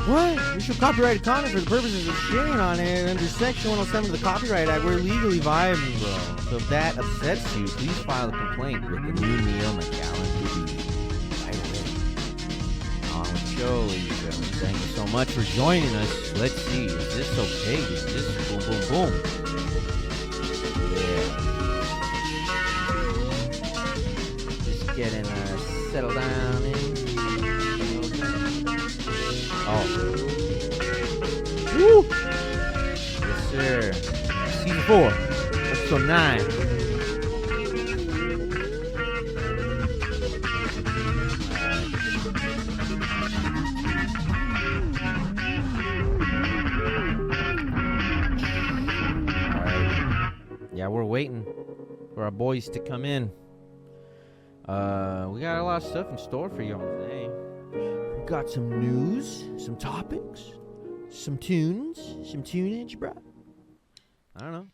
What? We show copyrighted content for the purposes of sharing on it under Section 107 of the Copyright Act. We're legally vibing, bro. So if that upsets you, please file a complaint with the new Neil McAllen right away. On the show, ladies and gentlemen. Thank you so much for joining us. Let's see. Is this okay? Is this boom, boom, boom? Yeah. Just getting settled down in. Oh. Woo! Yes, sir. Season 4, episode 9. Alright. Yeah, we're waiting for our boys to come in. We got a lot of stuff in store for y'all today. Got some news, some topics, some tunes, some tunage, bro. I don't know.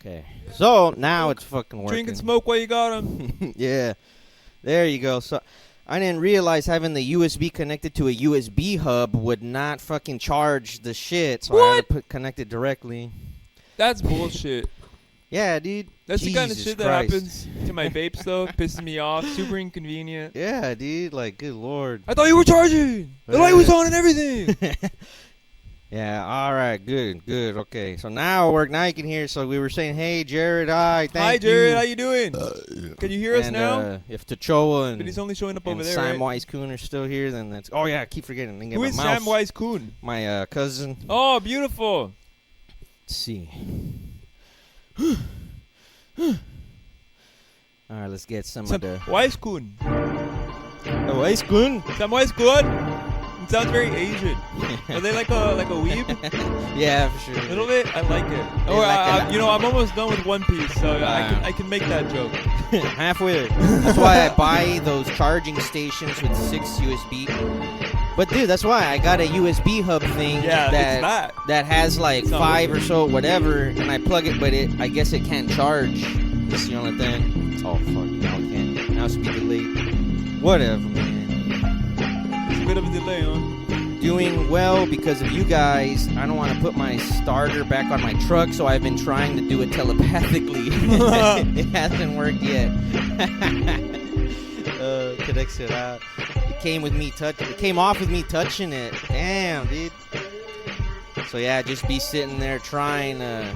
Okay. So now it's fucking working. Drink and smoke while you got him. Yeah. There you go. So I didn't realize having the USB connected to a USB hub would not fucking charge the shit. So I had to connect it directly. That's bullshit. Yeah, dude. That's Jesus the kind of shit that Christ. happens to my vapes, though. Pisses me off. Super inconvenient. Yeah, dude. Like, good lord. I thought you were charging. The light was on and everything. Yeah, all right, good. Okay, so now you can hear. So we were saying, hey, Jared, hi, thank you. Hi, Jared, how you doing? Can you hear us now? If Tachoa But he's only showing up over and there, Sam right? Weiskuhn are still here, then that's... Oh, yeah, I keep forgetting. Who is Sam Weiskuhn? My cousin. Oh, beautiful. Let's see. All right, let's get some of the... Weiskuhn. Weiskuhn? Sam Weiskuhn? It sounds very Asian. Are they like a weeb? Yeah, for sure. A little bit? I like it. Oh, I'm almost done with One Piece, so I can make that joke. Halfway there. That's why I buy those charging stations with 6 USB. But dude, that's why I got a USB hub thing that has like 5 or so whatever, and I plug it, but I guess it can't charge. That's the only thing. Oh fuck, now it can't. Now it's be delayed. Whatever, man. It's a bit of a delay, huh? Doing well because of you guys. I don't want to put my starter back on my truck, so I've been trying to do it telepathically. It hasn't worked yet. Connects it out. It came off with me touching it. Damn, dude. So yeah, just be sitting there trying to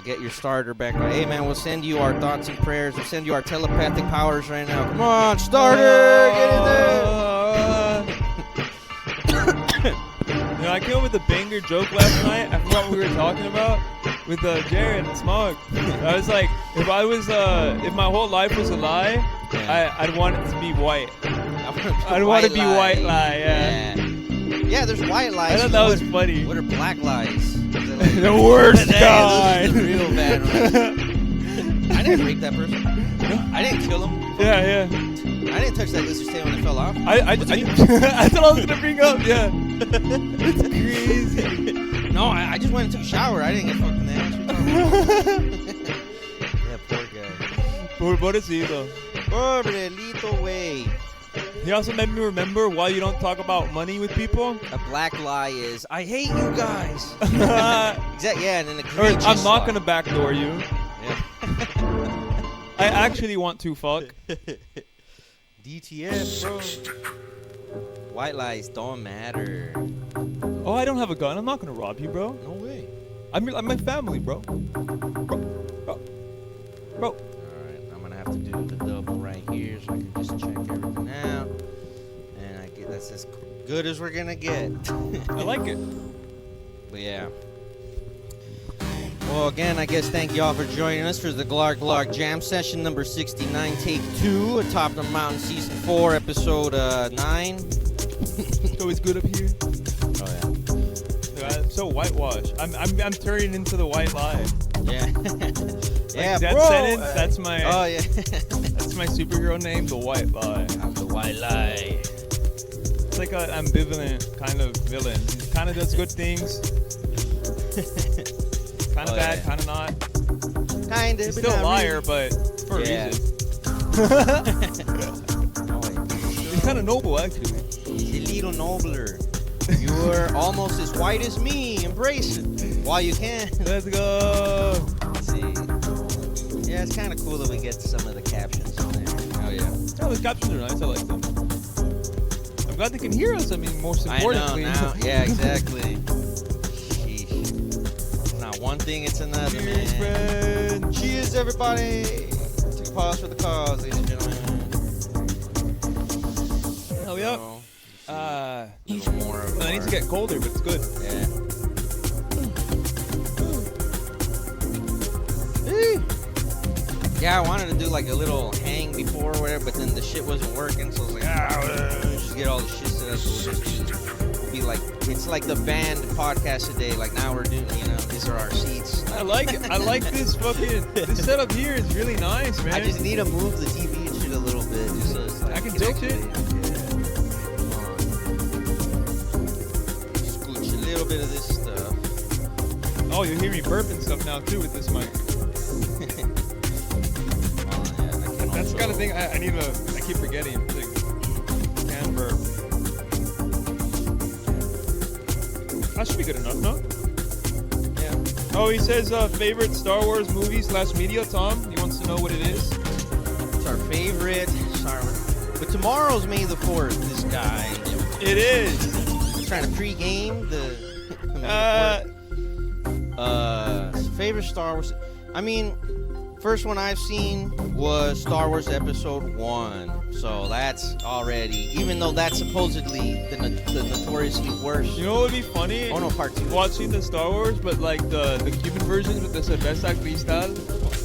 get your starter back. Hey man, we'll send you our thoughts and prayers. We'll send you our telepathic powers right now. Come on, starter, get in there. I came up with a banger joke last night. I forgot what we were talking about with Jared and Smog. I was like, if my whole life was a lie, I'd want it to be white. I'd want to be white lie. Yeah, there's white lies. I thought that was funny. What are black lies? The worst guy. The real bad ones. I didn't rape that person. No. I didn't kill him. Yeah. I didn't touch that lizard's tail when it fell off. I thought I was gonna bring up. Yeah. It's crazy. No, I just went and took a shower. I didn't get fucked in the ass. Yeah, poor guy. Pobrecito. Pobrecito way. He also made me remember why you don't talk about money with people. A black lie is, I hate you guys. Exactly. Yeah, and then the I'm not gonna backdoor you. Yeah. I actually want to fuck. DTF, bro. White lies don't matter. Oh, I don't have a gun. I'm not gonna rob you, bro. No way. I'm my family, bro. Bro. Alright, I'm gonna have to do the double right here so I can just check everything out. And that's as good as we're gonna get. I like it. But yeah. Well, again, I guess thank y'all for joining us for the GlarkGlark Jamz session number 69, take 2, atop the mountain, season 4, episode 9. It's always good up here. Oh yeah. I'm so whitewashed. I'm turning into the white lie. Yeah. Yeah, that bro. Sentence, that's my. Oh yeah. That's my superhero name, the White Lie. I'm the White Lie. It's like an ambivalent kind of villain. He kind of does good things. Kind of bad, kind of not. Kind of. He's still a liar, but it's for a reason. He's kind of noble, actually. He's a little nobler. You're almost as white as me. Embrace it while you can. Let's go. Let's see. Yeah, it's kind of cool that we get some of the captions on there. Oh yeah. Oh, the captions are nice. I like them. I'm glad they can hear us. I mean, most importantly. I know now. Yeah, exactly. One thing, it's another, cheers, man. Friend. Cheers, everybody. Take a pause for the cause, ladies and gentlemen. Hell yeah. A little more of it needs to get colder, but it's good. Yeah. Yeah, I wanted to do like a little hang before or whatever, but then the shit wasn't working, so I was like, just get all the shit set up. So we'll be like, it's like the band podcast today. Like now we're doing, these are our seats. I like it. I like this this setup here is really nice, man. I just need to move the TV and shit a little bit, just so it's like I can tilt it. Scooch a little bit of this stuff. Oh, you hear me burping stuff now too with this mic. the kind of thing I need to. I keep forgetting. Like, can burp. That should be good enough, no? Yeah. Oh, he says favorite Star Wars movie / media. Tom, he wants to know what it is. It's our favorite Star Wars. But tomorrow's May the 4th. This guy. It is. He's trying to pregame the. Favorite Star Wars. I mean, first one I've seen was Star Wars Episode 1. So that's already, even though that's supposedly the notoriously worst. You know what would be funny? Oh no, part 2. Watching the Star Wars, but like the Cuban versions with the Cerveza Cristal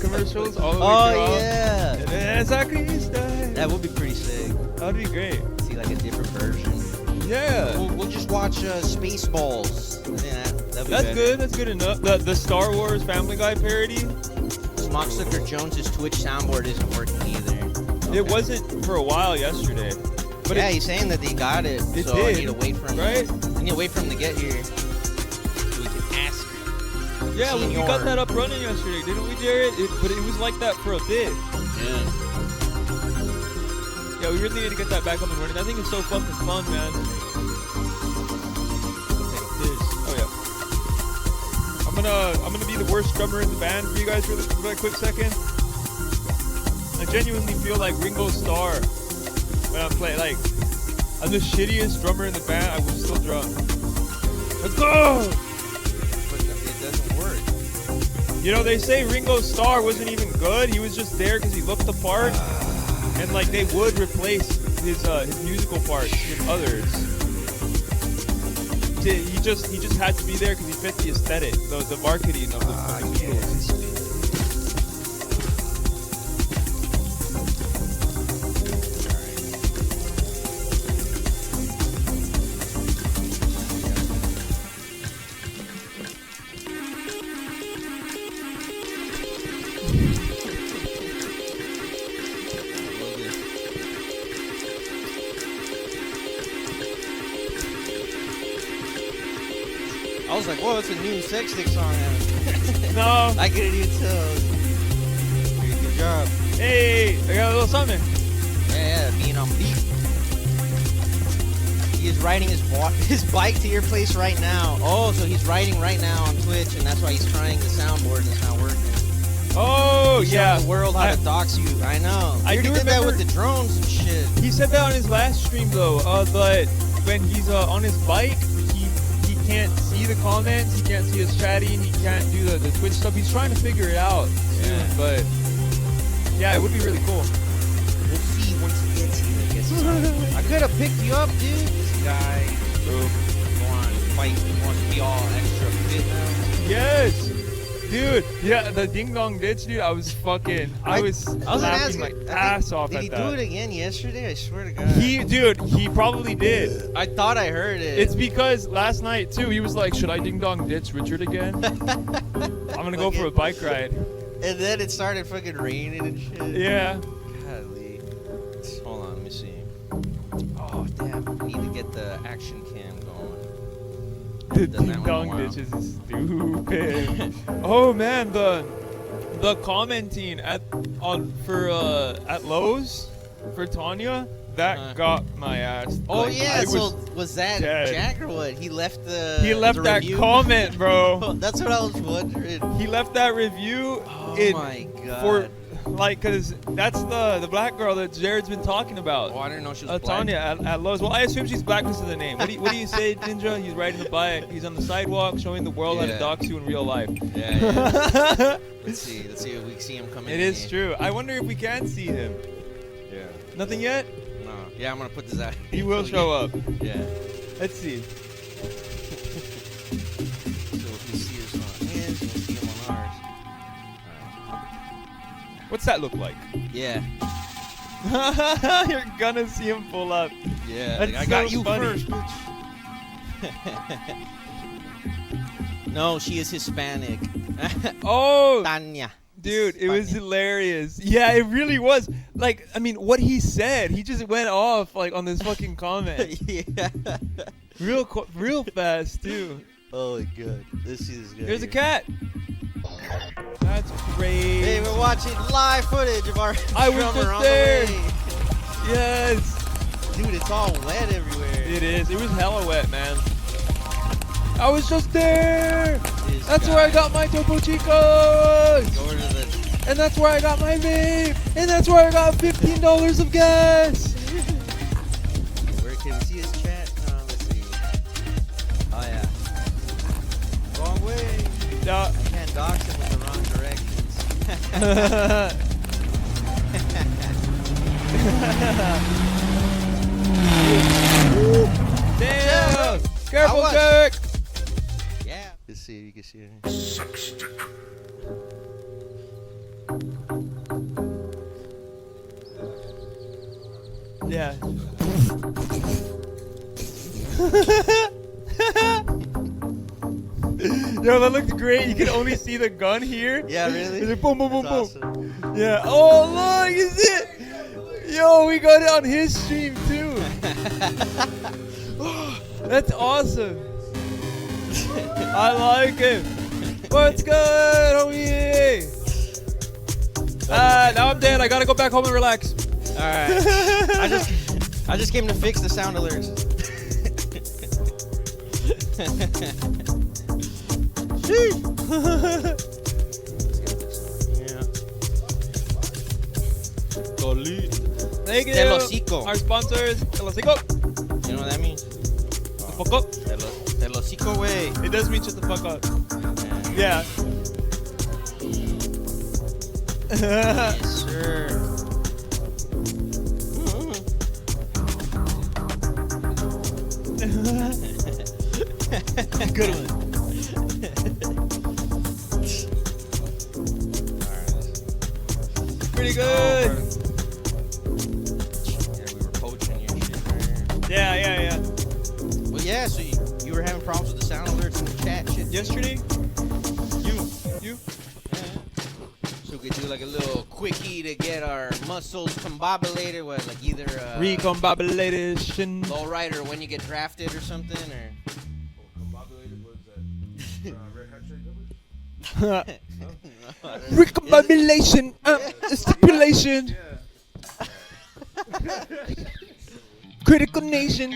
commercials all the way through. Oh yeah. Cerveza Cristal. That would be pretty sick. That would be great. See like a different version. Yeah. We'll just watch Spaceballs. Yeah, that'd be That's better. good. That's good enough. The Star Wars Family Guy parody. Smogsucker Jones's Twitch soundboard isn't working either. Okay. It wasn't for a while yesterday. But yeah, he's saying that they got it. It so did. I need to wait for him. Right? I need to wait for him to get here so we can ask. Yeah, we Senior. got that up running yesterday, didn't we, Jared? But it was like that for a bit. Yeah. Yeah, we really need to get that back up and running. I think it's so fucking fun, man. Oh yeah. I'm gonna be the worst drummer in the band for you guys for a quick second. I genuinely feel like Ringo Starr when I play. Like, I'm the shittiest drummer in the band. I will still drum. Let's go! But it doesn't work. You know, they say Ringo Starr wasn't even good. He was just there because he looked the part. And like they would replace his musical parts with others. He just had to be there because he fit the aesthetic, the marketing of the Beatles. I was like, whoa, it's a new Sex Stick song. No. I couldn't even tell. Good job. Hey, I got a little something. Yeah, being on beat. He is riding his bike to your place right now. Oh, so he's riding right now on Twitch, and that's why he's trying the soundboard and it's not working. Oh, He's yeah. showing the world how to dox you. I know. I You do already did that remember- with the drones and shit. He said that on his last stream, though. But when he's on his bike, he can't see the comments, he can't see us chatting, he can't do the Twitch stuff. He's trying to figure it out. Yeah. But yeah, it would be really cool. We'll see once he gets here. I guess. I could have picked you up, dude. This guy. Go on, fight. He wants to be all extra fit now. Yes, dude. Yeah, the ding dong ditch, dude. I was laughing my ass off Did at he that. do it again yesterday? I swear to God. He probably did. I thought I heard it. It's because last night too, he was like, "Should I ding dong ditch Richard again? I'm gonna go for a bike ride." And then it started fucking raining and shit. Yeah. Golly. Hold on, let me see. Oh damn! I need to get the action cam going. The Done that ding one in a dong while. ditch is stupid. Oh man, the commenting at Lowe's for Tanya, that got my ass. Oh Like, yeah, I so was that dead. Jack or what? He left the. He left the that review? comment, bro. That's what I was wondering. He left that review. Oh in, my God. For like, cause that's the black girl that Jared's been talking about. Oh, I didn't know she was black. Tanya at Lowe's. Well, I assume she's black because of the name. What do you say, Ninja? He's riding the bike. He's on the sidewalk, showing the world how to Yeah. dox you in real life. Yeah. Let's see if we can see him coming. It is true. I wonder if we can see him. Yeah. Nothing yet? No. Yeah, I'm gonna put this out. He will show up. Yeah. Let's see. So if we see us on his, we'll see him on ours. What's that look like? Yeah. You're gonna see him pull up. Yeah. That's I got so you funny. first, bitch. No, she is Hispanic. Oh, Tanya. dude, it was Hispanic. hilarious. Yeah, it really was. Like, I mean, what he said, he just went off like on this fucking comment, Yeah. real fast too. Oh my God. This is good. There's a cat. That's great. Hey, we're watching live footage of our I was drummer just on there. the way. Yes. Dude, it's all wet everywhere. It is. It was hella wet, man. I was just there. This That's guy. where I got my Topo Chicos. Go to the... And that's where I got my vape. And that's where I got $15 of gas. Where can we see his chat? Let's see. Oh, yeah. Wrong way. No. I can't dox him with the wrong directions. Damn. Careful, was- Kirk. Yeah. Let's see if you can see it. Yeah. Yo, that looked great. You can only see the gun here. Yeah, really? It's like boom, boom, boom, That's boom. awesome. Yeah. Oh, look, is it? Yo, we got it on his stream too. That's awesome. I like it. What's good, homie? Now I'm dead. I gotta go back home and relax. All right. I just came to fix the sound alerts. Thank you. Del hocico. Our sponsors, Del hocico. You know what that means? The fuck up. Del hocico way. It does mean shut the fuck up. Yeah. Yes, sir. Good one. Pretty good. Yeah, we were poaching your shit right here. Yeah. Well, yeah, so you were having problems with the sound alerts in the chat shit. Yesterday, you. Yeah. So we could do like a little quickie to get our muscles combobulated, what, like either Recombobulation. Lowrider when you get drafted or something, or Combobulated was that Red Hot Chili Peppers? Recombobulation. Stipulation. Critical nation.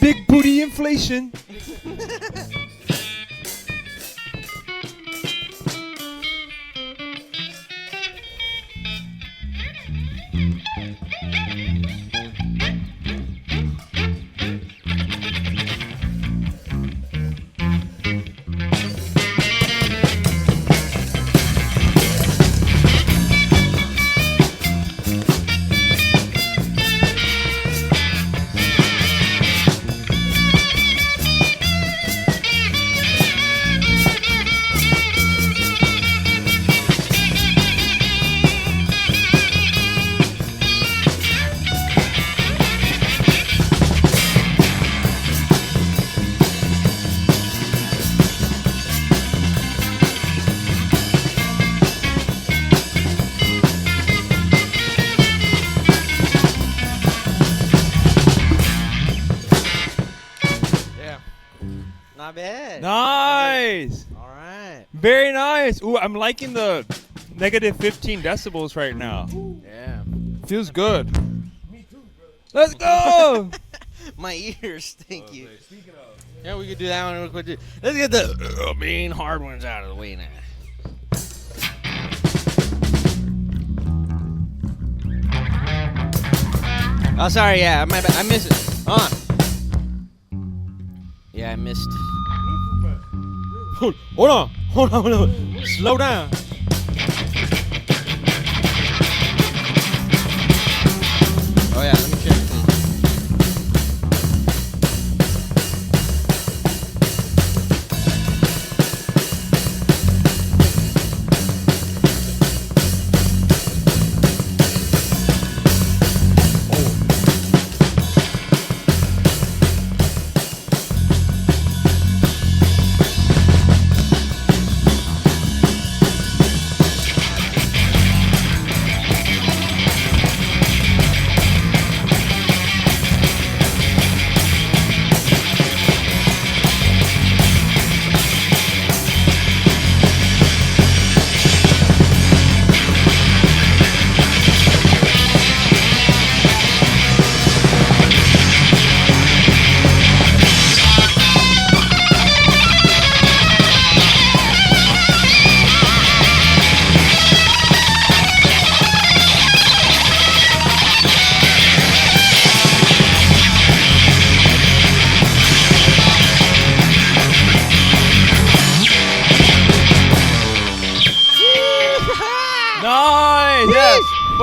Big booty inflation. not bad. Nice. All right. Very nice. Ooh, I'm liking the negative 15 decibels right now. Yeah. Feels good. Let's go. My ears, thank you. Yeah, we could do that one real quick. Let's get the main hard ones out of the way now. Oh, sorry. Yeah, my bad. I missed it. Yeah, I missed. Hold on. Slow down. Oh yeah, let me check this.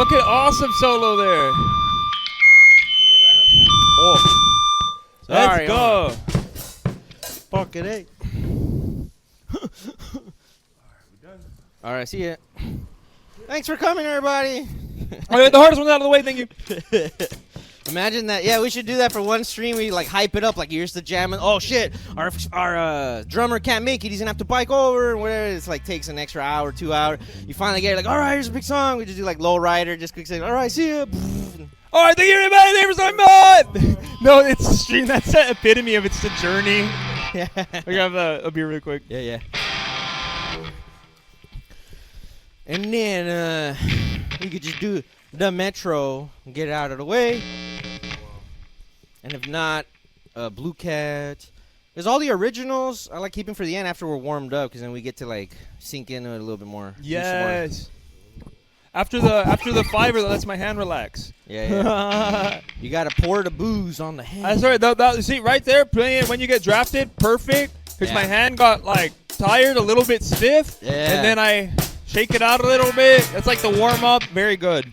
fucking awesome solo there. Oh. Let's Sorry, go. Fucking A. All right, see ya. Thanks for coming, everybody. Okay, the hardest one's out of the way. Thank you. Imagine that. Yeah, we should do that for one stream. We like hype it up. Like, here's the jam. Oh shit, our drummer can't make it. He's gonna have to bike over and whatever. It's like takes an extra hour, 2 hour. You finally get it. Like, all right, here's a big song. We just do like Lowrider. Just quick say, all right, see ya. All right, thank you, everybody. Thank you for so much. No, it's the stream. That's the epitome of it's the journey. Yeah. We have a beer real quick. Yeah. And then we could just do the Metro and get it out of the way. And if not, Bluekatz. There's all the originals I like keeping for the end after we're warmed up, because then we get to like sink into it a little bit more. Yes. After the fiver, that lets my hand relax. Yeah. You gotta pour the booze on the hand. That's right. See, right there, playing when you get drafted, perfect. Because my hand got like tired, a little bit stiff. Yeah. And then I shake it out a little bit. That's like the warm up. Very good.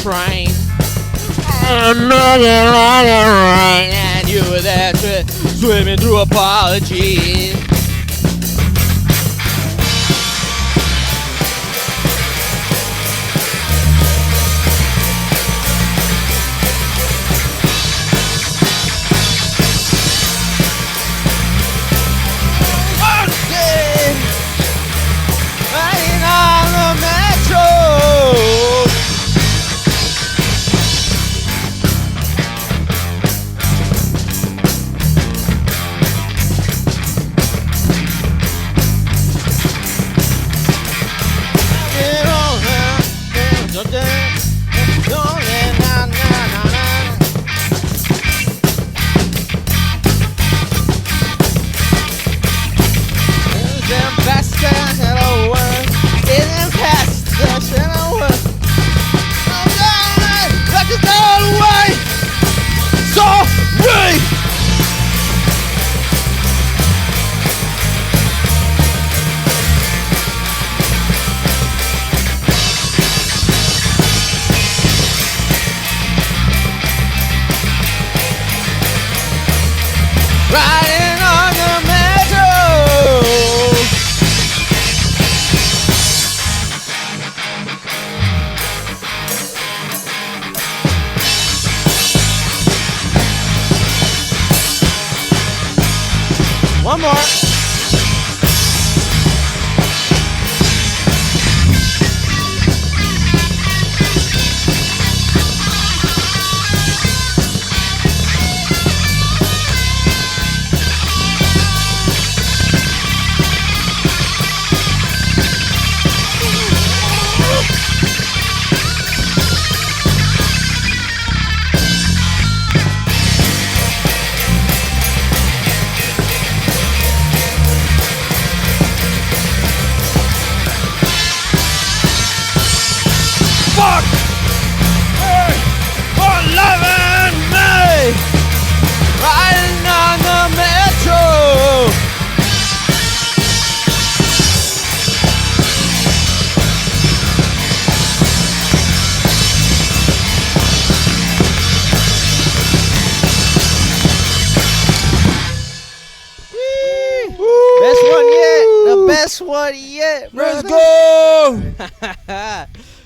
Train. And you were there swimming through apologies. Riding on the Metro. Riding on the Metro. One more. Fuck! Hey, for loving me! Riding on the Metro! Best one yet! The best one yet! Let's brother. go!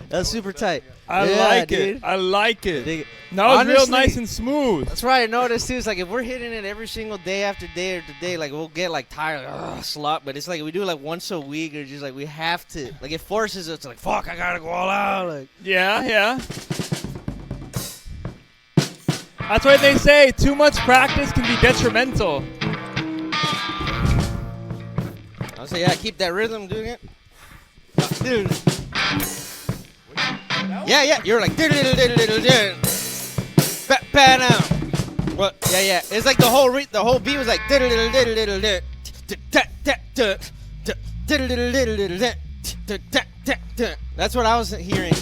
That's super tight. I Yeah, like dude. it. I like it. Dig it. That was real Honestly, nice and smooth. That's right. I noticed too. It's like if we're hitting it every single day after day after day, like we'll get like tired, like, slot. But it's like we do it like once a week, or just like we have to. Like it forces us to like, fuck, I gotta go all out. Like Yeah. That's why they say too much practice can be detrimental. I'll say, yeah, keep that rhythm doing it. Dude. Yeah. You're like, what? Yeah. It's like the whole beat was like, that's what I was hearing.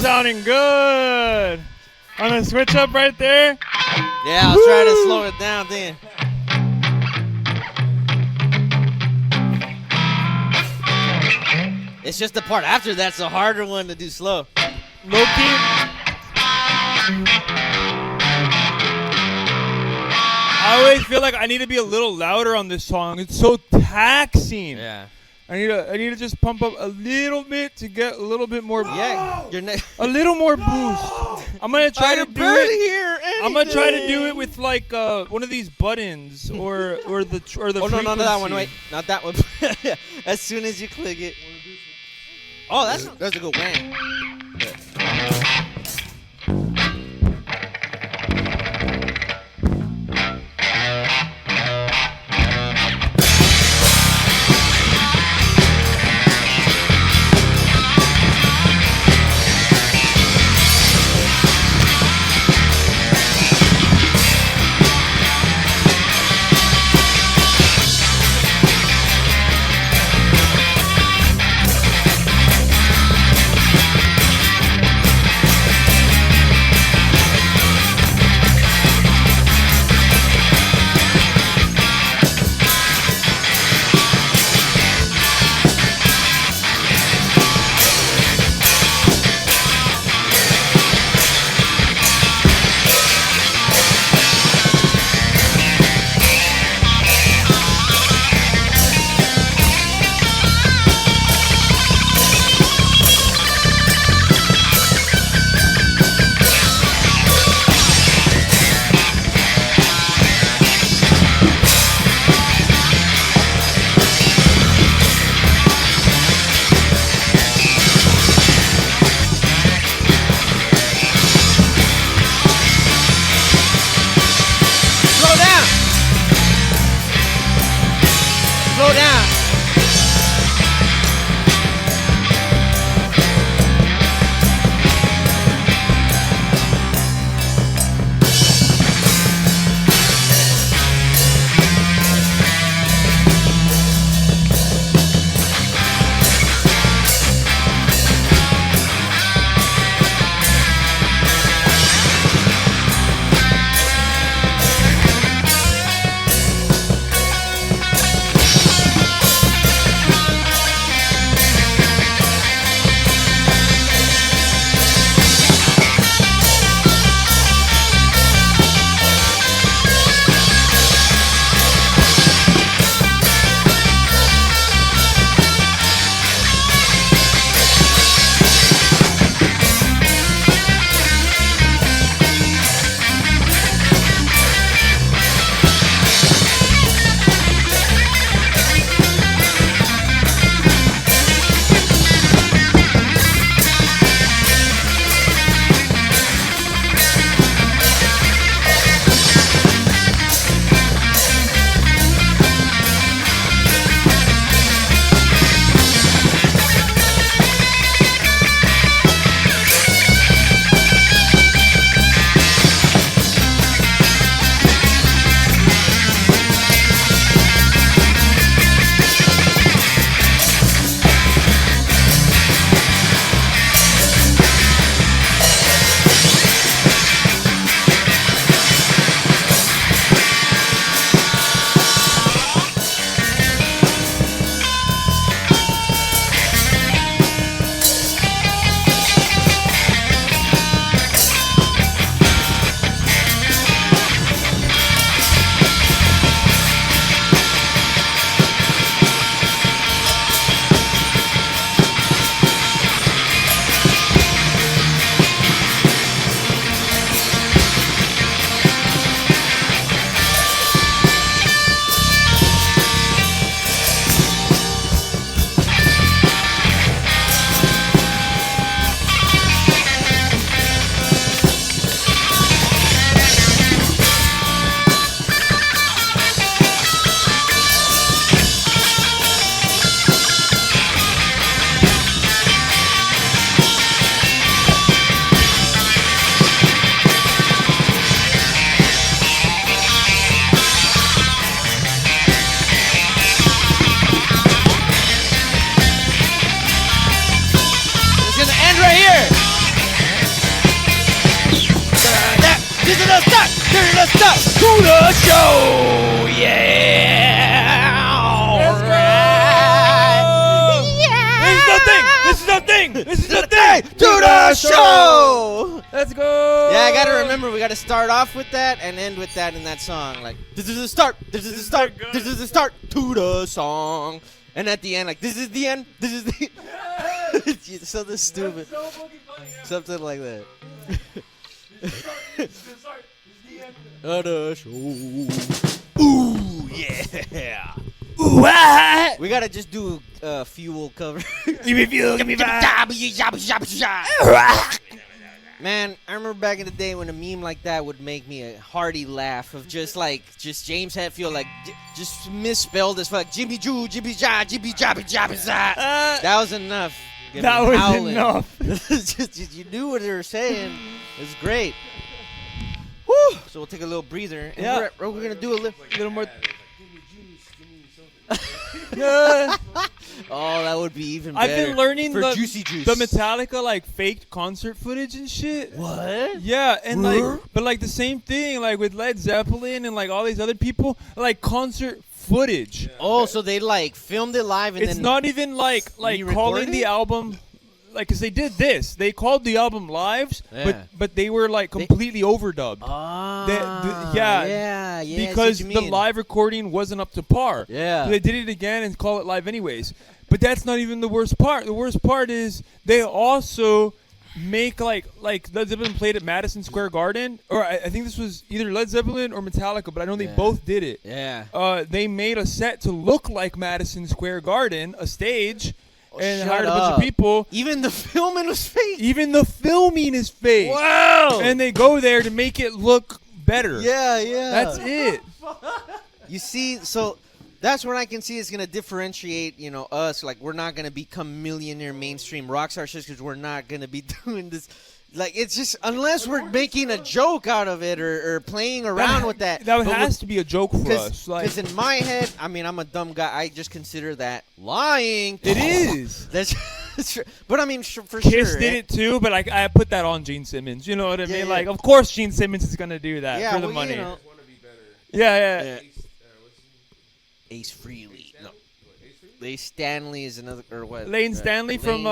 sounding good. On a switch up right there. Yeah, I was trying to slow it down then. It's just the part after that's the harder one to do slow. Low key. I always feel like I need to be a little louder on this song. It's so taxing. Yeah. I need to just pump up a little bit to get a little bit more. Yeah. A little more boost. I'm gonna try to do it. Here, I'm gonna try to do it with like one of these buttons or the. Oh no, not that one. Wait, not that one. As soon as you click it. Oh, that's a good wang. to the show. Yeah. Let's go. Yeah. This is the thing. This is the thing. To the show. Let's go. Yeah, I gotta remember, we gotta start off with that and end with that in that song. Like, this is the start, this is the start, this is the start to the song. And at the end, like, this is the end, this is the It's something stupid. So fucking funny, yeah. Something like that. This is the end. To the show. Ooh, yeah. Ooh, ah. We gotta just do Fuel cover. Give me fuel, give me Man, I remember back in the day when a meme like that would make me a hearty laugh of just James Hetfield just misspelled as fuck. Jimmy Joo, Jimmy Ja, Jimmy Jabby Jabby Za. That was enough. That was enough. You knew what they were saying. It was great. Woo! So we'll take a little breather. And Yeah. we're gonna do a little more. Oh, that would be even better. I've been learning for the Juicy Juice. the Metallica like faked concert footage and shit. What? Yeah, and but the same thing like with Led Zeppelin and like all these other people, like concert footage. Yeah. Oh, so they like filmed it live and It's then not even like re-recorded calling the it? album, like, cause they did this. They called the album lives, Yeah. but they were like completely overdubbed. Ah, yeah, I see because what you the mean. live recording wasn't up to par. Yeah. So they did it again and call it live anyways. But that's not even the worst part. The worst part is they also make like Led Zeppelin played at Madison Square Garden, or I think this was either Led Zeppelin or Metallica, but I know they Yeah. both did it. Yeah. They made a set to look like Madison Square Garden, a stage, and shut hired a bunch up. of people. Even the filming was fake. Even the filming is fake. Wow. And they go there to make it look better. yeah. That's it. You see, so that's what I can see is going to differentiate, us. Like, we're not going to become millionaire mainstream rock stars just because we're not going to be doing this. Like, it's just, unless we're making a joke out of it or playing around with that. That But has to be a joke for us. Like, Because in my head, I mean, I'm a dumb guy. I just consider that lying. it is. That's true. But I mean, for Kiss sure. did it too, but like I put that on Gene Simmons. You know what I mean? Yeah. Like, of course Gene Simmons is gonna do that Yeah, for the well, money. I just want to be better. Yeah. Yeah. What's his name? Ace Frehley. No. Ace Frehley? Ace Stanley is another, or what? Lane Stanley from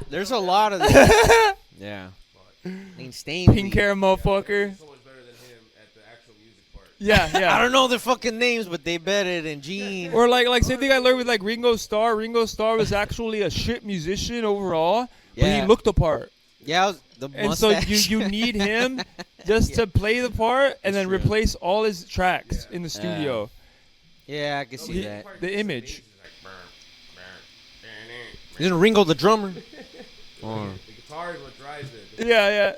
There's a lot of them. Yeah. Lane Stanley. Pink Hair Motherfucker. So much better than him at the actual music part. Yeah. I don't know their fucking names, but they better than Gene. Or like same thing I learned with like Ringo Starr. Ringo Starr was actually a shit musician overall, but Yeah. he looked the part. Yeah, the And so mustache. you need him just to play the part and then That's true. replace all his tracks in the studio. Yeah, I can see He- that. the image. He's gonna Ringo the drummer. Or- The guitar is what drives it. Yeah.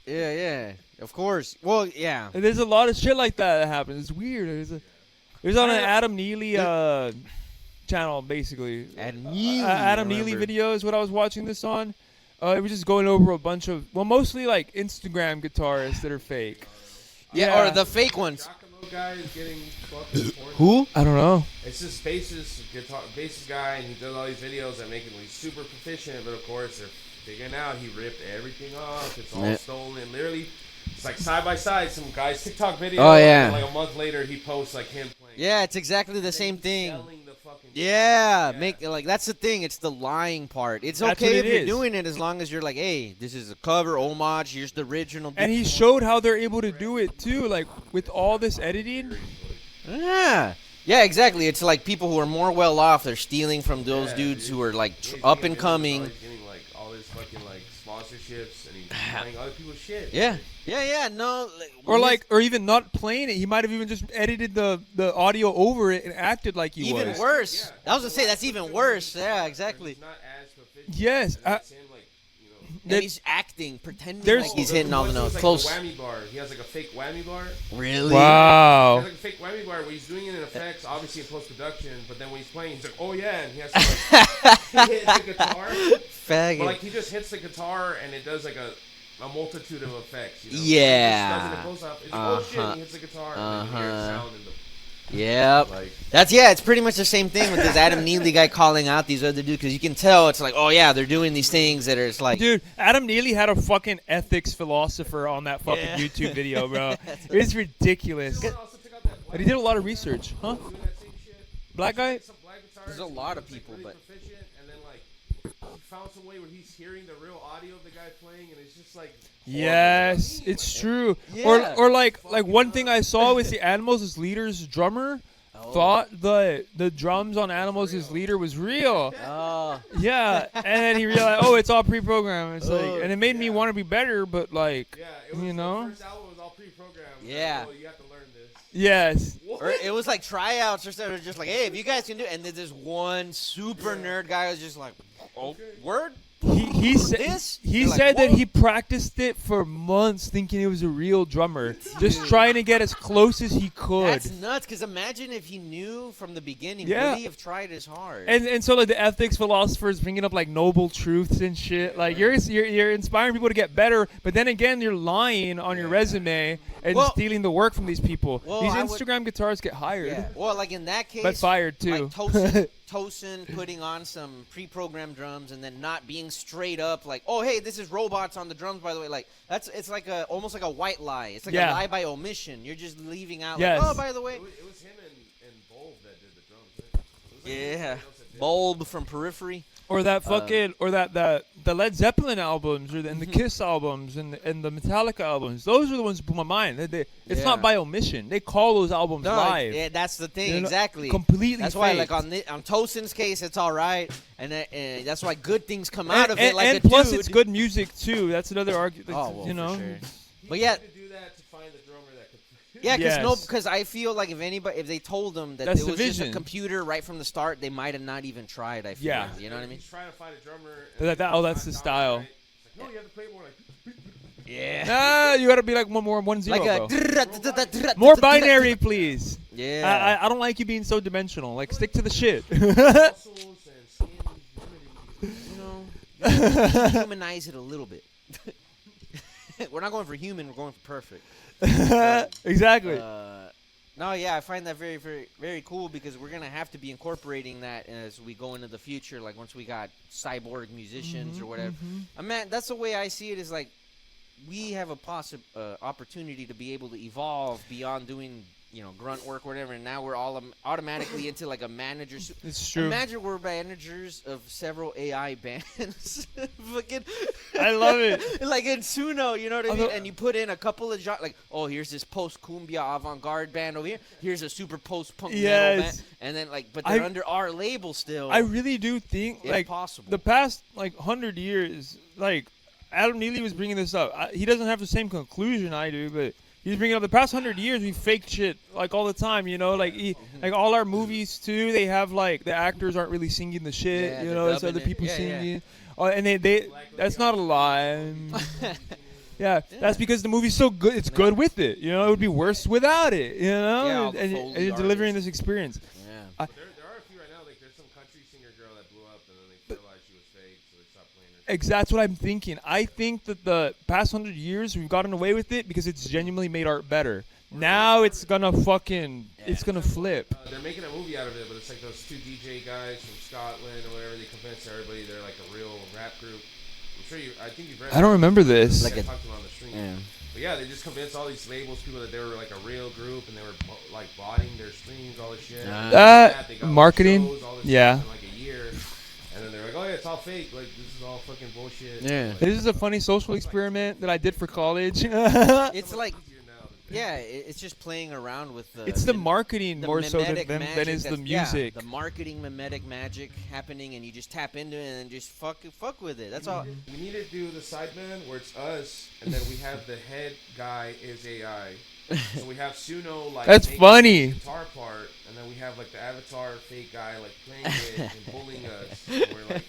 Yeah. Of course. Well, yeah. And there's a lot of shit like that happens. It's weird. There's on an Adam Neely channel, basically. Adam Neely. Adam Neely video is what I was watching this on. It was just going over a bunch of, mostly like Instagram guitarists that are fake. Yeah, or the fake ones. Giacomo guy is getting fucking porn. Who? I don't know. It's this bassist guy, and he does all these videos that make him like super proficient. But of course, they're figuring out he ripped everything off. It's all Yeah. stolen. Literally, it's like side by side. Some guy's TikTok video. Oh, yeah. And like a month later, he posts like him playing. Yeah, it's exactly the same thing. Selling the fucking Yeah, that's the thing. It's the lying part. It's That's okay what if it you're is. doing it as long as you're like, hey, this is a cover, homage. Here's the original. And he showed how they're able to do it too, like with all this editing. Yeah, exactly. It's like people who are more well off. They're stealing from those dudes who are like up and coming. He's getting like all his fucking like sponsorships, and he's playing other people's shit. Yeah. No. Or even not playing it. He might have even just edited the audio over it and acted like he even was. worse. I was gonna say that's even worse. Yeah, exactly. He's not as proficient. Yes, It's him, like, And he's acting, pretending There's- like he's hitting all the notes. Like Close. The whammy bar. He has like a fake whammy bar. Really? He Wow. has like a fake whammy bar where he's doing it in effects, obviously in post production. But then when he's playing, he's like, "Oh yeah," and he has to like, hit the guitar. Faggot. But like he just hits the guitar and it does like a multitude of effects. You know? Yeah. He just does it in post-op. It's like, oh shit, and he hits the guitar and then you hear it sound in the Yep. like. It's pretty much the same thing with this Adam Neely guy calling out these other dudes because you can tell it's like, oh yeah, they're doing these things that are it's like, dude, Adam Neely had a fucking ethics philosopher on that fucking YouTube video, bro. It's ridiculous. But he did a lot of research, huh? Black guy? There's a lot of people, but and then like he found some way where he's hearing the real audio of the guy playing, and it's just like. Yes, it's true. Yeah. Or like one thing I saw was the Animals' leader's drummer thought the drums on Animals' leader was real. Yeah, and then he realized, it's all pre-programmed. It's like, and it made me want to be better, but like, you know. The first album was all pre-programmed. Yeah. You have to learn this. Yes. Or it was like tryouts or something. Just like, hey, if you guys can do it. And then this one super nerd guy was just like, word? He said that he practiced it for months thinking it was a real drummer. Just trying to get as close as he could. That's nuts, because imagine if he knew from the beginning, would he have tried as hard? And so like the ethics philosophers bringing up like noble truths and shit. Like you're inspiring people to get better, but then again you're lying on your resume and stealing the work from these people. These Instagram guitarists get hired. Yeah. Well, like in that case, but fired too. Like Tosin putting on some pre-programmed drums and then not being straight up like, oh hey, this is robots on the drums, by the way. Like it's like almost like a white lie. It's like a lie by omission. You're just leaving out like, oh, by the way. It was him and Bulb that did the drums. Yeah. Bulb from Periphery. Or that fucking, or the Led Zeppelin albums, and the Kiss albums, and the Metallica albums. Those are the ones that blew my mind. It's not by omission. They call those albums live. Yeah, that's the thing, exactly. Completely. That's why, like on Tosin's case, it's all right, and that's why good things come out of it. Like and plus, it's good music too. That's another argument. You know. For sure. But yeah. To do that to find the drummer that could. Yeah, because I feel like if they told them that it was just a computer right from the start, they might have not even tried. I feel like, you know what I mean? He's trying to find a drummer. That's the style. Right? It's like, no, you have to play more like. Yeah. You gotta be like 1-1-0, like bro. More binary, please. Yeah. I don't like you being so dimensional. Like, stick to the shit. Humanize it a little bit. We're not going for human. We're going for perfect. Exactly. I find that very, very, very cool because we're gonna have to be incorporating that as we go into the future. Like once we got cyborg musicians or whatever. Man, that's the way I see it. Is like we have a opportunity to be able to evolve beyond doing grunt work or whatever, and now we're all automatically into like a manager. It's true. Imagine we're managers of several AI bands. Fucking, I love it. Like in Suno, you know what I mean? And you put in a couple of like, oh, here's this post-cumbia avant-garde band over here. Here's a super post-punk metal band. And then but they're under our label still. I really do think like possible. The past 100 years, like Adam Neely was bringing this up. He doesn't have the same conclusion I do, but he's bringing up the past 100 years. We fake shit like all the time, like like all our movies too. They have like the actors aren't really singing the shit, it's other people singing. And they that's not a lie. That's because the movie's so good. It's good with it. It would be worse without it. And you're delivering this experience. There are a few right now. Like there's some country singer girl that blew up, and then they realized she was fake, so they stopped playing her. That's what I'm thinking. I think that the past 100 years we've gotten away with it because it's genuinely made art better. Now it's gonna it's gonna flip. They're making a movie out of it, but it's like those two DJ guys from Scotland or whatever. They convince everybody they're like a real rap group. I'm sure I think you've read. I don't remember this. Like I talked to them on the stream. Yeah. But they just convinced all these labels, people, that they were like a real group, and they were like botting their streams, all this shit. They got marketing. Shows, all this stuff in like a year. And then they're like, oh yeah, it's all fake. Like this is all fucking bullshit. Yeah. Like, this is a funny social experiment that I did for college. It's like. Yeah, it's just playing around with the. It's the marketing more so than is the music. The marketing mimetic magic happening, and you just tap into it and just fuck with it. That's all. We need to do the sideman where it's us, and then we have the head guy is AI. So we have Suno like. That's funny. The guitar part, and then we have like the avatar fake guy like playing it and bullying us. And we're like,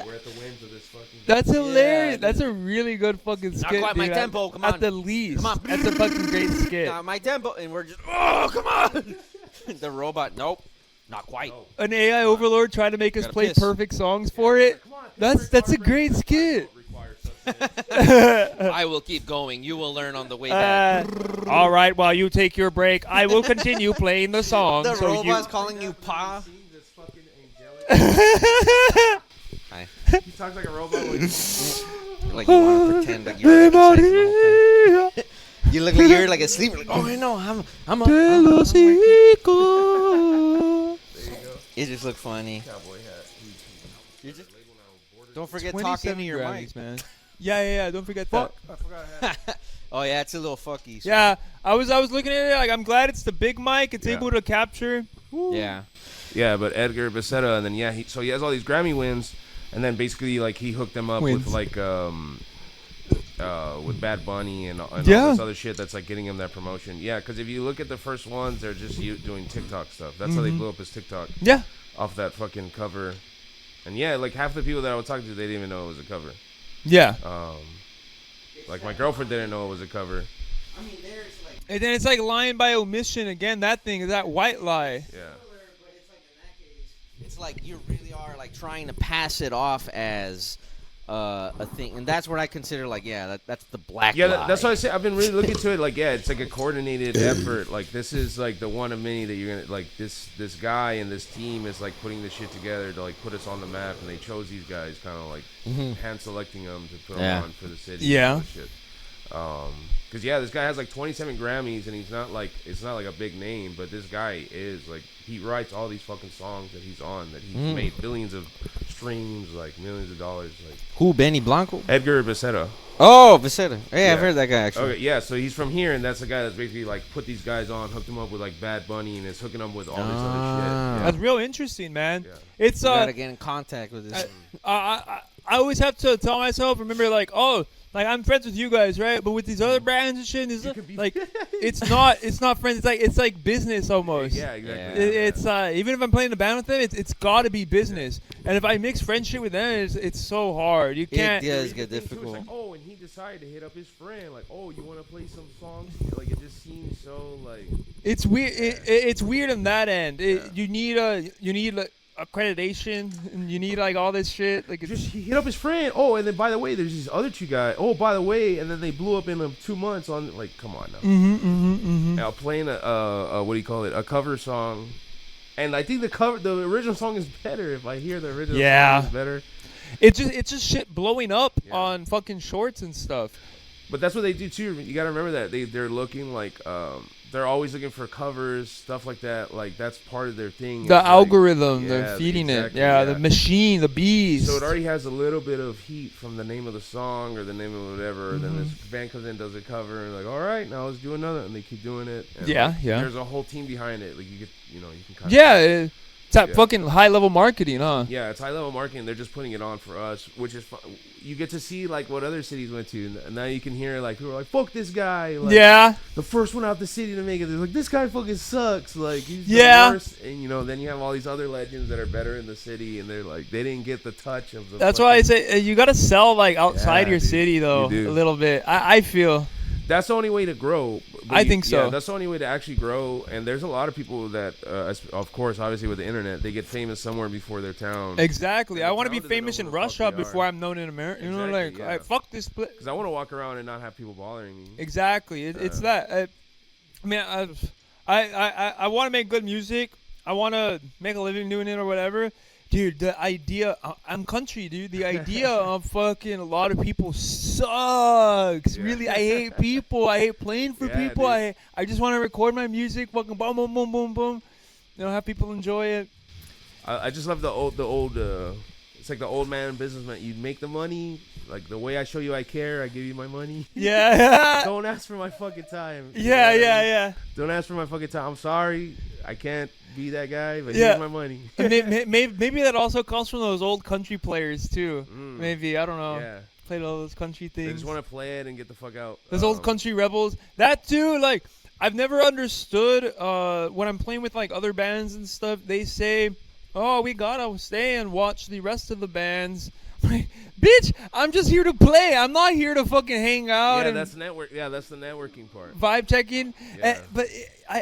we're at the whims of this fucking. That's hilarious. That's a really good fucking skit. Not quite my dude. tempo. Come on. At the least. Come on. That's a fucking great skit. Not my tempo, and we're just come on. The robot. Nope. Not quite. No. An AI overlord trying to make us play perfect songs for it. That's a great skit. I will keep going. You will learn on the way back. All right, while you take your break, I will continue playing the song. The so robot's calling you Pa. This fucking angelic. Hi. He talks like a robot. Like you want to pretend like you're like excited the whole time. You look like you're like asleep. Like, oh no, I'm it just looked funny. Cowboy hat. You just, don't forget talking into your Grammys, mic. man. Yeah. Don't forget that. I forgot I had. Oh yeah, it's a little fucky. So. Yeah, I was looking at it like I'm glad it's the big mic. It's able to capture. Woo. Yeah. Yeah, but Edgar Becerra, and then so he has all these Grammy wins, and then basically like he hooked them up with like with Bad Bunny and all this other shit that's like getting him that promotion. Yeah, because if you look at the first ones, they're just doing TikTok stuff. That's how they blew up his TikTok. Yeah. Off that fucking cover, and yeah, like half the people that I was talking to, they didn't even know it was a cover. Yeah. Like my girlfriend didn't know it was a cover. I mean, there's like. And then it's like lying by omission again. That thing is that white lie. Yeah. It's like you really are like trying to pass it off as a thing, and that's what I consider like that's the black lie. That's what I say. I've been really looking to it like it's like a coordinated effort. Like this is like the one of many that you're gonna like. This guy and this team is like putting this shit together to like put us on the map, and they chose these guys kind of like hand selecting them to put them on for the city. Yeah. And shit. Because this guy has like 27 Grammys, and he's not like it's not like a big name, but this guy is like he writes all these fucking songs that he's on that he's made billions of streams, like millions of dollars. Like who? Benny Blanco? Edgar Becerra. Oh, Becerra. Yeah, I've heard that guy actually. Okay, yeah. So he's from here, and that's the guy that's basically like put these guys on, hooked them up with like Bad Bunny, and is hooking them with all this other shit. Yeah. That's real interesting, man. Yeah. It's You gotta get in contact with this. I always have to tell myself, remember, like, like I'm friends with you guys, right? But with these other brands and shit, like, it's not friends. It's like business almost. Yeah, exactly. It's even if I'm playing a band with them, it's got to be business. And if I mix friendship with them, it's so hard. You can't. It does get It's difficult. like, oh, and he decided to hit up his friend. Like, oh, you want to play some songs? Like, it just seems so like. It's weird. It's weird on that end. You need like accreditation, and you need like all this shit. Like He hit up his friend. Oh, and then by the way, there's these other two guys. Oh, by the way, and then they blew up in 2 months on like, come on now. Now playing a what do you call it? A cover song, and I think the original song is better. If I hear the original song is better. It's just shit blowing up on fucking shorts and stuff. But that's what they do too. You gotta remember that they're looking like they're always looking for covers, stuff like that. Like that's part of their thing. The it's algorithm, like, they're feeding exactly, it. The machine, the bees. So it already has a little bit of heat from the name of the song or the name of whatever. Then this band comes in, does a cover, and like, all right, now let's do another, and they keep doing it. And like, there's a whole team behind it. Like you can kind of. It's that fucking high level marketing, huh? Yeah, it's high level marketing. They're just putting it on for us, which is fun. You get to see like what other cities went to, and now you can hear like people are like, "Fuck this guy!" Like, the first one out the city to make it. They're like, "This guy fucking sucks!" Like he's the worst. And then you have all these other legends that are better in the city, and they're like, they didn't get the touch of the. That's why I say you gotta sell like outside your city though a little bit. I feel. That's the only way to grow. I think so. Yeah, that's the only way to actually grow. And there's a lot of people that, of course, obviously with the internet, they get famous somewhere before their town. Exactly. I want to be famous in Russia before I'm known in America. You know, like, fuck this place. Because I want to walk around and not have people bothering me. Exactly. It's that. I want to make good music. I want to make a living doing it or whatever. Dude, the idea, I'm country, dude. The idea of fucking a lot of people sucks. Yeah. Really, I hate people. I hate playing for people. Dude. I just want to record my music, fucking boom, boom, boom, boom, boom. Have people enjoy it. I just love the old, it's like the old man businessman. You make the money, like the way I show you I care, I give you my money. Yeah. Don't ask for my fucking time. Yeah. Don't ask for my fucking time. I'm sorry. I can't be that guy, but here's my money. maybe that also comes from those old country players too. Maybe, I don't know. Yeah. Played all those country things. They just want to play it and get the fuck out. Those old country rebels. That too, like I've never understood when I'm playing with like other bands and stuff. They say, "Oh, we gotta stay and watch the rest of the bands." Like, bitch, I'm just here to play. I'm not here to fucking hang out. Yeah, that's network. Yeah, that's the networking part. Vibe checking. Yeah. But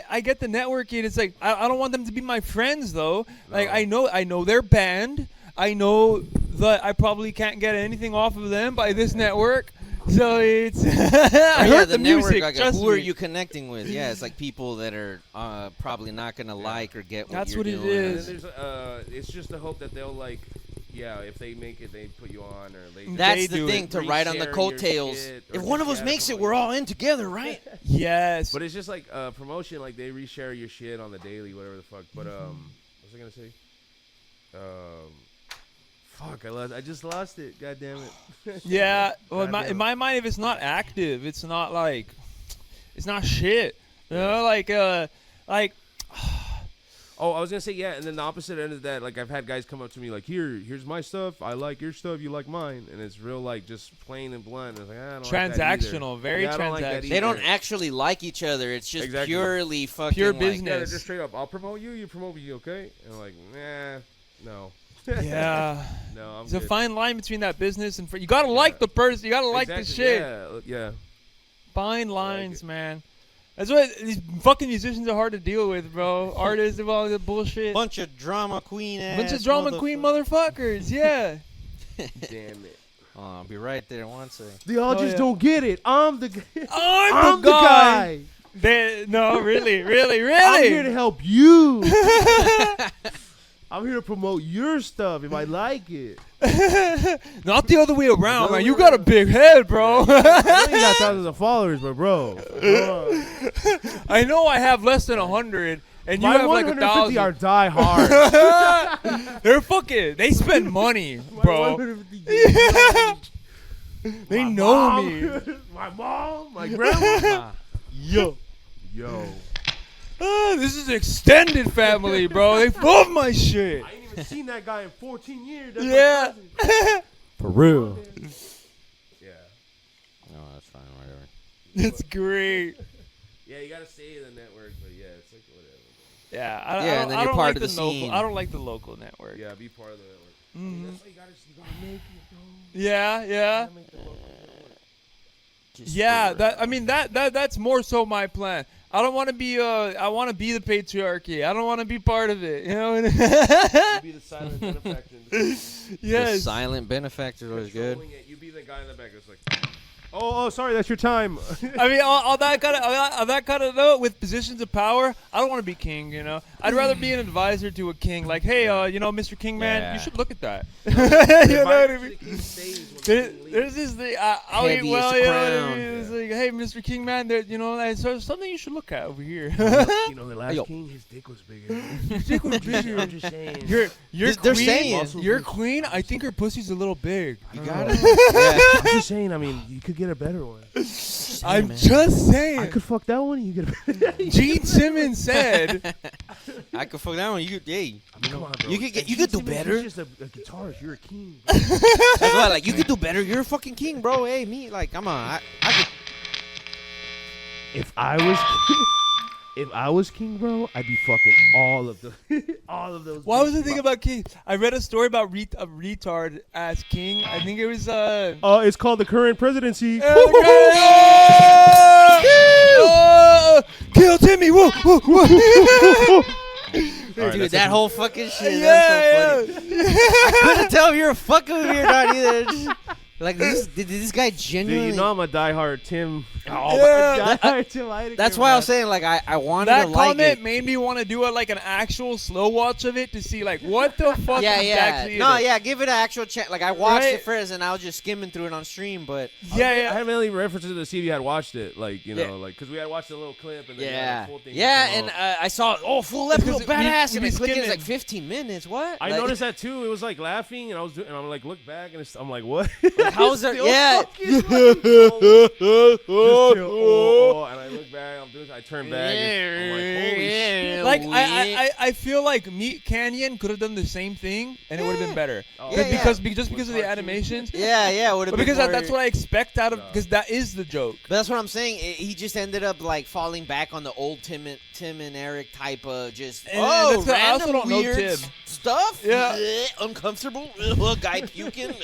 I get the networking. It's like I don't want them to be my friends though. No. Like I know their band. I know but I probably can't get anything off of them by this network. So it's I heard the network, music. like, Trust who are me. you connecting with? Yeah, it's like people that are probably not gonna like or get what That's you're what it doing. is. And then there's it's just the hope that they'll like, if they make it, they put you on, or they. That's They the do thing, it. to ride on the Reshare your coattails. shit, If or one of just us makes it, something we're like all in together, right? Yes. But it's just like promotion, like they reshare your shit on the daily, whatever the fuck. But what was I gonna say? Fuck, I just lost it. God damn it. Yeah. Well, God damn in it. my mind, if it's not active, it's not like, it's not shit. You know, like. Oh, I was gonna say and then the opposite end of that, like I've had guys come up to me like, here's my stuff. I like your stuff. You like mine, and it's real like just plain and blunt. It's like I don't Transactional, like that very I don't like that transactional. They don't either. actually like each other. It's just Exactly. purely fucking Pure like, business. Yeah, they're just straight up. I'll promote you. You promote me. Okay? And I'm like, no. Yeah. No, I'm There's a good. fine line between that business and you gotta like the person. You gotta like the Exactly, shit. Yeah. Fine lines, man. That's why these fucking musicians are hard to deal with, bro. Artists of all the bullshit. bunch of drama queen ass. Bunch of drama queen motherfuckers. Yeah. Damn it. Oh, I'll be right there one second. They all just don't get it. I'm the I'm the guy. No, really. I'm here to help you. I'm here to promote your stuff if I like it. Not the other way around, man. You got a big head, bro. I know you got thousands of followers, but bro. I know I have less than 100, and you My have like 150 1,000. are die hard. They're fucking. They spend money, bro. They My know mom, me. My mom, my grandma. Yo. Yo. This is an extended family, bro. They love my shit. I ain't even seen that guy in 14 years. That's Yeah. my cousin. For real. Yeah. No, that's fine, whatever. That's great. Yeah, you gotta stay in the network, but yeah, it's like whatever. Yeah, Yeah, and then I you're don't part like of the local. scene. I don't like the local network. Yeah, be part of the network. Mhm. That's why you gotta make it, bro. Yeah. You gotta make the local network. Just Yeah, do it. I mean that's more so my plan. I don't want to be I want to be the patriarchy. I don't want to be part of it. You know. You be the silent benefactor. The Yes. silent benefactor was good. Controlling it. You be the guy in the back that's like, oh, sorry, that's your time. I mean, all that kind of note with positions of power. I don't want to be king. You know, I'd rather be an advisor to a king. Like, hey, Mr. King Man, Yeah. you should look at that. You know what I mean? There's this thing. I'll eat Heaviest well. You know what I crown. mean? It's like, hey, Mr. King Man, there's something you should look at over here. You know, the last Yo. king, his dick was bigger. His dick was bigger. I'm just saying. You're They're queen. saying. Your queen. I think her pussy's a little big. You I got don't it. know. I'm just saying. I mean, you could get a better one. I'm man. just saying. I could fuck that one. You get a better. Gene Simmons said. I could fuck that one. You could, hey. I mean, come on, bro. You could get- And you could Gene do Simmons, better. You're just a guitarist. You're a king. That's why, like, you could do better. You're a fucking king, bro. Hey, me, like, come on. I could. If I was king, bro, I'd be fucking all of those. Why was I thinking about king? I read a story about a retard as king. I think it was It's called the current presidency. Kill Timmy! Woo, woo, woo. Dude, that whole fucking shit. Yeah, That's so funny. I couldn't tell if you were fucking with me or not either. Just, like, did this guy genuinely. Dude, you know I'm a diehard Tim. Yeah. Diehard Tim Heidecker, That's why I was man. saying, like, I wanted That to like comment it. made me want to do like an actual slow watch of it to see like what the fuck Yeah, is yeah. actually No, in it. yeah, give it an actual chance. Like, I watched Right? it first, and I was just skimming through it on stream, but. Yeah, I yeah. haven't really references to see if you had watched it, like Yeah. like because we had watched a little clip and then you had Yeah. the full thing. Yeah, come and out. I saw, full episode, Because we- badass, we and be I clicked it, it's skimming. like 15 minutes. What? I Like, noticed that too. It was like laughing, and I was doing, and I'm like, look back, and I'm like, what? How is there? Still Yeah. fucking, like, just still, and I look back, I turn back, and I'm like, holy shit. Like I feel like Meat Canyon could have done the same thing and it would have been better. Oh. Yeah, yeah. Because of the cartoon. animations. Yeah, would have But been because more, that's what I expect out of because that is the joke. But that's what I'm saying. He just ended up like falling back on the old Tim and Eric type of just And that's 'cause I also random don't know weird Tim. stuff. Yeah. Uncomfortable. Guy puking.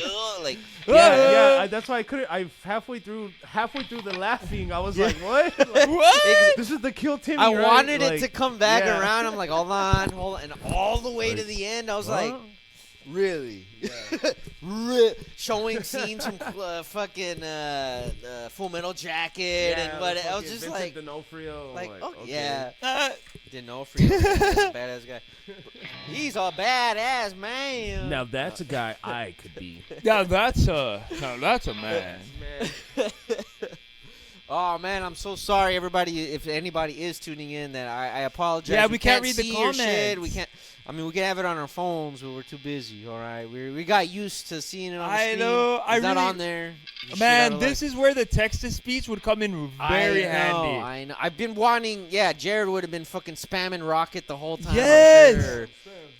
Like Yeah, that's why I couldn't. I halfway through the laughing, I was like, what? Like, What? this is the Kill Timmy. I right? wanted Like, it to come back yeah. around. I'm like, hold on, and all the way to the end, I was like, Really? Showing scenes from fucking Full Metal Jacket and what? I was just Vincent like, D'Onofrio. like, oh okay. yeah, D'Onofrio, he's a badass guy. He's a badass man. Now that's a guy I could be. Now that's a man. Oh man, I'm so sorry, everybody. If anybody is tuning in, that I apologize. Yeah, we can't read the see your shit. comments. We can't. I mean, we can have it on our phones, but we're too busy. All right, we got used to seeing it on the screen. know. It's not on there. Man, this is where the text-to-speech would come in very handy. I know. I've been wanting. Yeah, Jared would have been fucking spamming Rocket the whole time. Yes. Sure.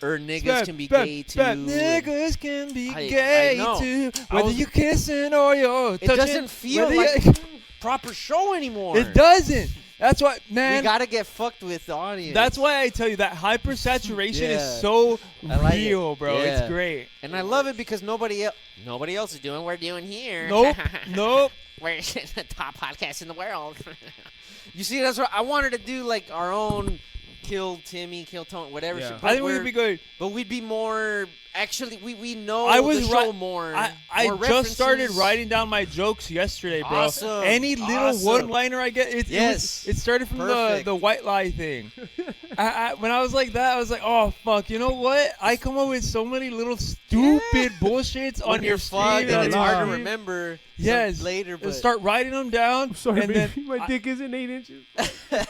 Or niggas can be gay too. Niggas can be gay know. too. Whether you kissing or you're touching. It doesn't feel like proper show anymore. It doesn't. That's why, man. We gotta get fucked with the audience. That's why I tell you that hypersaturation is so real, bro. Yeah. It's great. And I love it because nobody else is doing what we're doing here. Nope. We're the top podcast in the world. You see, that's what I wanted to do, like our own Kill Timmy, Kill Tony, whatever. Yeah. I think we'd be good. But we'd be more. Actually, we know the show more. I more just started references. writing down my jokes yesterday, bro. Awesome. Any little one-liner I get, it started from the white lie thing. When I was like that, I was like, oh, fuck, you know what? I come up with so many little stupid bullshits on your fucked, and it's hard to remember later. But start writing them down. I'm sorry, and man. then My dick isn't 8 inches.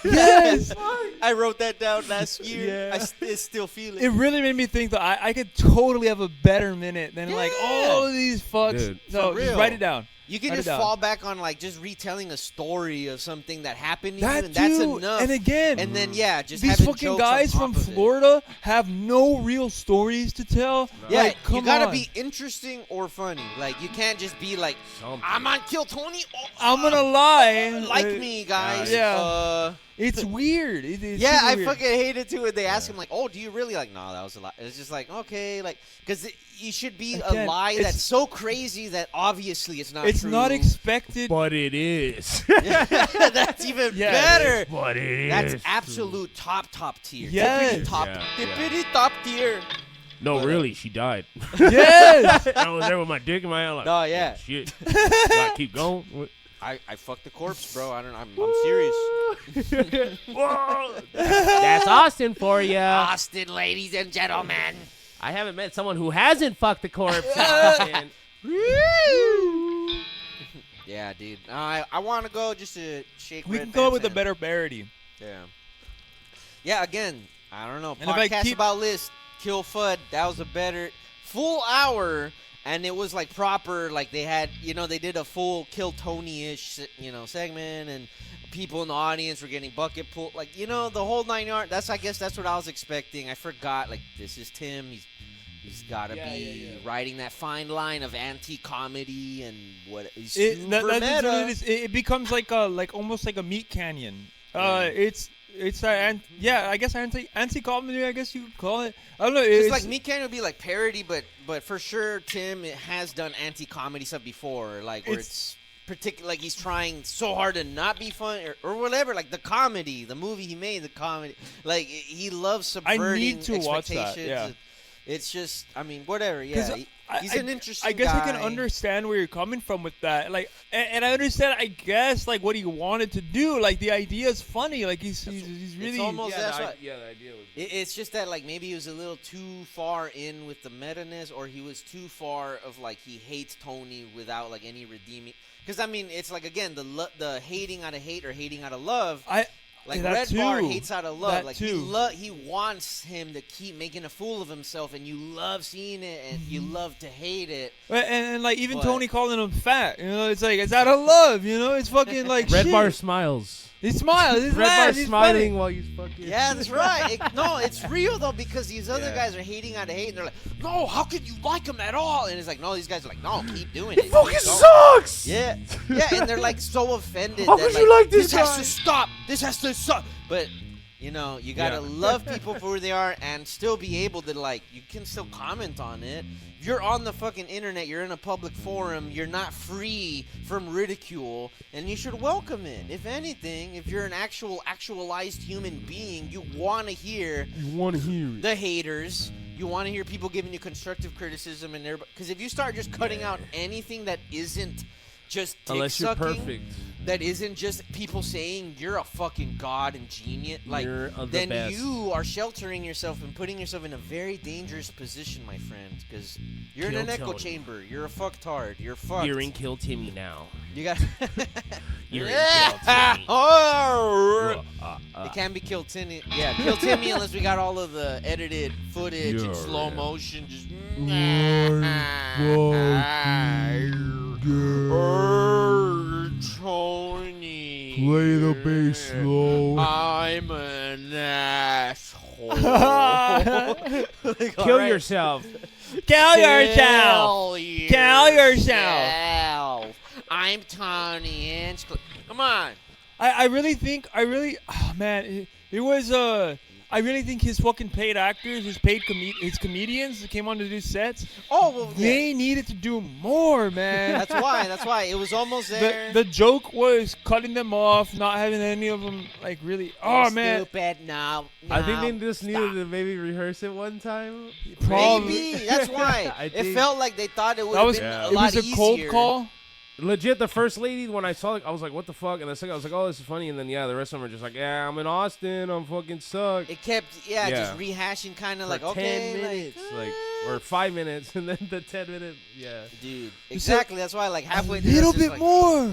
Yes! I wrote that down last year. Yeah. I still feel it. It really made me think that I could totally have a better minute than like all of these fucks. Dude. So For just real. write it down. You can Write it just down. fall back on like just retelling a story of something that happened to you, That and that's too. enough. And again, and then just these having fucking jokes guys on from top of it. Florida have no real stories to tell. Yeah, Like, come you gotta on. be interesting or funny. Like you can't just be like, Something. I'm on Kill Tony. Oh, I'm gonna lie. like me, guys. Yeah. It's weird. It's Yeah, super I weird. fucking hate it too. And they ask him like, "Oh, do you really like?" No, that was a lie. It's just like, okay, like, because you should be a Again, lie it's- that's so crazy that obviously it's not. It's true. not expected. But it is. That's even Yeah, better. But it is. That's absolute top tier. Yes. Tippity top, Yeah, tippity top tier. No, really, she died. Yes. I was there with my dick in my hand. Like, No, yeah. oh, shit. Gotta keep going. What? I fucked the corpse, bro. I'm serious. Whoa. That's Austin for you. Austin, ladies and gentlemen. I haven't met someone who hasn't fucked the corpse. Austin. Yeah, dude. I want to go just to shake. We Red can go up with a Band's better parody. hand. Yeah. Yeah. Again, I don't know. And if I Podcast keep- about list. Kill Fudd. That was a better full hour. And it was like proper, like they had, they did a full Kill Tony-ish, segment, and people in the audience were getting bucket pulled, like, the whole 9 yards. I guess that's what I was expecting. I forgot, like, this is Tim. He's got to be riding that fine line of anti-comedy and what. He's super That's what meta. it is. It becomes like almost like a meat canyon. I guess anti-comedy. I guess you could call it. I don't know. It's like Meat Canyon would be like parody, but for sure Tim has done anti-comedy stuff before, like where it's particular, like he's trying so hard to not be funny or whatever, like the comedy, the movie he made, the comedy, like he loves subverting I need to watch expectations. that. Yeah. It's just, I mean, whatever. Yeah, he's an interesting I guess guy. I can understand where you're coming from with that. Like, and I understand. I guess like what he wanted to do. Like the idea is funny. Like he's really. It's almost Yeah, that's the what. idea was. It's just that like maybe he was a little too far in with the meta-ness, or he was too far of like he hates Tony without like any redeeming. Because I mean, it's like again the hating out of hate or hating out of love. Like that Red too. Bar hates out of love. That Like too. he wants him to keep making a fool of himself, and you love seeing it, and you love to hate it. And like even But- Tony calling him fat. It's like it's out of love. It's fucking like Red shit. Bar smiles. He smiles. He's Red Bar laughs, he's smiling funny. while you fucking. Yeah, that's right. No, it's real though, because these other Yeah. guys are hating out of hate, and they're like, "No, how could you like him at all?" And it's like, no, these guys are like, "No, keep doing it." Fucking Keep going." sucks. Yeah, and they're like so offended. How that, could you like this has guy? to stop. This has to stop. But you gotta love people for who they are, and still be able to like. You can still comment on it. If you're on the fucking internet, you're in a public forum. You're not free from ridicule, and you should welcome it. If anything, if you're an actualized human being, you want to hear You want to hear it. the haters You want to hear people giving you constructive criticism, and because if you start just cutting out anything that isn't just dick unless you're sucking, perfect, that isn't just people saying you're a fucking god and genius, like you're the then best. you are sheltering yourself and putting yourself in a very dangerous position, my friend, because you're in an echo Tony. chamber. You're a fucktard. You're fucked. You're in Kill Timmy now. You got. You're in Kill Timmy. Oh! It can be Kill Timmy. Yeah, Kill Timmy unless we got all of the edited footage in slow motion. Just. Tony. Play the bass slow. I'm an asshole. Kill yourself. Kill yourself. Kill yourself. I'm Tony Hinchcliffe. Come on. I really think, oh man, it was, I really think his fucking paid actors, his comedians that came on to do sets, they needed to do more, man. That's why. It was almost there. The joke was cutting them off, not having any of them, like, really, man. Stupid, no, I think they just needed to maybe rehearse it one time. Maybe. That's why. It felt like they thought it would have been a lot easier. It was a cold call. Legit, the first lady, when I saw it, I was like, what the fuck? And the second, I was like, oh, this is funny. And then, the rest of them are just like, yeah, I'm in Austin. I'm fucking sucked. It kept, just rehashing kind of like, 10 okay. minutes, or 5 minutes. And then the 10 minute, Dude, exactly. That's why, like, halfway a through. little bit more.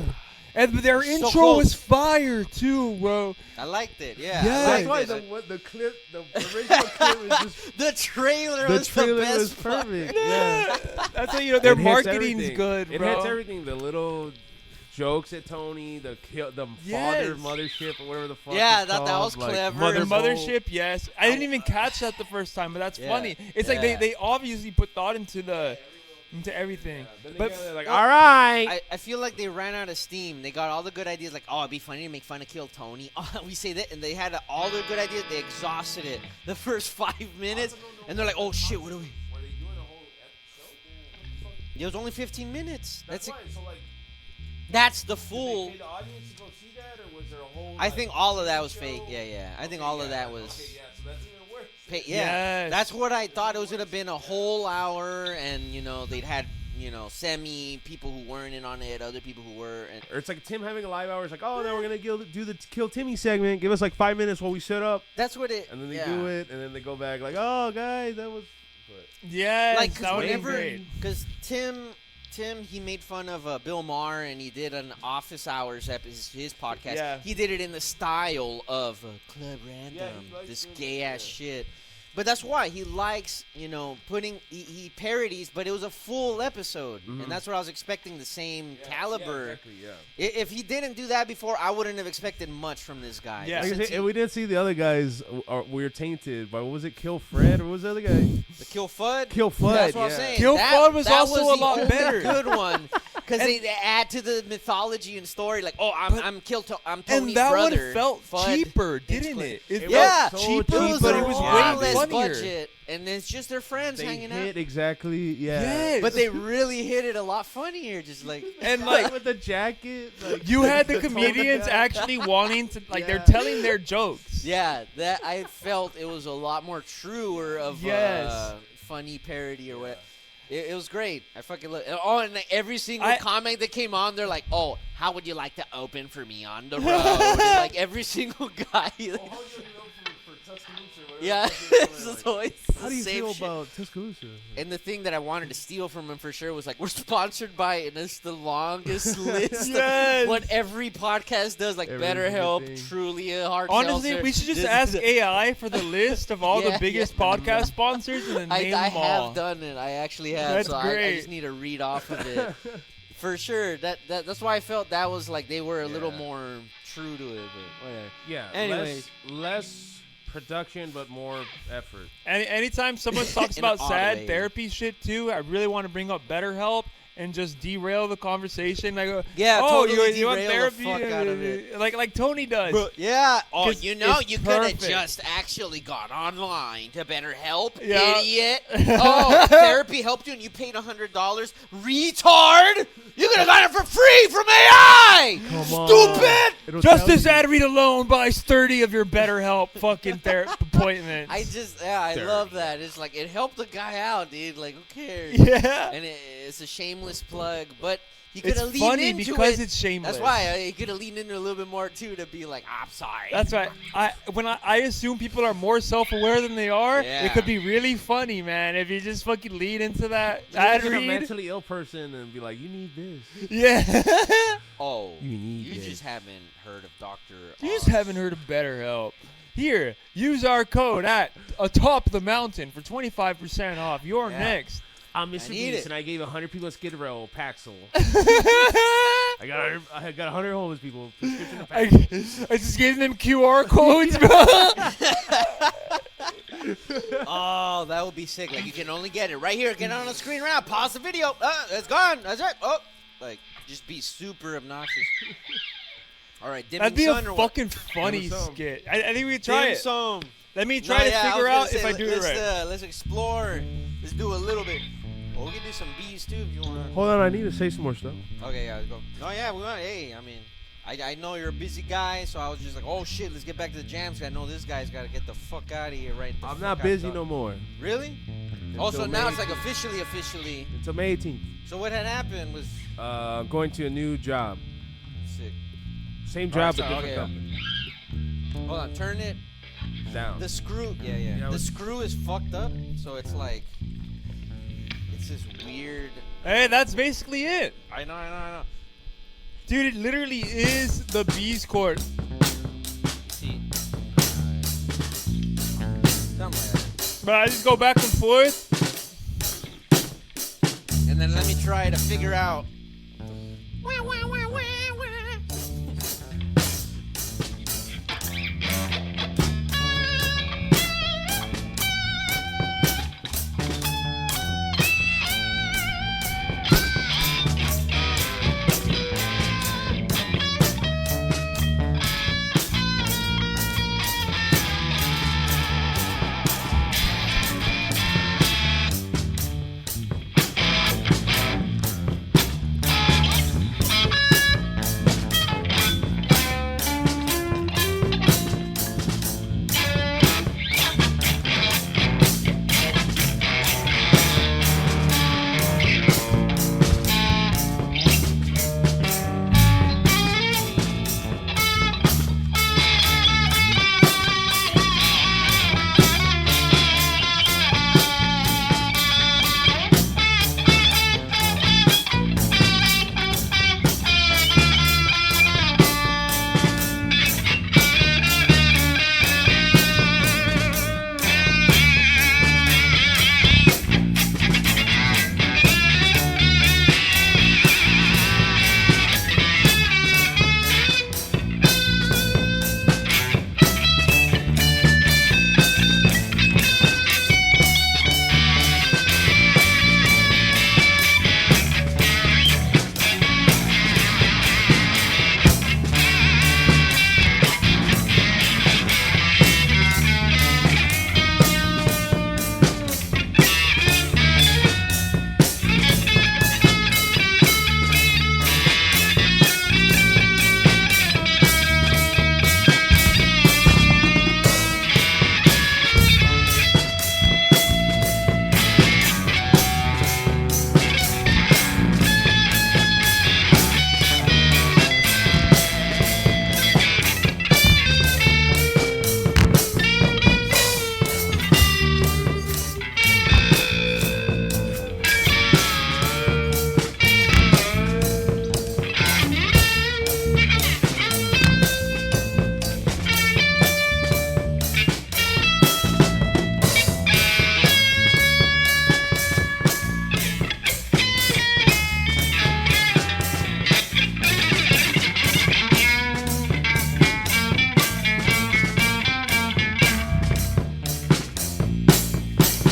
And their intro was fire, too, bro. I liked it, That's why the original clip was just... the trailer was the best was perfect. Yeah. That's how, their marketing's good, bro. It hits everything. The little jokes at Tony, the father mothership, or whatever the fuck that called. was clever. Mothership, yes. I didn't even catch that the first time, but that's funny. It's like they obviously put thought into everything. But they're like, all right. I feel like they ran out of steam. They got all the good ideas, like, it'd be funny to make fun of Kill Tony. We say that, and they had all their good ideas. They exhausted it the first 5 minutes, and they're like, oh shit, what are we? Were they doing a whole episode? It was only 15 minutes. That's fine. So like, that's the full. Did the audience go see that, or was there a whole? I think all of that was fake. Yeah. I think all of that was. Okay, so that's even worse. Yes. That's what I thought. It was gonna been a whole hour, and they'd had semi people who weren't in on it, other people who were. Or it's like Tim having a live hour. It's like, oh, now we're gonna do the Kill Timmy segment. Give us like 5 minutes while we set up. That's what it. And then they do it, and then they go back like, oh, guys, that was. Yes, like that would be great. Because Tim, he made fun of Bill Maher, and he did an Office Hours his podcast. Yeah. He did it in the style of Club Random, this gay ass shit. But that's why he likes, putting he parodies, but it was a full episode, and that's what I was expecting, the same caliber. Yeah, exactly, If he didn't do that before, I wouldn't have expected much from this guy. Yeah, and we didn't see the other guys. We were tainted by, what was it, Kill Fred, or what was the other guy? The Kill Fudd. Kill Fudd. That's what I'm saying. Kill Fudd was also a lot the better. Good one, because they add to the mythology and story. Like, I'm Tony's and that brother. one felt Fudd. cheaper, didn't it? It Yeah, felt so cheaper, cheap, but it was far way less funnier. budget, and it's just their friends They hanging hit out. exactly, Yes. But they really hit it a lot funnier, just like And like with the jacket. Like, you had the comedians actually wanting to, like, they're telling their jokes. yeah, that I felt it was a lot more truer of funny parody or what. It was great. I fucking love it. Oh, and every single comment that came on, they're like, oh, how would you like to open for me on the road? And like every single guy. Yeah, it's always how do you the same feel shit. about Tuscaloosa? And the thing that I wanted to steal from him for sure was like, we're sponsored by, and it's the longest list of what every podcast does, like Every BetterHelp, thing. Truly a Hard Honestly, Seltzer. we should just ask AI for the list of all the biggest podcast sponsors and then name I them all. have done it. I actually have. That's so great. I just need to read off of it. For sure. That's why I felt that was like they were a little more true to it. But whatever. Yeah. Anyways. less production, but more effort. Anytime someone talks In an about odd sad way. therapy shit too, I really want to bring up BetterHelp. and just derail the conversation. Like, yeah, oh, totally you want derail the therapy? fuck out of it. Like Tony does. Yeah. Oh, 'Cause you know, it's you could have perfect. just actually gone online to BetterHelp, Yeah. idiot. Oh, therapy helped you and you paid $100? Retard! You could have got it for free from AI! Come on. Stupid! It'll Just tell this you. ad read alone buys 30 of your BetterHelp fucking appointments. I love that. It's like, it helped the guy out, dude. Like, who cares? Yeah. And it's a shameless plug, but he could It's have leaned funny into because it. it's shameless. That's why he could have leaned into a little bit more too to be like, I'm sorry. That's right. I assume people are more self-aware than they are. Yeah. It could be really funny, man, if you just fucking lean into that You're ad a read. mentally ill person and be like, you need this. Yeah. Oh, You need you this. just haven't heard of Dr. You just haven't heard of BetterHelp. Here, use our code at atop the mountain for 25% off. You're Yeah. next. I'm Mr. need Beast, it. and I gave 100 people a Skid Row Paxil. I got 100 homeless people prescription of I Paxil. just gave them QR codes, bro. Oh, that would be sick. Like, you can only get it right here. Get it on the screen right now. Pause the video. It's gone. That's it. Oh, like, just be super obnoxious. All right, dim That'd be sun a or what? fucking funny Dim sum. skit. I think we could try Dim it. sum. Let me No, try to yeah, figure I was out gonna if I say, do it right. Let's explore. Let's do a little bit. Well, we can do some bees too if you want to. Hold on, I need to say some more stuff. Okay, yeah, let's go. Oh yeah, we want. Hey, I mean, I know you're a busy guy, so I was just like, oh shit, let's get back to the jams. I know this guy's got to get the fuck out of here right. I'm not busy no more. Really? Until Also, now May it's like 18th. officially. Until May 18th. So what had happened was Going to a new job. sick. Same job, sorry, but different okay, company. Hold on, turn it. Down. The screw, yeah. Yeah, The screw is fucked up, so it's like, it's this weird. Hey, that's basically it. I know. Dude, it literally is the bees court. See. Something like that. But I just go back and forth. And then let me try to figure out.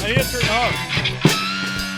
I need to turn it off.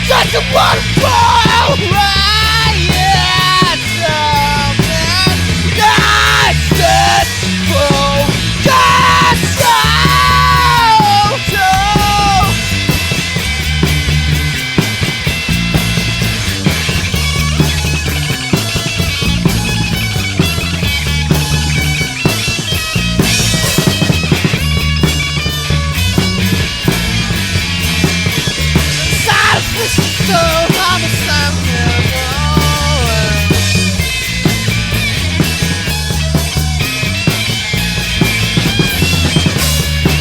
such a waterfall. Yes,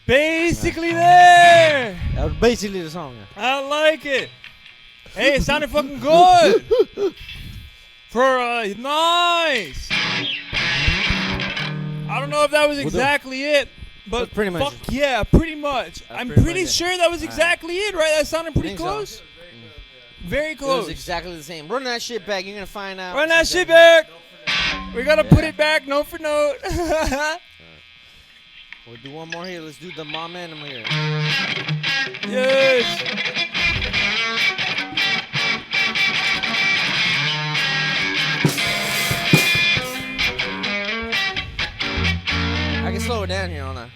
Basically there. That was basically the song. I like it. Hey, it sounded fucking good. For nice. I don't know if that was exactly it, but pretty much. Fuck yeah, pretty much. I'm pretty sure that was exactly it, right? That sounded pretty close. So. Very close. It was exactly the same. Run that shit back. You're gonna find out. Run that shit back. We gotta put it back note for note. We'll do one more here. Let's do the mom animal here. Yes. I can slow it down here on that.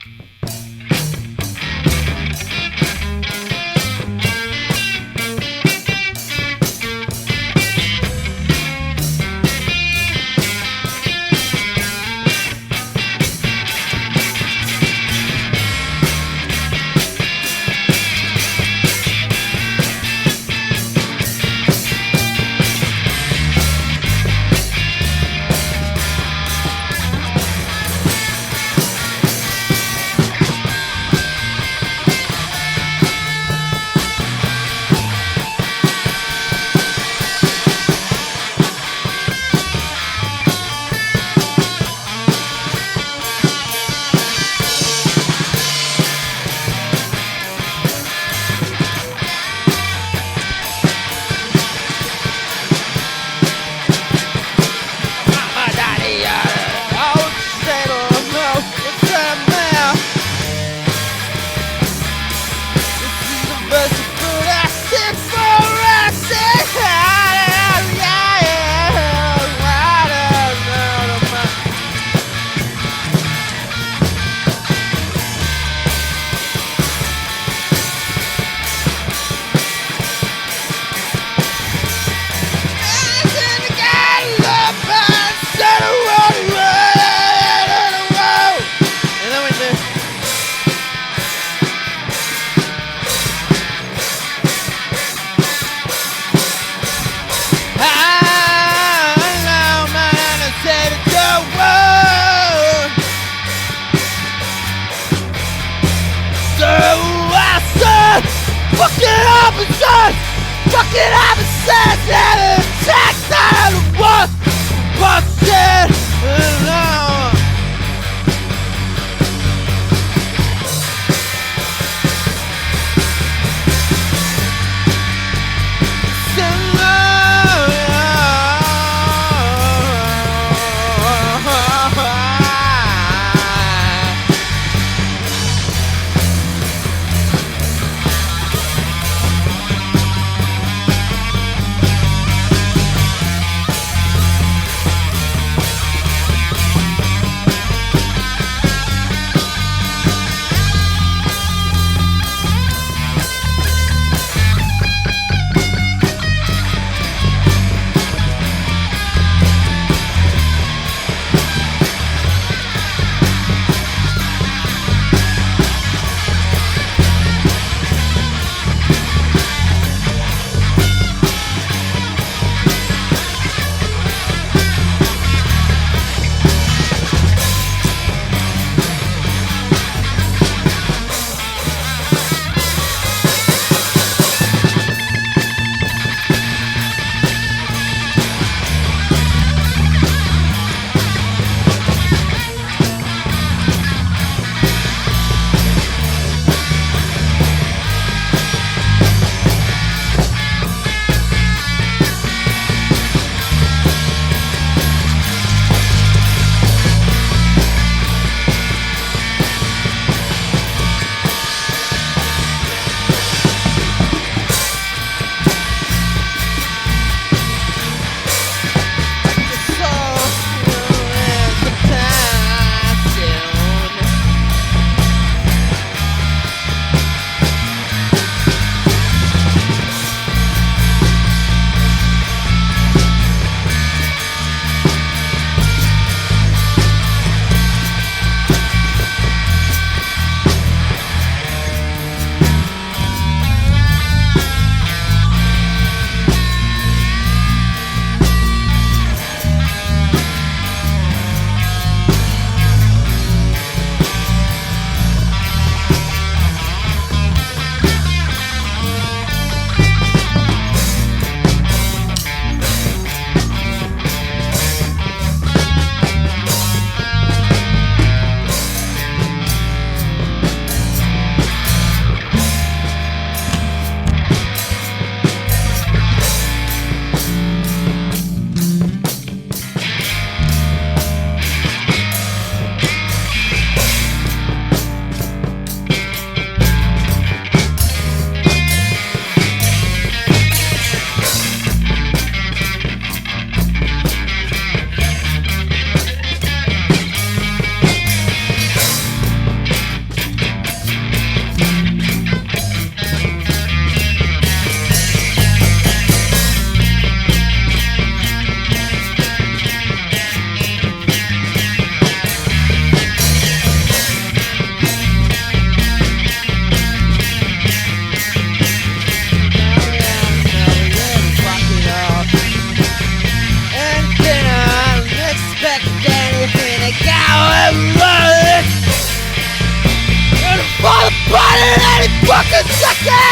Senility fucking sucker!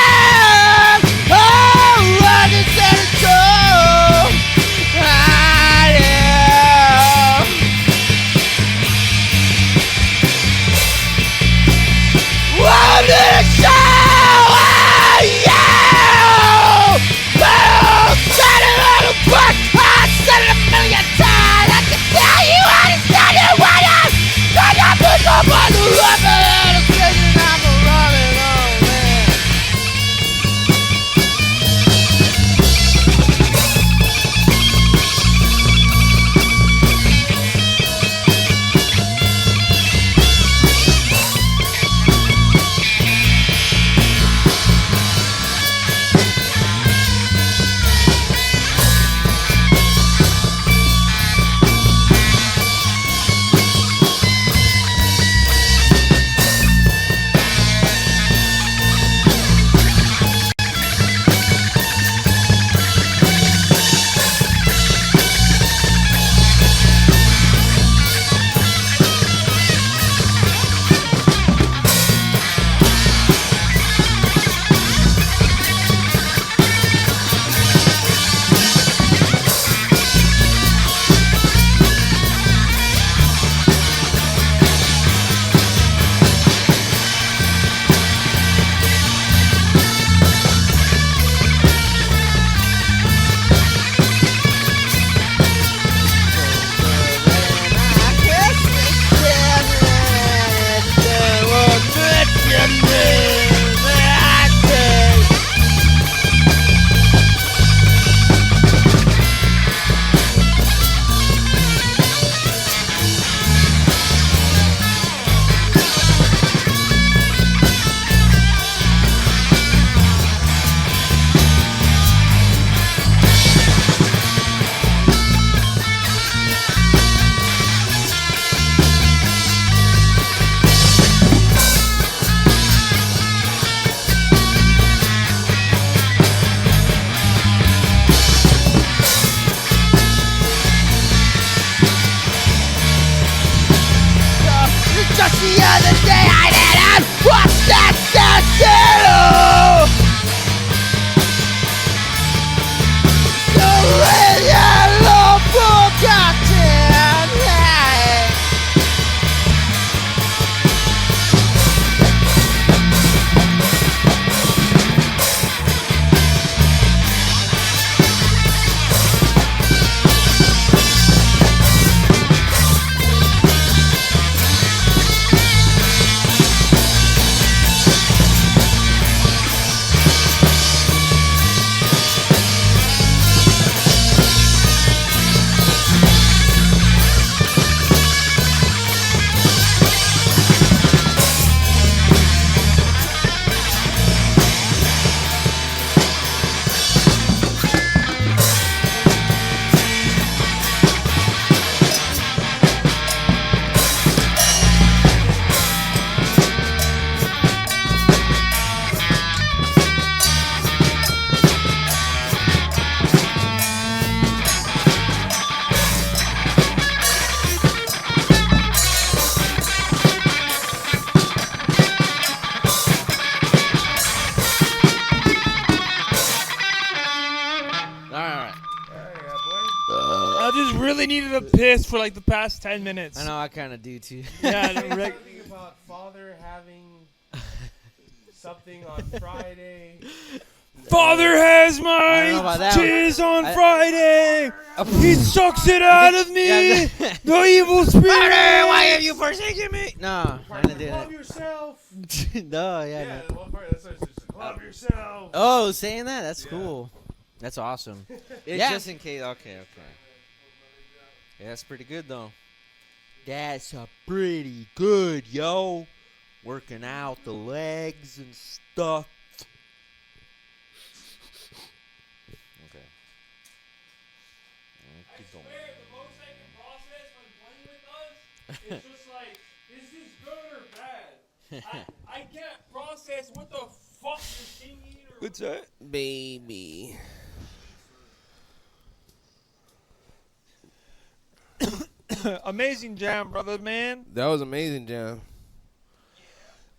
Oh, I can set it go! I know. Welcome to the show! Oh, yeah! Boom! Senility fuck! I said it a million times! I can tell you understand it when I got pick up on the rubber and it's crazy I'm running on, man. Just the other day I didn't watch that too. So really love forgotten. Hey. I just really needed a piss for like the past 10 minutes. I know, I kind of do too. Yeah, Something about father having something on Friday. Father has I don't know my about that jizz on Friday. He sucks it out of me. Yeah, The evil spirit. Father, why have you forsaken me? No, I didn't do Love that. yourself. No, Yeah, no. the one part that's just love yourself. Oh, saying that? That's Yeah. cool. That's awesome. Yeah. Just in case. Okay. Yeah, that's pretty good though. That's pretty good, yo. Working out the legs and stuff. Okay. It's just like, is this good or bad? I can't process what the fuck you're singing or what's that? Baby. Amazing jam, brother, man. That was amazing, Jam.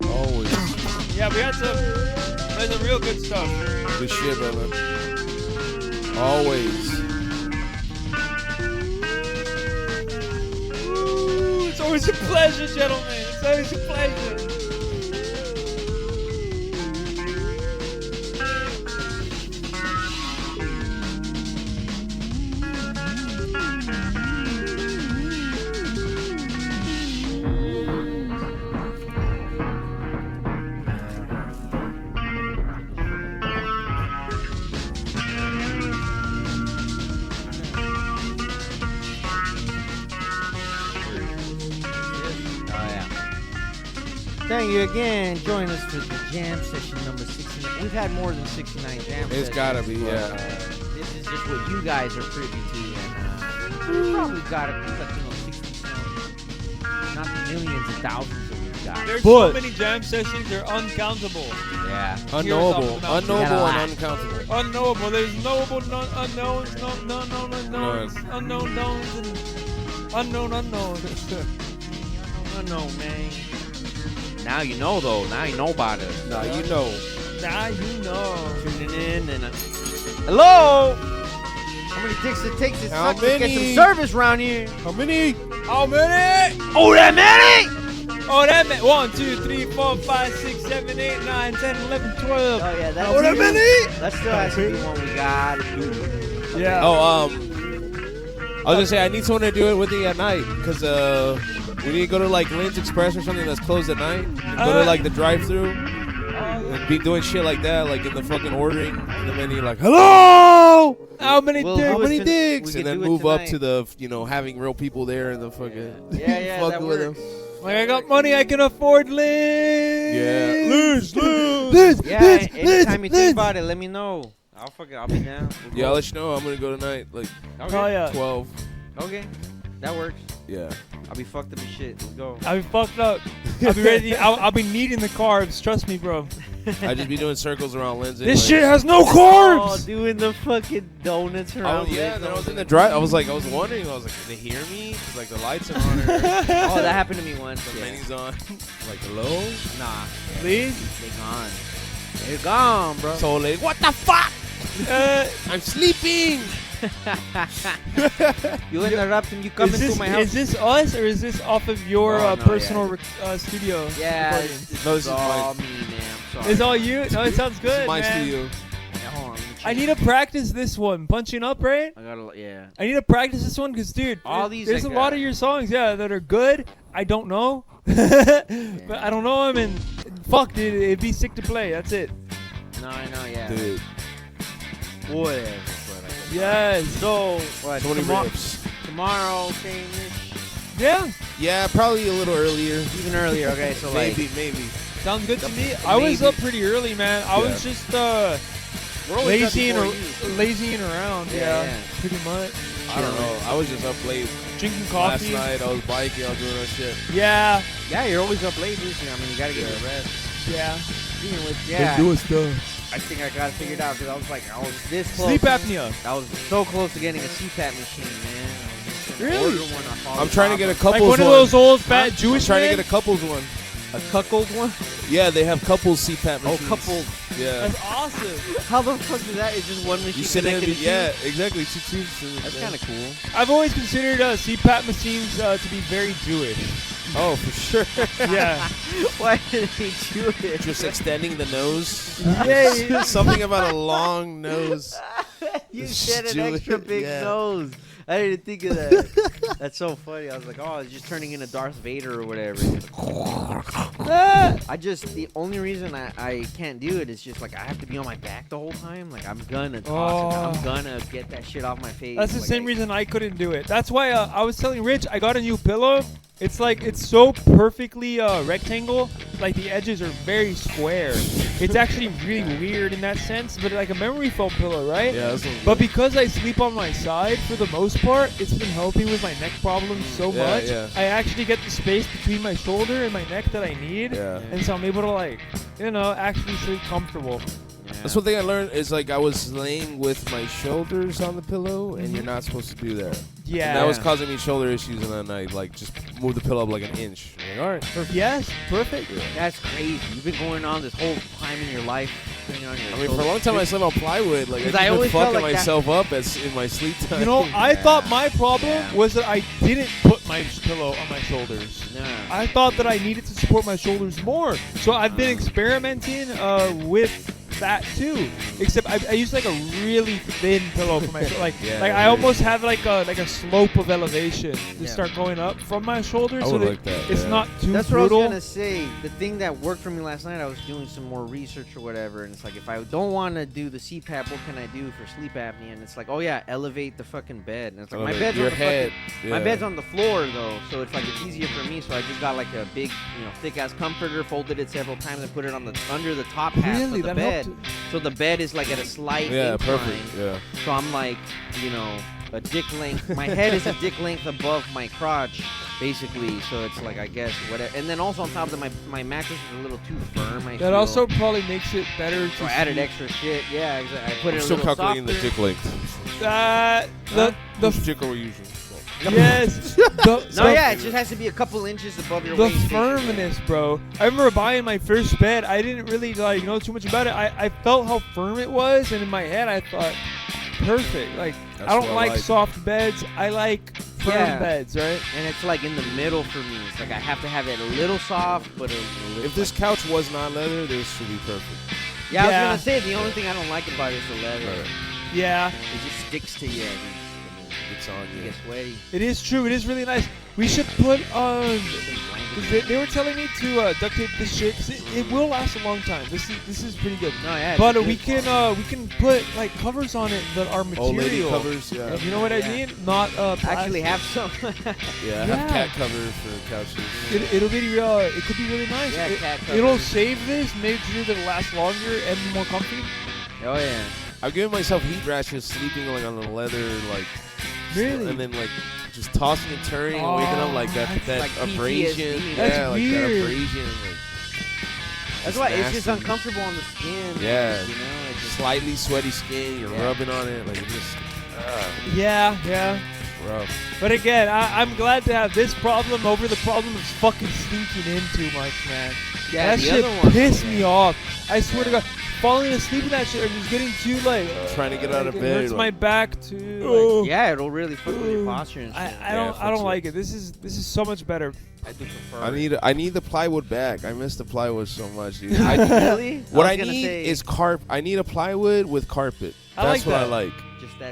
Always. Yeah, we had some real good stuff. Good shit, brother. Always. Ooh, it's always a pleasure, gentlemen. It's always a pleasure. Thank you again. Join us for the jam session number 69. We've had more than 69 jam sessions. It's gotta be, yeah. This is just what you guys are privy to, and we probably got a 60 songs. Not the millions and thousands that we've got. There's so many jam sessions, they're uncountable. Yeah. Unknowable and uncountable. Unknowable. There's knowable unknowns, unknown unknowns, unknown knowns, and unknown unknowns. Unknown, man. Now you know, though. Now you know about it. Now you know. Now you know. Tuning in and hello. How many dicks it takes to How suck to get many? some service around here? How many? How many? Oh, that many? Oh, that many. 1, 2, 3, 4, 5, 6, 7, 8, 9, 10, 11, 12. Oh yeah, that's Oh, that many? That still has to be one we gotta do. Yeah. Oh, I was gonna say I need someone to do it with me at night because we need to go to like Lynn's Express or something that's closed at night. And go to like the drive-through and be doing shit like that, like in the fucking ordering, and then you're like, hello. How many Well, dicks? How many we dicks? can And then do it move up tonight. to the, having real people there and the fucking Yeah, fuck that with works. them. Like I got money, I can afford Liz. Yeah. Liz. Yeah, anytime you think about it, let me know. I'll be down. We'll Yeah, go. I'll let you know. I'm gonna go tonight, like Okay. Oh yeah. 12. Okay, that works. Yeah. I'll be fucked up as shit. Let's go. I'll be fucked up. I'll be ready. I'll be needing the carbs. Trust me, bro. I just be doing circles around Lynn's. This anyway. shit has no Oh, carbs. doing the fucking donuts Oh around. yeah, Liz. then I was in the drive. I was wondering. I was like, can they hear me? 'Cause like the lights are on. Or Oh, that happened to me once. the Yeah. menu's on. Like hello. Nah, Please. they gone. They're gone, bro. So like, what the fuck? I'm sleeping. You interrupt and you come Is into my house. this us or is this off of your Oh, no, personal studio? Yeah, recording? it's No, this is all mine. me, man. I'm sorry. It's all you? No, it sounds good, My man. studio. Yeah, hold on, let me I check. need to practice this one. Punching up, right? I gotta, yeah. I need to practice this one because, dude, All these, there's like, a lot of your songs, yeah, that are good. I don't know. But I don't know them, and fuck, dude, it'd be sick to play. That's it. No, I know, yeah. Dude. Whatever. But I Yes. So, what? 20 Tomorrow, rips. tomorrow, same-ish? Yeah. Yeah, probably a little earlier. Even earlier, okay, so like... Maybe. Sounds good to me. I was up pretty early, man. I was just We're always up lazying before you. lazying around. Yeah, Yeah, yeah. pretty much. I don't know. I was just up late Drinking last coffee. night. I was biking. I was doing that shit. Yeah. Yeah, you're always up late, dude. I mean, you gotta get your rest. Yeah. Speaking of which, yeah, stuff. I think I got it figured out because I was like, I was this close. Sleep apnea. I was so close to getting a CPAP machine, man. Really? Order one, I followed I'm trying to get a couples Like one of one. those old fat I'm Jewish trying men? to get a couples one. a cuckold one. Yeah, they have couples CPAP Oh, machines. coupled. Yeah. That's awesome. How the fuck is that? It's just one machine You sit in connected and to yeah, two? exactly. Two tubes. That's kind of cool. I've always considered CPAP machines to be very Jewish. Oh, for sure. Yeah. Why did they do it? Just extending the nose. Yeah. Something about a long nose. You It's said an Jewish, extra big yeah. nose. I didn't think of that. That's so funny. I was like, oh, it's just turning into Darth Vader or whatever. The only reason I can't do it is just like I have to be on my back the whole time. Like I'm gonna toss it. I'm gonna get that shit off my face. That's the Like, same reason I couldn't do it. That's why I was telling Rich I got a new pillow. It's like it's so perfectly rectangle. Like the edges are very square. It's actually really weird in that sense, but like a memory foam pillow, right? Yeah, that's what But because I sleep on my side for the most part, it's been helping with my neck problems so Yeah, much. yeah. I actually get the space between my shoulder and my neck that I need. Yeah. And so I'm able to like, actually sleep comfortable. yeah. That's one thing I learned is like I was laying with my shoulders on the pillow, and you're not supposed to do that. Yeah. And that was causing me shoulder issues, and then I like just moved the pillow up like an inch. Like, all right. Yes, perfect. That's crazy. You've been going on this whole time in your life. On your I mean, for a long time I slept on plywood. Like I always fucking felt like myself up in my sleep time. You know, I thought my problem was that I didn't put my pillow on my shoulders. No. I thought that I needed to support my shoulders more. So I've been experimenting with that too. Except I use like a really thin pillow for my like I almost have like a slope of elevation to start going up from my shoulders, so that it's not too That's brutal. what I was gonna say. The thing that worked for me last night, I was doing some more research or whatever, and it's like if I don't want to do the CPAP, what can I do for sleep apnea? And it's like, oh yeah, elevate the fucking bed. And it's like my bed's on the fucking, my bed's on the floor though, so it's like it's easier for me. So I just got like a big, thick ass comforter, folded it several times, and put it on the under the top half of the bed. So the bed is like at a slight incline. Perfect. Yeah. So I'm like, a dick length. My head is a dick length above my crotch, basically. So it's like, I guess, whatever. And then also on top of that, my mattress is a little too firm. That also probably makes it better. So I added extra shit. Yeah, exactly. I put it a little softer. I'm still calculating the dick length. The dick are we using? Yes. It just has to be a couple inches above your waist. The firmness, bro. I remember buying my first bed. I didn't really know too much about it. I felt how firm it was, and in my head I thought, perfect. Like I don't like soft beds. I like firm beds, right? And it's like in the middle for me. It's like I have to have it a little soft, but a little. If this couch was not leather, this should be perfect. Yeah, I was gonna say the only thing I don't like about it is the leather. Right. Yeah. It just sticks to you. It's on you. Get sweaty. It is true. It is really nice. We should put on. They were telling me to duct tape this shit because it will last a long time. This is pretty good. No, yeah. But we can put like covers on it that are material. Old lady covers, yeah. You know what I mean? Not plastic. Actually have some. I have cat covers for couches. It'll be real. It could be really nice. Yeah, cat covers. It'll save this, make sure that it lasts longer and be more comfy. Oh yeah. I've given myself heat rashes sleeping like on the leather, like. Really? And then like just tossing and turning and waking up like that like abrasion. PTSD. That's like weird. that abrasion. Like, that's why it's just uncomfortable on the skin. Yeah. Like, it's just slightly sweaty skin. You're rubbing on it. Like it just. Yeah. Rough. But again, I'm glad to have this problem over the problem of fucking sneaking in too much, man. Yeah, that shit pissed me off. I swear to God. Falling asleep in that shit or just getting too like trying to get out of bed. It hurts my back too. Yeah, it'll really fuck with your posture and shit. I don't like it. This is so much better. I do prefer. I need the plywood back. I miss the plywood so much, dude. Really? What I need is I need a plywood with carpet. That's what I like.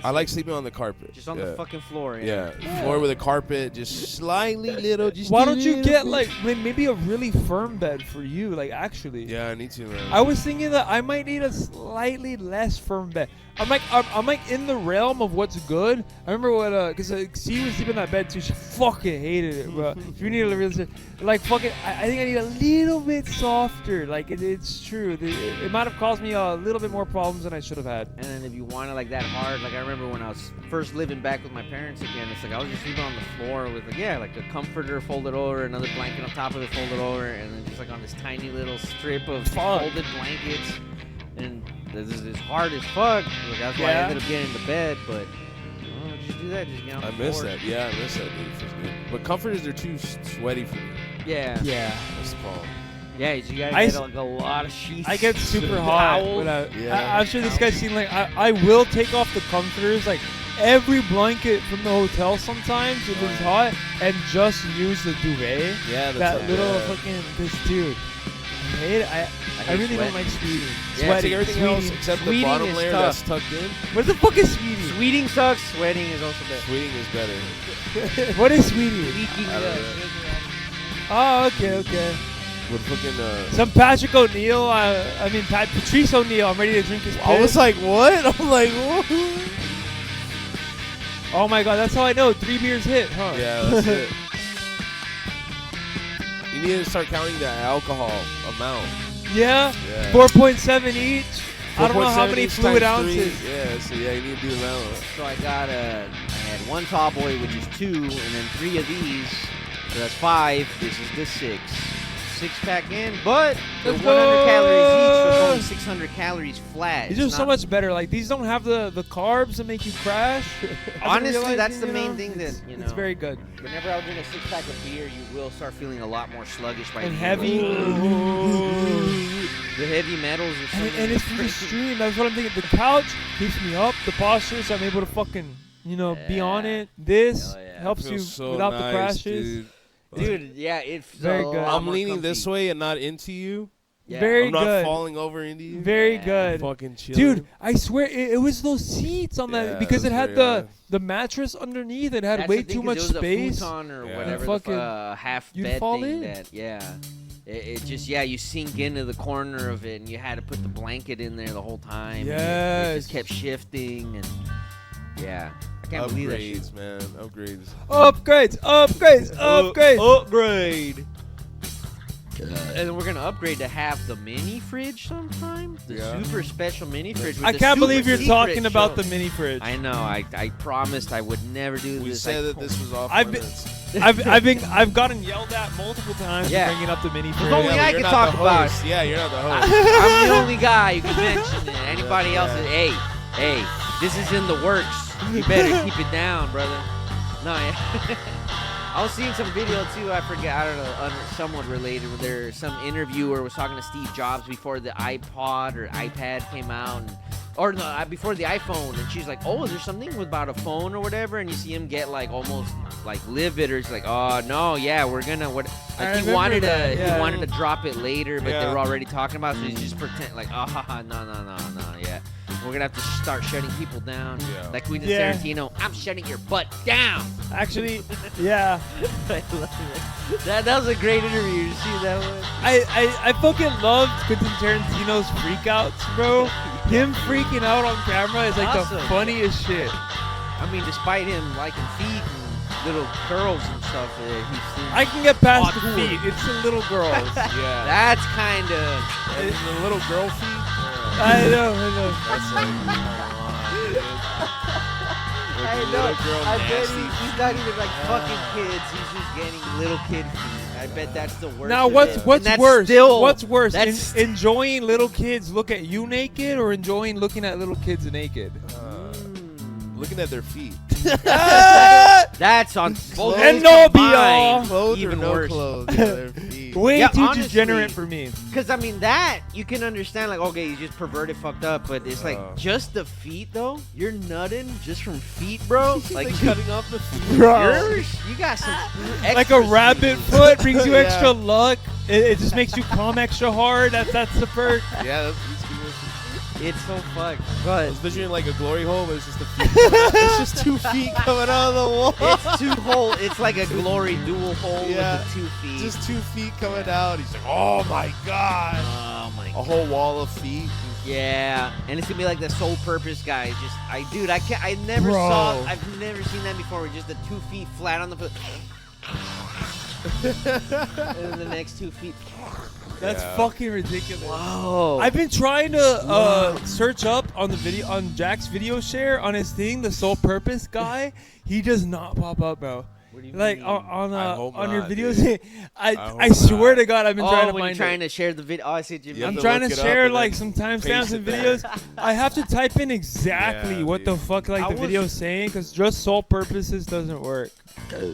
I like sleeping on the carpet. Just on the fucking floor. Yeah. Floor with a carpet, just slightly little. Just why don't you get like maybe a really firm bed for you? Like actually. Yeah, I need to, man. I was thinking that I might need a slightly less firm bed. I'm like in the realm of what's good. I remember what because C was sleeping in that bed too. She fucking hated it, bro. If you need a real like fucking, I think I need a little bit softer. Like it's true. It might have caused me a little bit more problems than I should have had. And then if you want it like that hard, like I remember when I was first living back with my parents again, it's like I was just sleeping on the floor with like a comforter folded over, another blanket on top of it folded over, and then just like on this tiny little strip of folded blankets. And this is hard as fuck. Like, that's why I ended up getting into bed, but just do that. Just get on the miss floor. that. Yeah, I miss that, dude. It feels good. But comforters are too sweaty for me. Yeah. That's the problem. Yeah, you gotta get like a lot of sheets. I get super hot. I'm sure this guy's seen like I will take off the comforters like every blanket from the hotel sometimes if it's hot and just use the duvet. Yeah, that little fucking. Because dude, I hate it. I really don't like sweating. Yeah, take everything else except the bottom layer that's tucked in. What the fuck is sweeting? Sweeting sucks. Sweating is also better. Sweeting is better. What is sweeting? Oh, okay. With fucking some Patrick O'Neal. Patrice O'Neal. I'm ready to drink his piss. I was like, what? I'm like, what? Oh my god, that's how I know 3 beers hit, huh? Yeah, that's it. You need to start counting the alcohol amount. Yeah. 4.7 each. I don't know how many fluid ounces. Yeah, so you need to do the amount. So I had one tall boy, which is 2, and then 3 of these. So that's 5. This is the 6. 6-pack in, but they're Let's 100 calories each, so it's go. only 600 calories flat. These It's are so not- much better. Like these don't have the carbs that make you crash. Honestly, that's the main thing that, you know. It's very good. Whenever I drink a 6-pack of beer, you will start feeling a lot more sluggish by And the heavy. The heavy metals or something. And it's for the stream. That's what I'm thinking. The couch keeps me up. The posture, so I'm able to fucking, be on it. This Hell yeah. helps you Feels so without the nice, crashes. Dude, yeah, it's Very good. I'm leaning this way and not into you. Yeah. Very I'm not good. falling over into you. Very Yeah. good. Fucking chill. Dude, I swear it was those seats on that Yeah, because it those had are, the mattress underneath. It had That's way the thing, too 'cause much it was space. A futon or Yeah. whatever, Fucking- the half you'd bed fall thing. in. It just you sink into the corner of it, and you had to put the blanket in there the whole time. and it Yes. just kept shifting, and I can't believe that shit. Upgrades, man. Upgrades. Upgrades. Upgrade. And we're gonna upgrade to have the mini fridge sometime. The Yeah. super special mini fridge. With I the can't super believe you're secret talking about show. the mini fridge. I know. I promised I would never do We this. said I that this was off I've been- limits. I've gotten yelled at multiple times Yeah. for bringing up the mini fridge. only but I you're can not talk the about host. Yeah, you're not the host. I'm the only guy who can mention it. Anybody Yeah. else is, hey, this is in the works. You better keep it down, brother. No, yeah. I was seeing some video too. I forget. I don't know. Somewhat related. Where there, some interviewer was talking to Steve Jobs before the iPod or iPad came out, before the iPhone, and she's like, "Oh, is there something about a phone or whatever?" And you see him get like almost like livid, or he's like, "Oh no, yeah, we're gonna what?" I Like he remember wanted that, to, yeah. he wanted to drop it later, but they Yeah. were already talking about it, so he's just pretend like, "Oh, no, yeah." We're gonna have to start shutting people down, Yeah. like we did Yeah. Tarantino. I'm shutting your butt down. Actually, yeah. I love it. That was a great interview. You see that one? I fucking loved Quentin Tarantino's freakouts, bro. Him freaking out on camera is like Awesome. the funniest shit. I mean, despite him liking feet and little girls and stuff, he's still. I can get past the Auteur. feet. It's the little girls. Yeah. That's kind of. And the little girl feet. I know. That's I know. I bet he's not even like fucking kids. He's just getting little kid feet. I bet that's the worst. Now, of what's it. what's And that's worse? Still, What's worse? That's Enjoying little kids look at you naked, or enjoying looking at little kids naked? looking at their feet. That's on both. And those no combined, be Clothes even or no worse. clothes? Yeah, their feet. Way Yeah, too honestly. degenerate for me. Because, I mean, that, you can understand, like, okay, you just perverted, fucked up, but it's like, Oh. just the feet, though? You're nutting just from feet, bro? Like, Like cutting off the feet. Bro. you got some Like a extra rabbit feet. foot brings you Yeah. extra luck. It just makes you come extra hard. That's the perk. Yeah, that's easy. It's so fucked. I But was picturing like a glory hole, but it's just the feet. It's just 2 feet coming out of the wall. it's two hole. It's like a glory dual hole Yeah. with the 2 feet. Just 2 feet coming out. He's like, oh my god. oh, my A God. whole wall of feet. Yeah, and it's gonna be like the sole purpose guy. Just I never Bro. saw. I've never seen that before. With just the 2 feet flat on the foot, and then the next 2 feet. That's Yeah. fucking ridiculous. Whoa! I've been trying to search up on the video on Jack's video share on his thing, the sole purpose guy. He does not pop up, bro. What do you Like mean? on I hope on your not, videos, dude. I hope swear not. to God, I've been trying to when find you're trying it. to share the video. Oh, I see what you mean. You have I'm to trying look to it up share and like then some timestamps paste and it there. videos. I have to type in exactly Yeah, what the dude. fuck like I the was- video's saying, because just sole purposes doesn't work.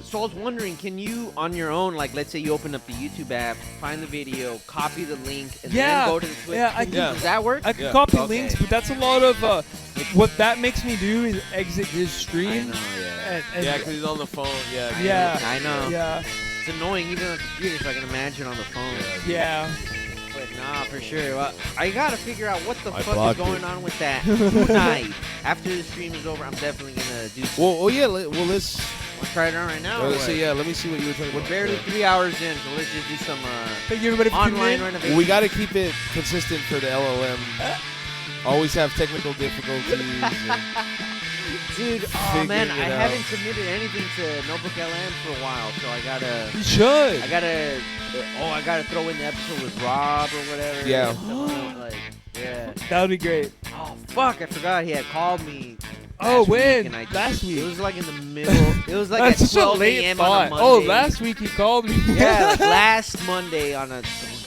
So I was wondering, can you on your own, like let's say you open up the YouTube app, find the video, copy the link, and Yeah, then go to the Twitch? yeah, I Can can- you- Does that work? I can Yeah. copy Okay. links, but that's a lot of what that makes me do is exit his I stream. know, yeah. And Yeah, because he's on the phone. Yeah. Yeah. I know. yeah, It's annoying even on the computer, so I can imagine on the phone. yeah. But nah, for sure. Well, I gotta figure out what the I fuck is blocked going it. on with that tonight. After the stream is over, I'm definitely gonna do. Well, yeah. Let's. Let's try it out right now. or So what? yeah, let me see what you were talking We're about. barely 3 hours in, so let's just do some Thank you everybody for tuning online in. renovation. Well, we got to keep it consistent for the LLM. Always have technical difficulties. and- Dude, oh Figuring man, it I out. haven't submitted anything to Notebook LM for a while, so I You should. gotta throw in the episode with Rob or whatever. Yeah. Like, yeah. That would be great. Oh fuck, I forgot he had called me. Oh, last when? week, and Last week. It was like in the middle. It was like That's at such a 12 late a.m. thought. on a Monday. Oh, last week he called me. Yeah, like last Monday on a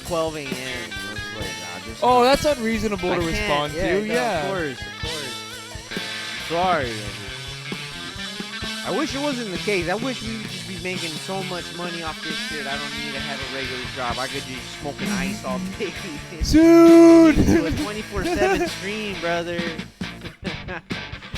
12 a.m. I was like, Oh, that's unreasonable I to can't. respond Yeah, to. no, Yeah. Of course. Sorry. I wish it wasn't the case. I wish we would just be making so much money off this shit. I don't need to have a regular job. I could just smoking ice all day. Dude! Do a 24/7 stream, brother.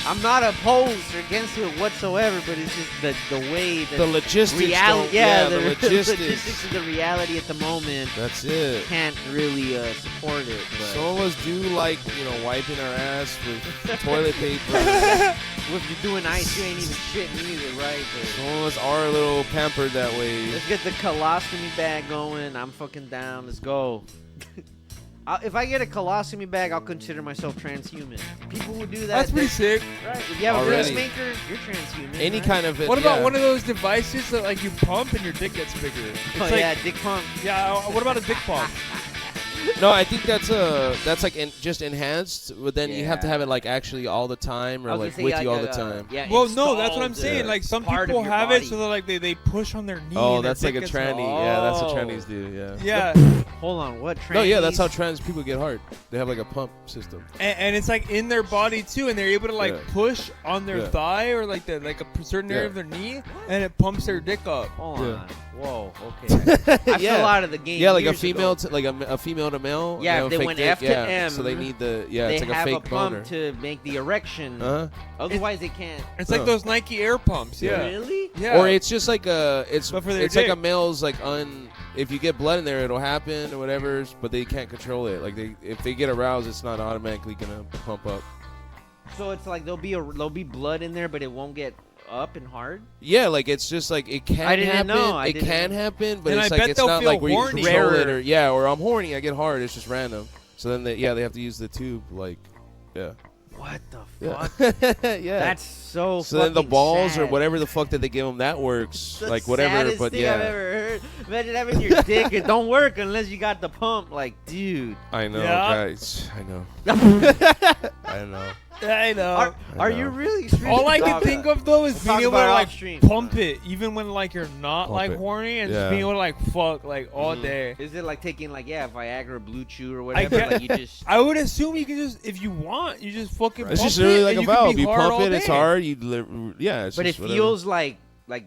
I'm not opposed or against it whatsoever, but it's just the way that The logistics. reality. don't- The logistics. logistics of the reality at the moment That's it. can't really support it. But Some of us do like, wiping our ass with toilet paper. well, if you're doing ice, you ain't even shitting either, right? But Some of us are a little pampered that way. let's get the colostomy bag going. I'm fucking down. Let's go. If I get a colostomy bag, I'll consider myself transhuman. People who do that. That's pretty sick. Right. If you have Already. a pacemaker, you're transhuman. Any right? kind of it. What about yeah. one of those devices that like you pump and your dick gets bigger? It's Oh, like, yeah, dick pump. yeah. What about a dick pump? No, I think that's like just enhanced, but then you have to Yeah. have it like actually all the time or I was like gonna with say, you all like, the time. Yeah, Well, no, that's what I'm installed, saying. Like some part of people your have body. it so that like they push on their knee. Oh, and their that's like dick a gets tranny. small. Yeah, that's what Oh. trannies do. Yeah. Yeah, Hold on, what? No, yeah, that's how trannies? trans people get hard. They have like a pump system. and it's like in their body too, and they're able to like Yeah. push on their Yeah. thigh or like a certain area Yeah. of their knee, and it pumps their dick up. Hold Yeah. on. Whoa. Okay. I Yeah. fell out of the game. Yeah, like a years female, ago. like a female to male. Yeah, have if they a fake went dick, F to yeah. M, So they need the they it's like a have fake a pump boner. to make the erection. Uh-huh. Otherwise, they can't. It's like Oh. those Nike Air pumps. Yeah. Really? Yeah. Or it's just like it's But for their it's like a dick. male's like if you get blood in there, it'll happen or whatever, but they can't control it. Like if they get aroused, it's not automatically gonna pump up. So it's like there'll be blood in there, but it won't get up and hard. Yeah, like it's just like it can I didn't happen. know. I It didn't can know. happen, but And it's I like bet it's they'll not feel like where you horny. control it Rarer. or yeah, or I'm horny, I get hard. It's just random. So then they have to use the tube, like yeah. What the Yeah. fuck? yeah. That's so. So then the fucking balls sad. or whatever the fuck that they give them, that works. The Like whatever, saddest but thing yeah. I've ever heard. Imagine having your dick. It don't work unless you got the pump. Like, dude. I know, Yeah. guys. I know. I know. I know. Are I you know. really extreme? All I can think of though is We'll being talk able to about it like off stream. pump it, even when like you're not Pump like it. horny, and Yeah. just being able to like fuck like all Mhm. day. Is it like taking like Viagra, Blue Chew, or whatever? get- Like you just. I would assume you can just, if you want, you just fucking. It's pump just really it like and a you can valve. be You hard pump all it, it's day. hard. Yeah, it's But it just whatever. feels like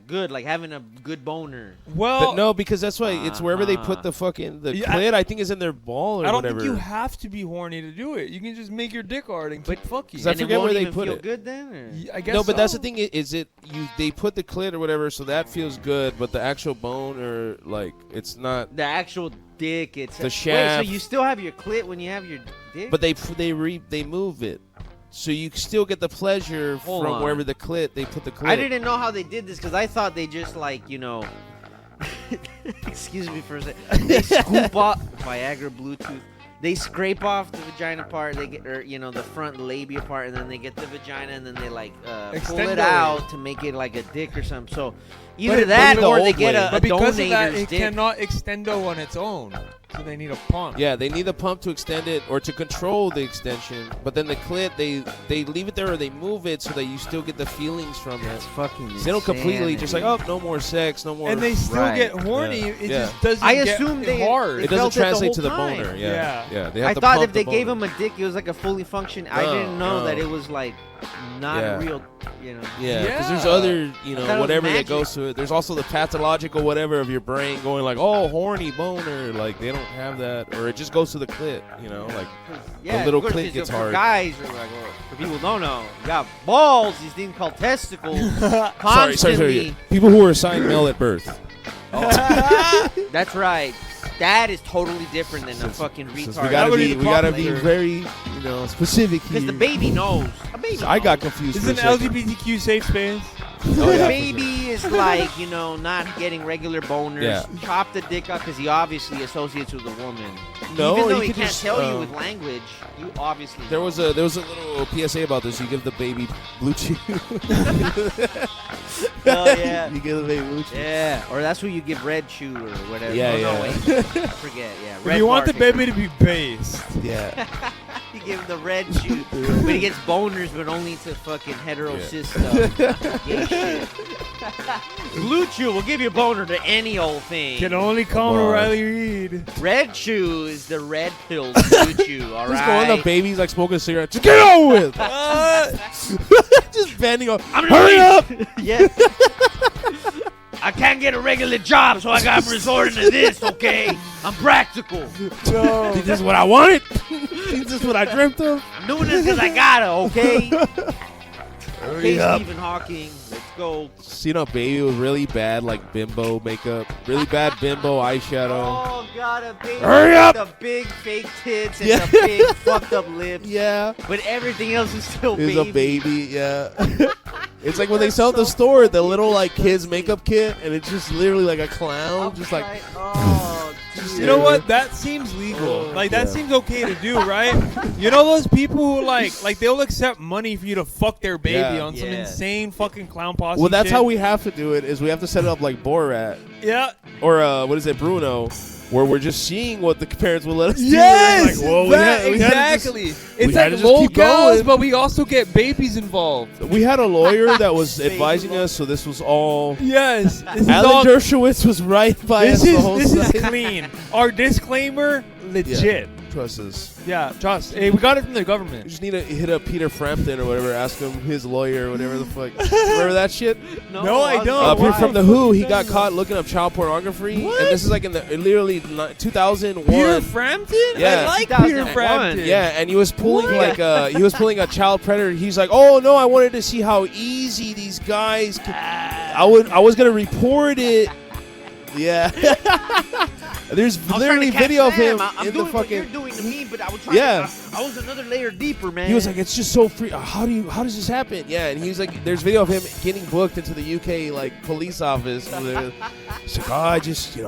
good, like having a good boner. Well, But no, because that's why it's wherever they put the fucking the Yeah, clit. I think is in their ball or I don't whatever. think you have to be horny to do it. You can just make your dick hard and keep fucking. 'Cause I And it forget won't where they even put feel it. good then. Or? Yeah, I guess No, but that's the so. thing. Is it they put the clit or whatever, so that feels good. But the actual bone or like it's not. The actual dick, it's The Wait, shaft. so you still have your clit when you have your dick? But they move it, so you still get the pleasure Hold from on. wherever the clit they put the clit. I didn't know how they did this because I thought they just excuse me for a second. They scoop off Viagra, Bluetooth. They scrape off the vagina part. They get, the front labia part, and then they get the vagina, and then they pull Extend it it. out to make it like a dick or something. So either it- that but the or they old get way. a But because of that, donator's it dick. cannot extendo on its own, so they need a pump. Yeah, they need the pump to extend it or to control the extension. But then the clit, they leave it there or they move it so that you still get the feelings from it. That's fucking. So they don't completely just like, insanity. oh, no more sex, no more. And they still Right. get horny. Yeah. It Yeah. just doesn't I get assume they- hard. it It doesn't felt it the translate whole to the time. boner. Yeah. Yeah. They have I to thought pump if they the gave boner. him a dick, it was like a fully function. I No, didn't know no. that it was like not Yeah. real. Yeah, because there's Yeah. other, I thought it was whatever that magic. goes to it. There's also the pathological whatever of your brain going like, oh, horny boner. Like, they don't have that. Or it just goes to the clit, like. Yeah, little of course, clit it's gets for hard. guys, or like, well, for people who don't know, you got balls. These things called testicles. Sorry. Constantly. People who are assigned male at birth. That's right. That is totally different than a fucking Since retard. we gotta would be, be we gotta be popular. very, specific here. Because the baby knows. A baby. I got knows. confused. Is for an a second. LGBTQ safe space? Oh, The yeah, baby is like, not getting regular boners. Yeah. Chop the dick up because he obviously associates with a woman. No, Even though you he could can't just, tell you with language, you obviously There know. was a little PSA about this. You give the baby blue chew. Oh, yeah. You give the baby blue chew. Yeah, or that's what you give red chew or whatever. Yeah, oh, yeah. No, wait. I forget, yeah. If Red you want the bark. baby to be based, Yeah. You to give him the red shoe. But he gets boners, but only to fucking hetero cis stuff. Gay shit. Blue chew will give you a boner to any old thing. Can only call him Riley Reid. Red chew is the red pill blue chew, all Just right? going to babies like smoking a cigarette. Just get on with it. Just bending over. Hurry up. Yeah. I can't get a regular job, so I got resorting to this, okay? I'm practical. No. This is what I wanted. This is what I dreamt of. I'm doing this because I gotta, okay? Hurry up. Stephen Hawking, let's go. You know, baby was really bad, like bimbo makeup. Really bad bimbo eyeshadow. Oh, God, a baby Hurry with up. the big fake tits and the big fucked up lips. Yeah. But everything else is still Is baby. a baby, yeah. It's like when they sell at the store, the little like kids makeup kit, and it's just literally like a clown, just like. Oh, You know what? That seems legal. Like that seems okay to do, right? You know those people who like they'll accept money for you to fuck their baby on some insane fucking clown posse. Well, that's shit. how we have to do it. Is we have to set it up like Borat. Yeah. Or what is it, Bruno? Where we're just seeing what the parents will let us do. Yes, Like, whoa, exactly. we It's had to like just keep locals, going. but we also get babies involved. We had a lawyer that was advising us, so this was all. Yes, this is Alan all. Dershowitz was right by us the whole This is time. clean. Our disclaimer, legit. Trust us. Yeah, trust. Hey, we got it from the You government. just need to hit up Peter Frampton or whatever, ask him his lawyer or whatever the fuck. Remember that shit? No, I don't. Peter Why? from The Who, he got caught looking up child pornography. What? And this is like in the literally 2001. Peter Frampton? Yeah. I like 2001. Peter Frampton. Yeah, and he was pulling What? a child predator. He's like, "Oh no, I wanted to see how easy these guys could, I was going to report it." Yeah. There's literally video of him I'm in doing the what you're fucking. doing to me, but I was trying I was another layer deeper, man. He was like, "It's just so free. How does this happen?" Yeah, and he was like, "There's video of him getting booked into the UK like police office." He's like, "Oh, I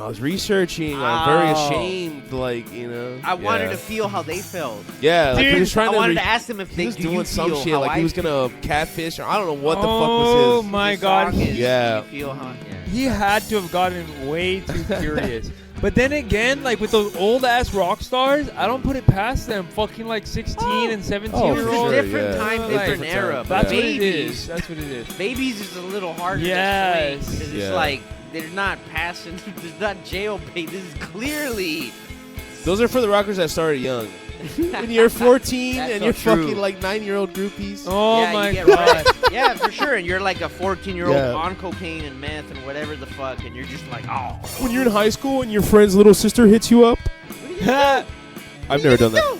was researching. I'm very ashamed. Like, I wanted to feel how they felt. Yeah, like he was trying I to. wanted to ask them if he they was do doing you some feel shit. how Like he I was feel. gonna catfish, or I don't know what the fuck Oh was his. my God. Yeah. Do you feel how? Yeah. He had to have gotten way too curious. But then again, like with those old ass rock stars, I don't put it past them. Fucking like 16 and 17 Oh, year for It's olds. sure, a different yeah. time, Like, different different era. time. But That's what it babies, is. That's what it is. babies is a little harder Yes. to swing because Yeah. it's like they're not passing. There's not jail bait. This is clearly. Those are for the rockers that started young. When you're 14 That's and so you're true. fucking like 9-year-old groupies. Oh Yeah, my you get God. right. Yeah, for sure. And you're like a 14-year-old Yeah. on cocaine and meth and whatever the fuck, and you're just like, oh. When you're in high school and your friend's little sister hits you up. I've never done that.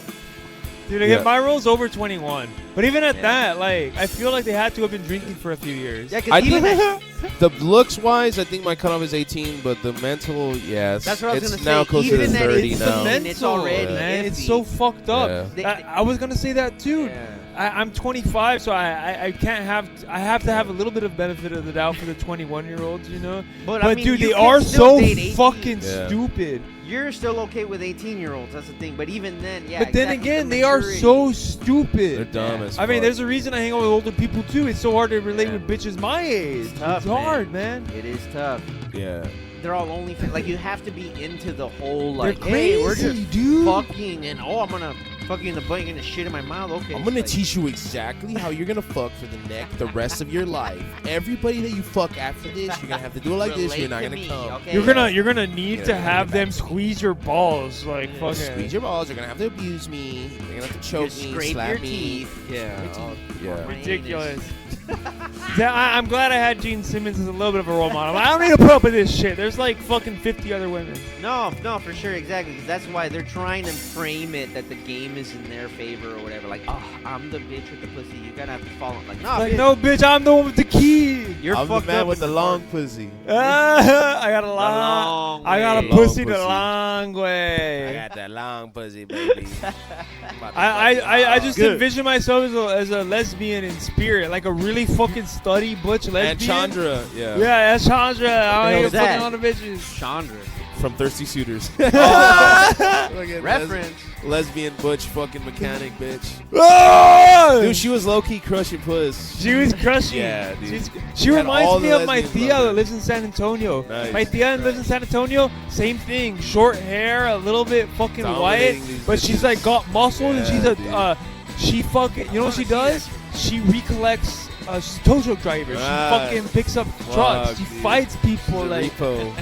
Dude, I Yeah. get my roll's over 21. But even at that, like, I feel like they had to have been drinking for a few years. Yeah, I because even think the looks wise, I think my cutoff is 18, but the mental, yes, That's what I was it's gonna now say. closer to Even at 30 it's now. the it's already man. It's iffy. so fucked up. Yeah. I was gonna say that too. Yeah. I'm 25, so I can't have I have to have a little bit of benefit of the doubt for the 21-year-olds, you know. But, But I mean, dude, you they can are still so date 18. fucking Yeah. stupid. You're still okay with 18-year-olds. That's the thing. But even then, yeah. But then exactly, again, the they are maturity. so They're stupid. dumb as I mean, fuck. there's a reason I hang out with older people too. It's so hard to relate Yeah. with bitches my age. It's tough, hard, man. It is tough. Yeah. They're all only like you have to be into the whole They're like, hey, we're crazy, just dude. fucking and I'm gonna fuck you in the butt, you're gonna shit in my mouth. Okay. I'm gonna it's like, teach you exactly how you're gonna fuck for the rest of your life. Everybody that you fuck after this, you're gonna have to do it like this. You're relate not to gonna me, come. okay? You're gonna need Yeah, to yeah, have yeah. them squeeze your balls, like Yeah. fucking. Squeeze your balls. You're gonna have to abuse me. You're gonna have to choke You me, scrape slap your me. teeth. Yeah. Oh, Yeah. my Ridiculous. anus. I'm glad I had Gene Simmons as a little bit of a role model. I don't need to put up with this shit. There's like fucking 50 other women. No, for sure, exactly. Because that's why they're trying to frame it that the game is in their favor or whatever. Like, oh, I'm the bitch with the pussy. You gotta have to follow. Like, nah, Like, bitch, no, bitch, I'm the one with the key. you're I'm the fucked man up with the in long pussy. I got a long I got a way. pussy Long the pussy. long way. got that long pussy, baby. I just Good. envision myself as a lesbian in spirit, like a really fucking slutty butch lesbian. And Chandra, yeah. Yeah, that's Chandra. I hell ain't is fucking that? on the bitches. Chandra. from Thirsty Suitors. Reference. Lesbian butch fucking mechanic bitch. Oh! Dude, she was low-key crushing puss. She was crushing. Yeah, dude. She Had reminds all me the of my lesbians tia love her. that lives in San Antonio. Nice. My tia that lives in San Antonio, same thing. Short hair, a little bit fucking white, Dominating these but she's bitches. like got muscle and she's Yeah, a she fucking. You know what she does? She recollects. She's a tow truck driver. She fucking picks up trucks. She dude. fights people The like repo.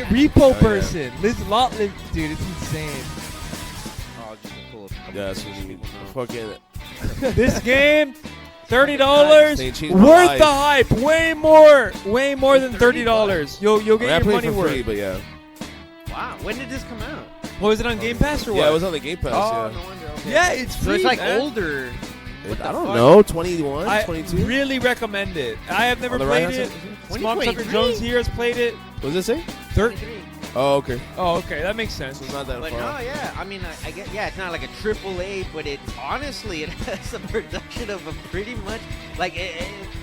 repo yeah. person. Lives a lot. Dude, it's insane. Oh, just to pull up a couple Yeah, that's what you mean. Fucking. This game, $30, They changed my worth life. the hype. Way more than $30. You'll I get your played money for worth. free, but yeah. Wow. When did this come out? Was it on Game Pass or what? Yeah, it was on the Game Pass, Oh, yeah. no wonder. Okay. Yeah, it's free. So it's like man. older. What the I don't fuck? know, 21, I 22? really recommend it. I have never On the played right-hand it. side? Smogsucker 2023? Jones here has played it. What does it say? 23. Oh, okay. Oh, okay, that makes sense. So it's not that But far. no, yeah. I mean, I get, yeah, it's not like a AAA, but it honestly, it has a production of a pretty much like.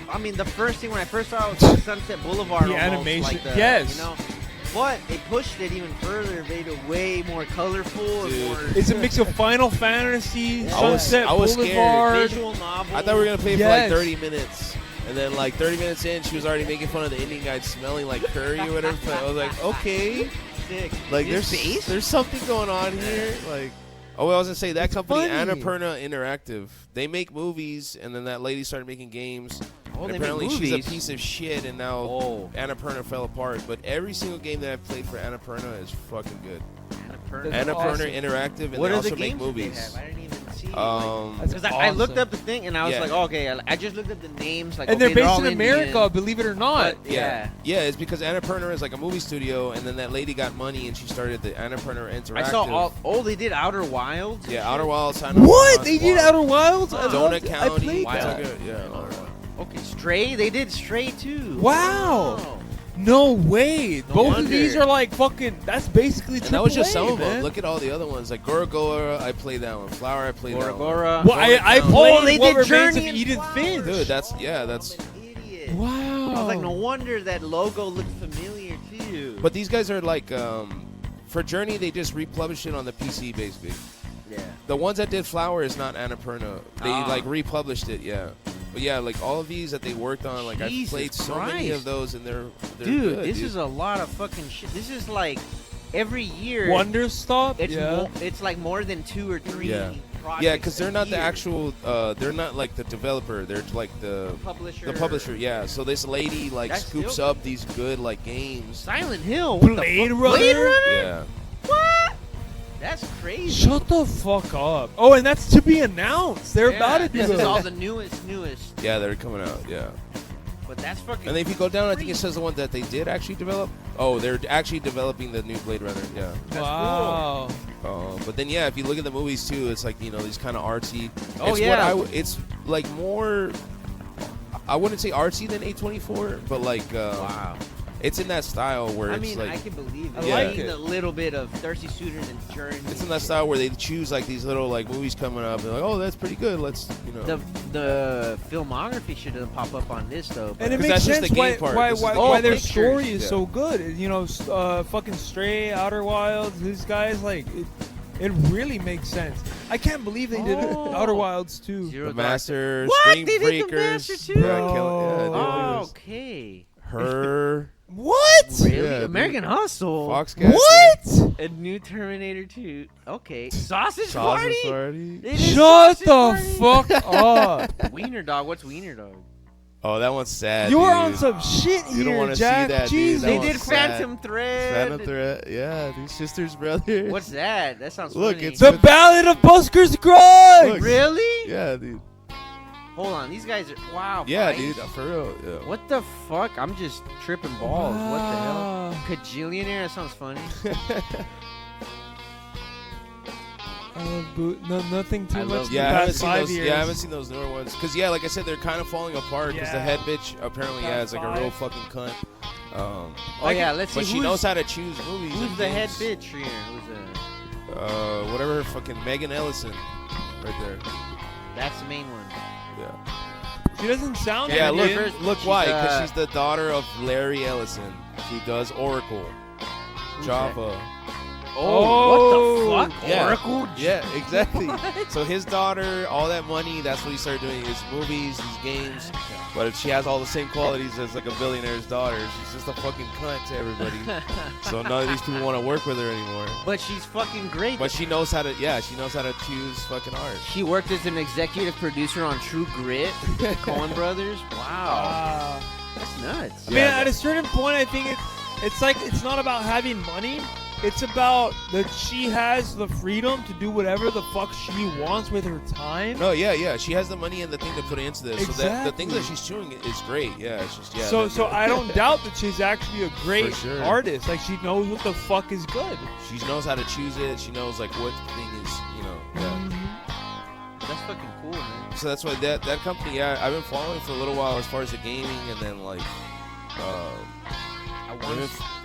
I mean, the first thing when I first saw it was Sunset Boulevard. The almost, animation, like the, yes. You know, but they pushed it even further, made it way more colorful and Dude. more. It's a mix of Final Fantasy, Yeah. Sunset I was scared. Boulevard. visual novel. I thought we were going to play for Yes. like 30 minutes. And then like 30 minutes in, she was already making fun of the Indian guy smelling like curry or whatever. So I was like, okay. Sick. Like His face? there's something going on here. Like, oh, I was going to say, that company, funny. Annapurna Interactive, they make movies, and then that lady started making games. Oh, And they make apparently she's movies. a piece of shit, and now Oh. Annapurna fell apart. But every single game that I've played for Annapurna is fucking good. Annapurna. That's Annapurna awesome. Interactive, and What they are the also make games that they movies. have? I didn't even see. That's Because I looked awesome. up the thing and I was Yeah. like, oh, okay, I just looked up the names. Like, And okay, they're all based in America, Indian, believe it or not. but yeah. Yeah, it's because Annapurna is like a movie studio, and then that lady got money, and she started the Annapurna Interactive. I saw all. Oh, they did Outer Wilds. and Yeah, shit? Outer Wilds. What? They did Outer Wilds? I Donut loved it. I County. played Wild. that. Yeah. Outer Wilds. Okay, Stray. They did Stray too. Wow. Oh. No way. No Both wonder. of these are like fucking. That's basically And that was just AAA, some of them. man. Look at all the other ones. Like Gora Gora, I played that one. Flower, I played that one. Gora. Well, I Donut played Oh, they What did Remains Journey of and Edith Flowers. Finch. Dude, that's I'm an idiot. Wow. I was like, no wonder that logo looked familiar too. But these guys are like, for Journey, they just republished it on the PC basically. yeah. The ones that did Flower is not Annapurna. They Ah. like republished it, yeah. But yeah, like all of these that they worked on, like I've Jesus played so many Christ. of those, and they're Dude, good, this dude. is a lot of fucking shit. This is like every year. Wonder Stop? It's yeah. it's like more than 2 or 3. Yeah. projects Yeah, because they're a not the year. actual. They're not like the developer. They're like the publisher. Yeah. So this lady like That's scoops still- up these good like games. Silent Hill. What the Blade fuck? Runner? Blade Runner? Yeah. What? That's crazy. Shut the fuck up. Oh, and that's to be announced. They're Yeah, about to do This is it. all the newest. Yeah, they're coming out. Yeah. But that's fucking. And if you go down, I think it says the one that they did actually develop. Oh, they're actually developing the new Blade Runner. Yeah. That's Wow. But then yeah, if you look at the movies too, it's like these kind of artsy. Oh, it's yeah. It's like more. I wouldn't say artsy than A24, but like Wow. it's in that style where I it's mean, like I can believe it. I like Seeing it. a little bit of Thirsty Suitors and Journey. it's in that style where they choose like these little like movies coming up and like, oh, that's pretty good. Let's The filmography should pop up on this though. And it Because makes that's just sense the game why, part. why, This is why, the why game their part. story is Yeah. so good. Fucking Stray, Outer Wilds, these guys, like, it really makes sense. I can't believe they did Oh. Outer Wilds too. Zero The Dark- Master, What? Spring They did The Breakers, Master too? Yeah, dude, Oh, okay. Her, What? Really? Yeah, American Hustle. Foxcatcher, What? A new Terminator 2. Okay. Sausage Sausage Party? Party. They did Shut Sausage the Party? fuck up. Wiener Dog. What's Wiener Dog? Oh, that one's sad. You're dude. on some shit here, You don't wanna see Jack. that, dude. Jesus. That They one's did sad. Phantom Thread. Phantom Thread. Yeah, these sisters, brothers. What's that? That sounds Look, funny. it's The Ballad of Buster Scruggs. Look. Really? Yeah, dude. Hold on. These guys are. Wow. Yeah, fight? dude. For real. Yeah. What the fuck? I'm just tripping balls. What the hell? Wow. Kajillionaire? That sounds funny. Nothing too I much. love in Yeah, the I haven't past seen 5 those. years. Yeah, I haven't seen those newer ones. Cause yeah, like I said, they're kind of falling apart. Cause the Yeah. head bitch apparently, yeah, is like a real 5. fucking cunt. Oh yeah. Let's see. But she knows how to choose movies. Who's and the head games. bitch here? Who's Whatever her fucking Megan Ellison, right there. That's the main one. Yeah. She doesn't sound Yeah, Indian. look She's, why? Because uh, she's the daughter of Larry Ellison, who does Oracle. Java. Oh, what the fuck? Yeah. Oracle? Yeah, exactly. So his daughter, all that money, that's what he started doing. His movies, his games. But if she has all the same qualities as like a billionaire's daughter, she's just a fucking cunt to everybody. So none of these people want to work with her anymore. But she's fucking great. But she knows how to, she knows how to choose fucking art. She worked as an executive producer on True Grit, the Coen Brothers. Wow. That's nuts. I mean, at a certain point, I think it's like it's not about having money. It's about that she has the freedom to do whatever the fuck she wants with her time. No, yeah. She has the money and the thing to put into this. Exactly. So that the things that she's doing is great. Yeah, it's just, So I don't doubt that she's actually a great sure. artist. Like, she knows what the fuck is good. She knows how to choose it. She knows like what thing is, That's fucking cool, man. So that's why that company, I've been following for a little while as far as the gaming, and then like,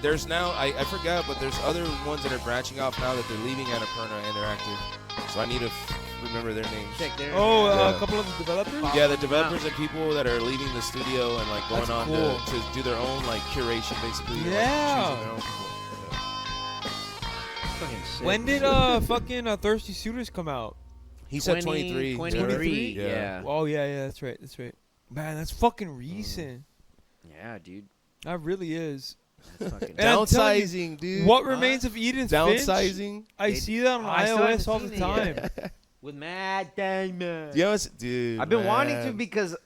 there's now I forgot, but there's other ones that are branching off now that they're leaving Annapurna Interactive. So I need to remember their names. Check their a couple of the developers. Yeah, the developers and people that are leaving the studio and like going That's on cool. to do their own like curation, basically. Yeah. Like, choosing their own people. Fucking sick. When did fucking Thirsty Suitors come out? He said 23. 23. Yeah. Yeah. Oh yeah, that's right. Man, that's fucking recent. Yeah, dude. That really is. That's fucking And I'm telling you, Downsizing, dude. What remains of Eden's Finch? Downsizing? I see that on I still iOS haven't all the seen it time. yet. With Matt Damon. Yes, dude. I've been wanting to man. because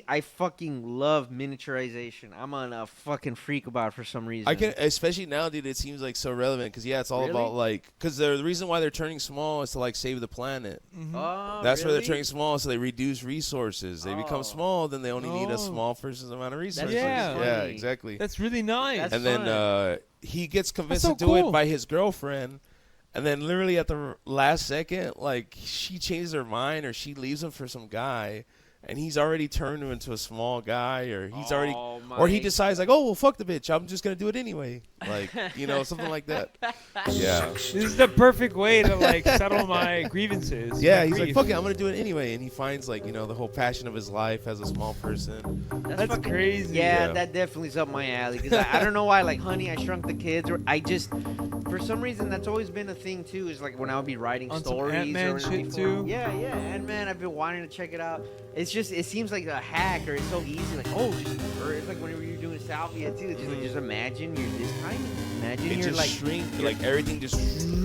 I fucking love miniaturization. I'm on a fucking freak about it for some reason. I can, especially now, dude. It seems like so relevant because it's all Really? about like, because the reason why they're turning small is to like save the planet. Oh, That's why they're really? turning small, so they reduce resources. They become Oh. small, then they only need a Oh. small versus amount of resources. Yeah. yeah, funny. exactly. That's really nice. That's and then fun. he gets convinced That's to so do cool. it by his girlfriend. And then literally at the last second, like, she changes her mind or she leaves him for some guy. And he's already turned him into a small guy, or he's already, or he decides like, oh well, fuck the bitch, I'm just gonna do it anyway, like something like that. Yeah, This is the perfect way to like settle my grievances. yeah. my He's like, grief. fuck it, I'm gonna do it anyway, and he finds like the whole passion of his life as a small person. That's fucking crazy. Yeah, Yeah. that definitely is up my alley. Because I don't know why, like, Honey, I Shrunk the Kids, or I just, for some reason, that's always been a thing too. Is like when I would be writing On some stories Ant-Man or shit, before. too? Yeah, Ant-Man. I've been wanting to check it out. It's just, it seems like a hack, or it's so easy. Like, oh, or it's like whenever you're doing salvia too. It's just like, just imagine you're this tiny. Imagine It you're just like shrink, like everything just.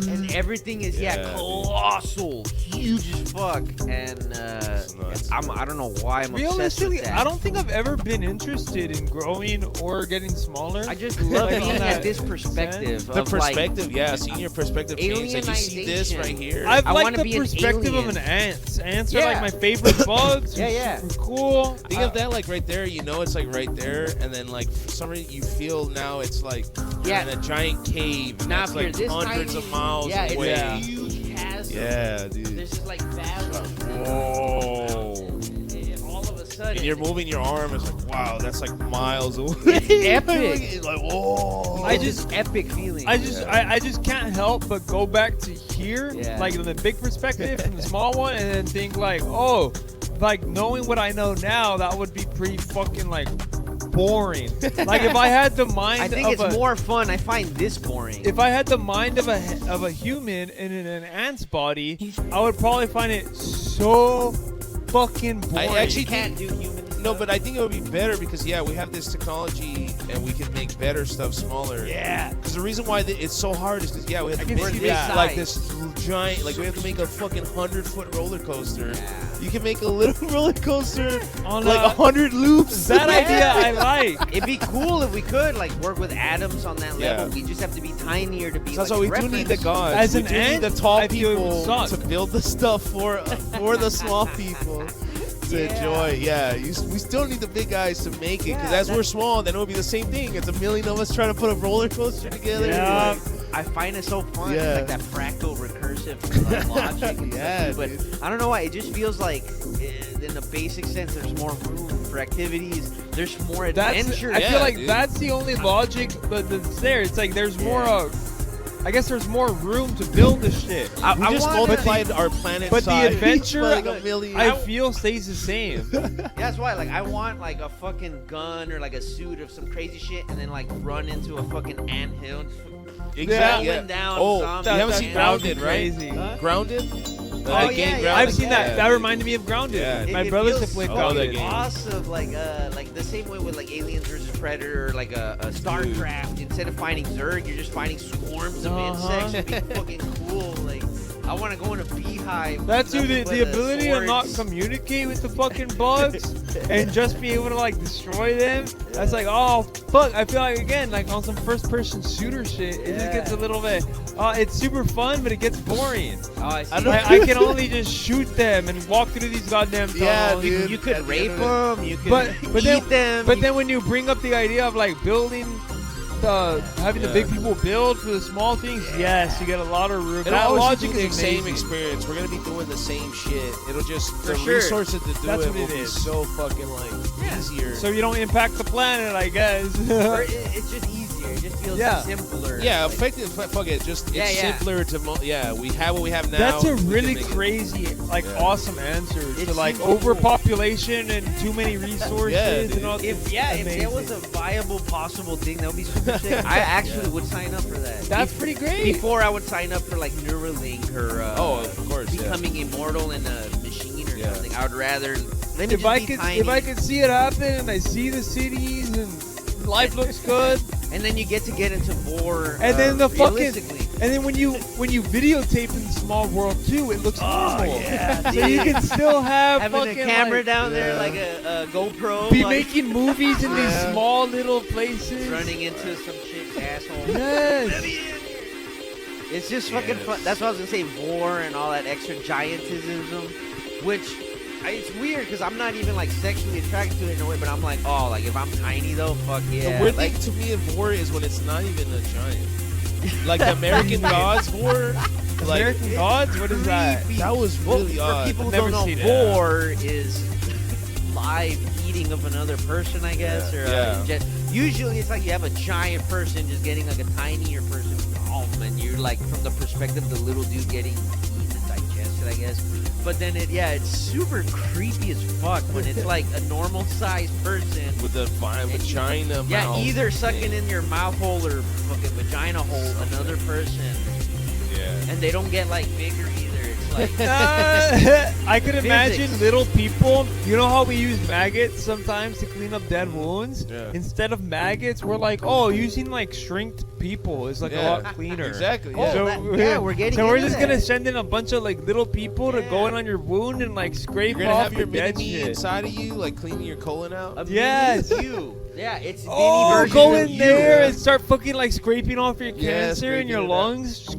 and everything is Yeah. colossal, huge as fuck, and nuts. I don't know why I'm obsessed Realistically, with that. I don't think I've ever been interested in growing or getting smaller. I just love Like, on being that at this perspective. The of, like, perspective, seeing your perspective change. Like you see this Alienization. right here. I've I liked wanna the be an perspective of alien. an ant. Ants are Yeah. like my favorite bugs. Yeah, yeah. Super cool. Think of that like right there, it's like right there, and then like for some reason you feel now it's like you're Yeah. in a giant cave, and Now that's if you're like this hundreds tiny, of miles yeah, away. it's a huge chasm. Yeah, dude. There's just like valleys. Whoa. And all of a sudden, And you're moving your arm, it's like, wow, that's like miles away. It's epic. It's like, whoa. I just- epic feeling. I just can't help but go back to here, Yeah. like the big perspective and the small one, and then think like, oh, like knowing what I know now, that would be pretty fucking like boring. Like if I had the mind, I think of it's a, more fun. I find this boring. If I had the mind of a human and in an ant's body, I would probably find it so fucking boring. I actually can't do human. No, but I think it would be better because we have this technology and we can make better stuff smaller. Yeah. Because the reason why it's so hard is because we have to can make see this, that. like this giant, like we have to make a fucking 100-foot roller coaster. You can make a little roller coaster On like 100 loops. That idea I like. It'd be cool if we could like work with atoms on that level. Yeah. We just have to be tinier to be. So that's like, why we do reference. need the gods. As we an do ant, need the tall I feel it would people suck. to build the stuff for the small people to enjoy. Yeah, we still need the big guys to make it because Yeah, as we're small, then it would be the same thing. It's a million of us trying to put a roller coaster together. Yeah. Like, I find it so fun. Yeah. It's like that fractal recursive logic. And Yeah, stuff, but dude. I don't know why. It just feels like, in the basic sense, there's more room for activities. There's more That's, adventure. I Yeah, feel like dude. that's the only logic that's there. It's like there's more I guess there's more room to build the shit. We just multiplied our planet but size. the adventure, by like a million. I feel stays the same. Yeah, that's why, like, I want like a fucking gun or like a suit of some crazy shit, and then like run into a fucking anthill and just Exactly. mowing down Oh, zombies. you haven't and seen Grounded, Grounded, right? right? Grounded? Oh, game yeah, Grounded? I've seen that. Yeah. That reminded me of Grounded. Yeah. My It brothers feels have played fucking Grounded. game. awesome, like the same way with like Aliens versus Predator or like a StarCraft. Instead of fighting Zerg, you're just fighting swarms of insects. It'd be fucking cool. Like, I want to go in a beehive. That's with the nothing but, ability to not swords. communicate with the fucking bugs and just be able to like destroy them. That's like, oh fuck. I feel like again, like on some first person shooter shit, it just gets a little bit. It's super fun, but it gets boring. Oh, I see. I can only just shoot them and walk through these goddamn tunnels. Yeah, dude. You could rape them. You could But eat them. But then when you bring up the idea of like building, having the big people build for the small things, yes, you get a lot of room. It'll That always logic be the is same amazing. experience. We're gonna be doing the same shit. It'll just For the sure. resources to do That's it what will it be is. so fucking like easier. So you don't impact the planet, I guess. Or it's just easier. It just feels simpler. yeah, Like, effective. Fuck it. Just Yeah, it's yeah. simpler to. We have what we have now. That's a we can really make it- crazy, like awesome answer to It's like super cool. overpopulation and too many resources Yeah, dude. and all. If there was a viable possible thing, that would be super sick. I actually would sign up for that. That's pretty great. Before I would sign up for like Neuralink or of course, yeah. becoming immortal in a machine or Yeah. something. I would rather let me if just I be could, tiny. if I could see it happen and I see the cities and life looks good, and then you get into war. and then the fucking, realistically. and then when you videotape in Small World 2, it looks normal. yeah, So you can still have having fucking a camera like, down there like a GoPro. be like, making movies in these Yeah. small little places. running into some chick's asshole. Yes. It's just fucking fun. That's what I was gonna say. War and all that extra giantism, which it's weird because I'm not even like sexually attracted to it in a way, but I'm like, oh, like if I'm tiny though, fuck yeah. The weird Like, thing to me of war is when it's not even a giant. Like the American Gods war. Like American Gods? What is that? creepy. that was Well, really for odd. people who I've don't never know, seen it. vor is live eating of another person, I guess. Yeah. Or Yeah. usually it's like you have a giant person just getting like a tinier person home, and you're like from the perspective of the little dude getting eaten and digested, I guess. But then it's super creepy as fuck when it's like a normal sized person. with the vagina Yeah, mouth. either sucking in your mouth hole or fucking vagina hole another person, Yeah. and they don't get like bigger either. It's like I could imagine Physics. little people. You know how we use maggots sometimes to clean up dead wounds? Yeah. Instead of maggots, we're like, oh, using like shrinked people is like a Yeah. lot cleaner. Exactly. Oh, Yeah. we're getting. So we're into just that. gonna send in a bunch of like little people to go Yeah. in on your wound and like scrape You're gonna off have your dead mini shit. inside of you, like cleaning your colon out. A Yes. mini you. Yeah, it's mini Oh, versions go of in you. there and start fucking like scraping off your Yeah, cancer in your scraping it out. lungs.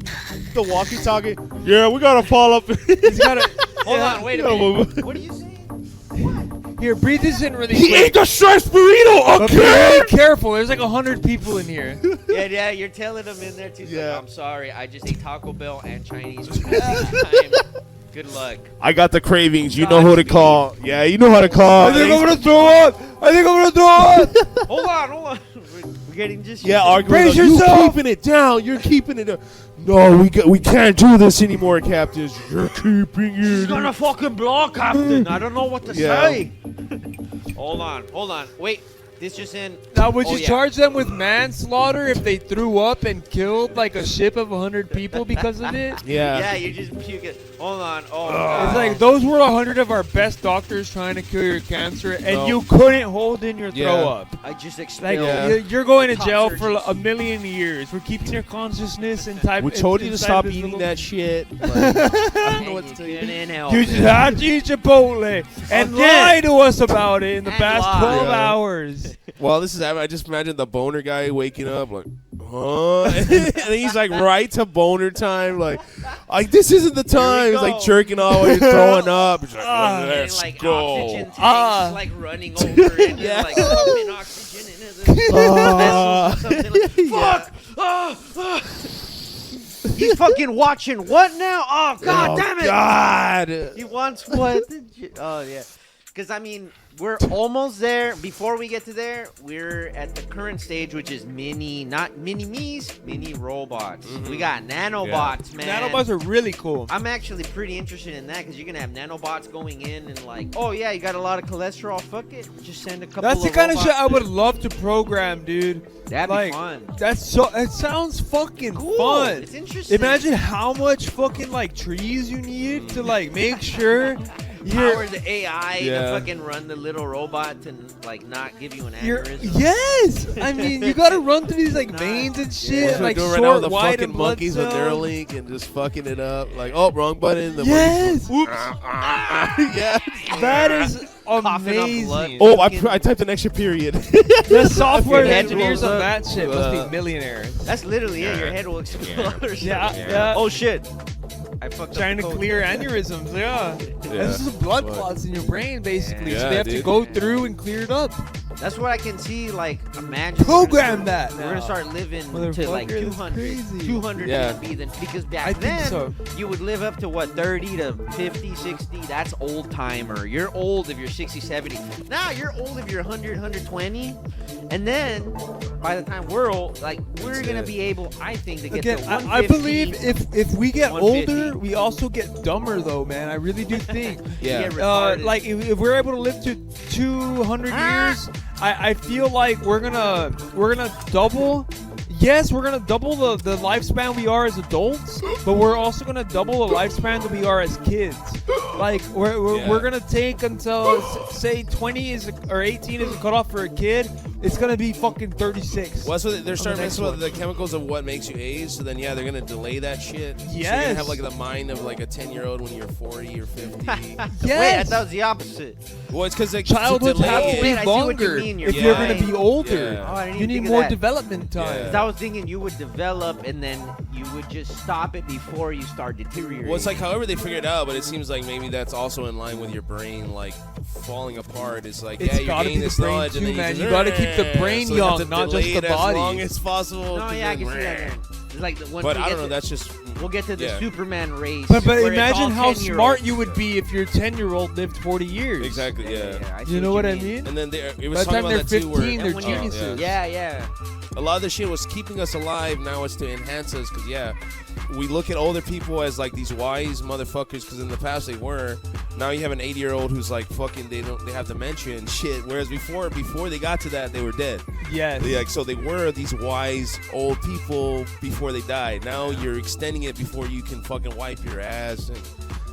The walkie-talkie. Yeah, we gotta fall up. He's gotta. Hold Yeah. on, wait a Yeah, minute. What are you saying? Here, breathe this in really He quick. ate the striped burrito. But be really careful. There's like 100 people in here. Yeah, you're telling them in there too. It's Yeah. like, I'm sorry, I just ate Taco Bell and Chinese food at the same time. Good luck. I got the cravings. You know who to call. Yeah, you know how to call. I think I'm gonna throw up. I think I'm gonna throw up. Hold on. We're getting just. Yeah, arguing. Brace Like, you yourself. keeping it down. You're keeping it down. No, we can't do this anymore, captains. You're keeping She's it. gonna fucking blow, Captain. I don't know what to Yeah. say. Hold on. Wait, this just in. Now, would Oh, you yeah. charge them with manslaughter if they threw up and killed like a ship of 100 people because of it? Yeah. Yeah, you just puke it. Hold on. Oh, It's like those were 100 of our best doctors trying to cure your cancer, and No. you couldn't hold in your Yeah. throw up. I just Like expelled. Yeah. you're going to Top jail for surgeons. a million years for keeping your consciousness and type. We told you to inside stop this eating little- that shit. Like, I don't know And what to you tell you. couldn't help You it. just had to eat Chipotle and Again. lie to us about it in the And past lie. 12 Yeah. hours. Well, this is. I just imagine the boner guy waking up like, huh? And then he's like right to boner time. Like this isn't the time. He's like go. jerking off while you're throwing up. He's like, And let's like go. oxygen tanks Ah. like running over and Yeah. like pumping oxygen into the Ah. vessels or something like, fuck! Ah. He's fucking watching what now? Oh, god damn it! God. He wants what? Oh, yeah. Because, I mean, We're almost there. Before we get to there, we're at the current stage, which is not mini-me's, mini robots. Mm-hmm. We got nanobots, man. Nanobots are really cool. I'm actually pretty interested in that because you're going to have nanobots going in and like, oh, yeah, you got a lot of cholesterol. Fuck it. Just send a couple That's the of kind of shit robots I would in. love to program, dude. That'd like, be fun. It sounds fucking Cool. fun. It's interesting. Imagine how much fucking like trees you need to like make sure Power the AI Yeah. to fucking run the little robot to like not give you an you're aneurysm. yes. I mean, you gotta run through these like veins and shit, That's what like we're doing right now with short, the wide, fucking and blood monkeys with cells. Neuralink and just fucking it up. Like, oh, wrong button. The Yes. monkeys- yeah. That is Coughing up blood. amazing. Oh, I typed an extra period. The software Your head engineers rolls on up. that shit must be millionaires. That's literally it. Your head will explode or something. Yeah. Oh, shit. I fucked up Trying the to code. clear aneurysms, yeah. This is blood clots in your brain, basically. So Yeah, they have to dude. go through and clear it up. That's what I can see, like, imagine. Program that We're going to now. start living to Motherfucker, like that's 200. crazy. 200 Yeah. maybe then. Because back I think then, so. you would live up to what, 30 to 50, 60? That's old timer. You're old if you're 60, 70. Now you're old if you're 100, 120. And then, by the time we're old, like, we're going to be able, I think, to get Again, to I 150. believe if we get 150. older, we also get dumber, though, man. I really do think. Yeah. Get retarded. Like if we're able to live to 200 years, I feel like we're gonna double. Yes, we're gonna double the lifespan we are as adults, but we're also gonna double the lifespan that we are as kids. Like we're gonna take until say 20 is or 18 is a cutoff for a kid. It's gonna be fucking 36. Well, that's what they're starting to next mess with one. the chemicals of what makes you age. So then, yeah, they're gonna delay that shit. So you're Yes. gonna have like the mind of like a 10-year-old when you're 40 or 50. Wait, I Yes. thought it was the opposite. Well, it's because like Childhood to delay has to it. be Wait, I see what you longer mean. You're if you're right. gonna be older. Yeah. Oh, I didn't You even need think of more that. development time. Yeah. 'Cause I was thinking you would develop and then you would just stop it before you start deteriorating. Well, it's like however they figured it out, but it seems like maybe that's also in line with your brain like falling apart. It's like It's yeah, you're gotta gaining be the this brain knowledge, too, and then man. you, You gotta keep the brain so they have young, to not delay just the it as body. long as possible. No, to yeah, I then- can see that. It's like the once But we I get don't know. to- That's just we'll get to the yeah. Superman race. But where it's imagine all how 10-year-olds. smart you would be if your 10-year-old lived 40 years. exactly yeah. I see You know what I mean? And then it By was the talking time about they're that too. 15, Where, they're And when you- geniuses. Yeah. a lot of the shit was keeping us alive. Now it's to enhance us because we look at older people as like these wise motherfuckers because in the past they were. Now you have an 80-year-old who's like fucking they have dementia and shit. Whereas before they got to that they were dead. Yes. So they were these wise old people before they died. Now you're extending it before you can fucking wipe your ass and.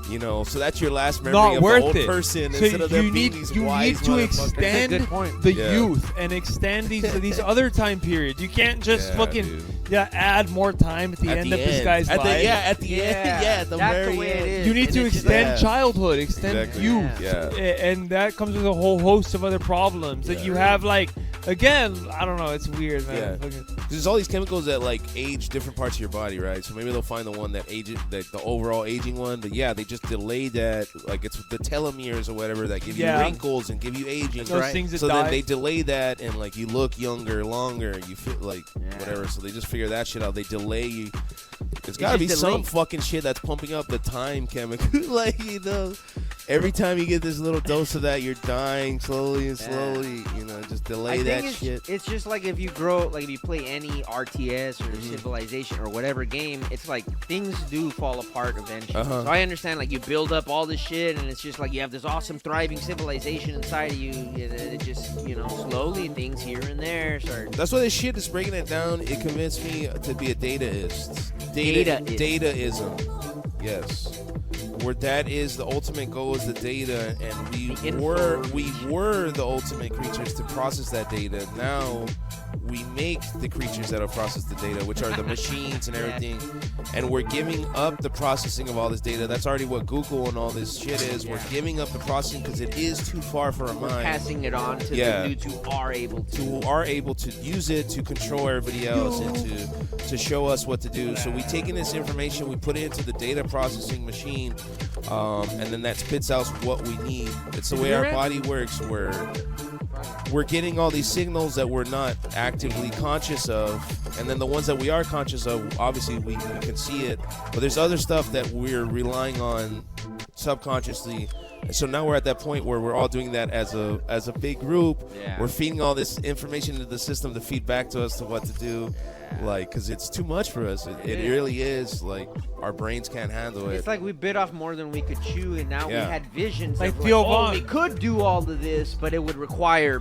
So that's your last memory Not of worth the old it. person So instead of them being these you wise need to motherfuckers. extend Good point. the Yeah. youth and extend these other time periods. You can't just Yeah, fucking dude. add more time at the end of this guy's at life. at the end. Yeah, at the that's very the way end. it is. You need And to it's just extend like- childhood, extend Exactly. youth, Yeah. and that comes with a whole host of other problems that Yeah. you have. Like again, I don't know, it's weird, man. Yeah. Fucking- There's all these chemicals that like age different parts of your body, right? So maybe they'll find the one that ages, the overall aging one. But yeah, they just delay that. Like it's the telomeres or whatever that give you Yeah. wrinkles and give you aging. Those right? things that so die. then they delay that and like you look younger, longer. You feel like Yeah. whatever. So they just figure that shit out. They delay you. There's It's got to be just some delay. fucking shit that's pumping up the time chemical. Like every time you get this little dose of that, you're dying slowly and slowly. Just delay I that think shit. it's just like if you grow, like if you play any RTS or Civilization or whatever game, it's like things do fall apart eventually. Uh-huh. So I understand, like you build up all this shit, and it's just like you have this awesome, thriving civilization inside of you, and then it just, slowly things here and there start. That's why this shit is breaking it down. It convinced me to be a dataist. Dataist. Dataism. Yes. Where that is the ultimate goal is the data, and The we were the ultimate creatures to process that data. Now we make the creatures that'll process the data, which are the machines and everything. And we're giving up the processing of all this data. That's already what Google and all this shit is. We're giving up the processing because it is too far for our mind. Passing it on to Yeah. the dudes who are able to. Who are able to use it to control everybody else and to show us what to do. So we take in this information, we put it into the data processing machine, and then that spits out what we need. It's the way our body works. We're getting all these signals that we're not actively conscious of, and then the ones that we are conscious of, obviously we can see it. But there's other stuff that we're relying on subconsciously So now we're at that point where we're all doing that as a big group. Yeah. We're feeding all this information into the system to feed back to us to what to do. Like, because it's too much for us. It really is. Like, our brains can't handle it. It's like we bit off more than we could chew, and now we had visions. Like of Theo like, Vaughn. we could do all of this, but it would require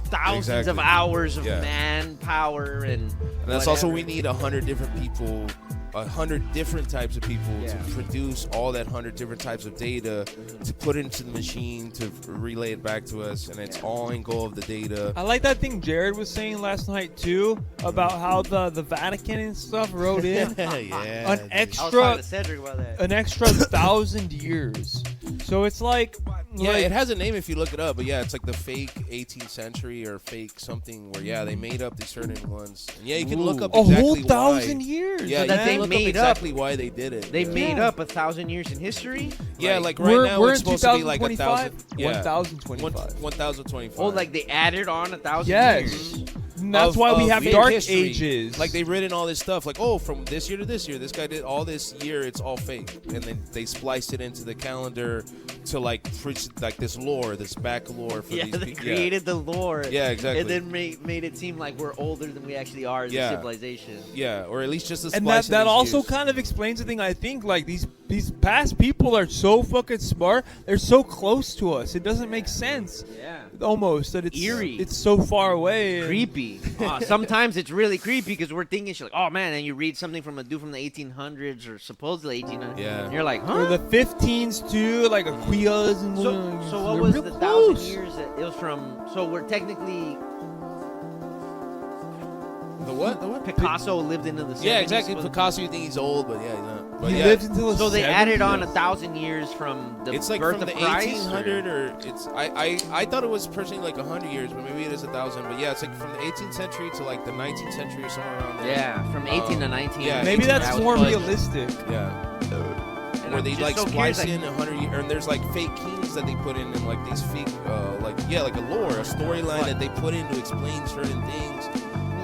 thousands of hours of manpower, and that's also, we need 100 different people, 100 different types of people to produce all that 100 different types of data to put into the machine to relay it back to us, and it's all in goal of the data. I like that thing Jared was saying last night too about how the Vatican and stuff wrote in an extra 1,000 years. So it's like it has a name if you look it up, but it's like the fake 18th century or fake something where they made up these certain ones. And you can look up exactly a whole why. 1,000 years. Yeah, so that they look made up exactly why they did it. They made up 1,000 years in history. Yeah, like right now we're it's in supposed to be like 1,000. 1,025. 1,025. Oh, like they added on 1,000 Yes. years. And that's why we have fake dark history. ages. Like they've written all this stuff. Like, from this year to this year, this guy did all this year. It's all fake, and then they spliced it into the calendar to like preach like this lore, this back lore for these they people. created the lore. Yeah, exactly. And then made it seem like we're older than we actually are as a civilization. Yeah, or at least just a and splice that of these also years. kind of explains the thing. I think like these past people are so fucking smart. They're so close to us. It doesn't make sense. Yeah. Almost that it's eerie. It's so far away. Creepy. Sometimes it's really creepy because we're thinking shit like, oh man, and you read something from a dude from the 1800s or supposedly 1800s. Yeah. And you're like, huh? Or the 15s too, like Aquilas and So what was the 1,000 years that it was from? So we're technically. The what? Picasso lived into the 70s. Yeah, exactly. Picasso, you think he's old, but he's not. But He lived until the So they 70s. added on 1,000 years from the It's like birth from the of Christ. 1800 or it's I thought it was personally like 100 years, but maybe it is 1,000. But it's like from the 18th century to like the 19th century or somewhere around there. Yeah, from 18 to 19. yeah, Maybe that's That was more fudged. realistic. Yeah. And Where I'm they just like so splice curious, in 100 years, and there's like fake kings that they put in, and like these fake, like a lore, a storyline that they put in to explain certain things.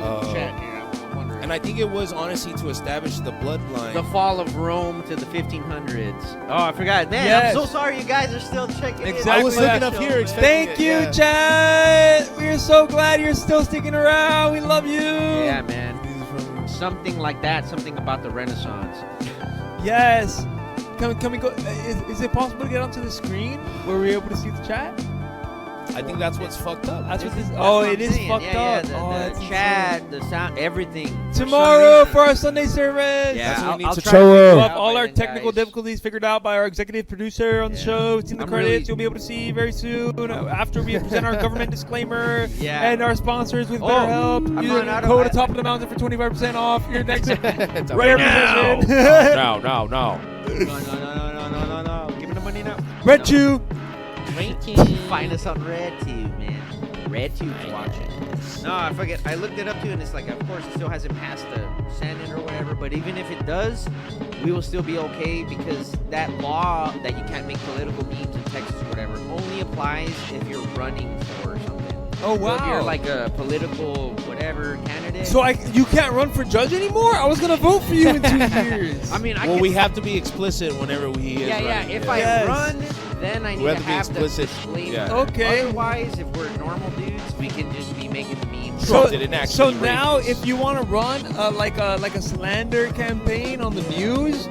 I'm wondering. And I think it was honestly to establish the bloodline. The fall of Rome to the 1500s. Oh, I forgot. Man, Yes. I'm so sorry you guys are still checking Exactly. I was looking that up here expecting Thank it, you, yeah. Chad. We're so glad you're still sticking around. We love you. Yeah, man. Something like that. Something about the Renaissance. Yes. Can we go? Is it possible to get onto the screen where we're able to see the chat? I think that's what's fucked up. That's what this. That's Oh, what it I'm is saying. fucked Yeah, up. yeah, Oh, the that's chat, the sound, everything. insane. For some Tomorrow reason. for our Sunday service. Yeah, That's what we need I'll to try show to figure up. it We'll out have all by our then, technical guys. difficulties figured out by our executive producer on the Yeah. show. It's in the I'm credits. really- You'll be able to see very soon after we present our government disclaimer Yeah. and our sponsors with Oh, BetterHelp. I'm Use running the out of code that. Top of the Mountain for 25% off your next Right rare now. position. No. No. Give me the money now. Red Chew. Find us on RedTube, man. RedTube's watching. No, I forget. I looked it up too, and it's like, of course, it still hasn't passed the Senate or whatever. But even if it does, we will still be okay because that law that you can't make political memes in Texas or whatever only applies if you're running for something. Oh, So if you're wow. like a political whatever candidate. So you can't run for judge anymore? I was gonna vote for you in 2 years. I mean, I Well, can, we have to be explicit whenever he is yeah. running. If Yes. I run, then I need We have to to be have the explicit. disclaimer. Yeah. Okay. Otherwise, if we're normal dudes, we can just be making the memes. Trump didn't actually So rape now, us. if you want to run like a slander campaign on the news,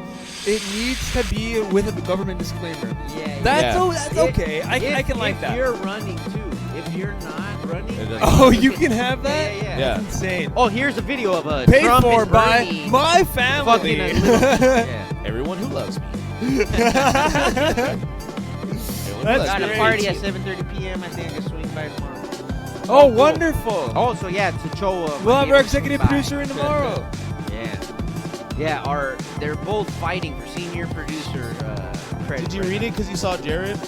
it needs to be with a government disclaimer. Yeah, That's If- okay. I can like if that. you're running too. If you're not running, It doesn't- Oh, you can have that? Yeah. Yeah. That's insane. Oh, here's a video of a Paid Trump for and by Bernie my fucking a family. little. Yeah. Everyone who loves me. That's Got a great. party at 7:30 p.m. I think I can swing by tomorrow. Oh, cool. wonderful. Oh, so yeah, to show. We'll have our executive producer in tomorrow. Yeah. They're both fighting for senior producer credit. Did you read it because you saw Jared?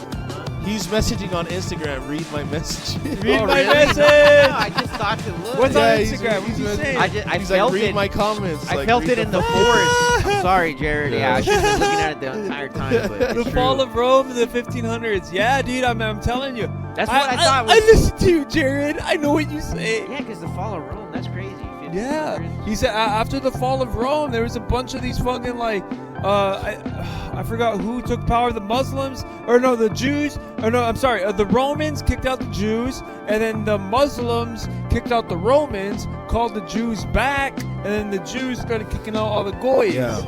He's messaging on Instagram. Read my message. Read my really? message. No, I just thought to look. What's Yeah, on he's- Instagram? What's he he's- saying? I He's felt like, read it. my comments. I Like, felt read it in the forest. I'm sorry, Jared. Yeah. Yeah, I should have been looking at it the entire time. But The it's fall true. of Rome in the 1500s. Yeah, dude, I'm telling you. That's what I thought I was- listen to you, Jared. I know what you say. Yeah, because the fall of Rome, that's crazy. Yeah, he said after the fall of Rome, there was a bunch of these fucking like, I forgot who took power. The Muslims, or no, the Jews, or no, I'm sorry, the Romans kicked out the Jews, and then the Muslims kicked out the Romans, called the Jews back, and then the Jews started kicking out all the Goys. Yeah.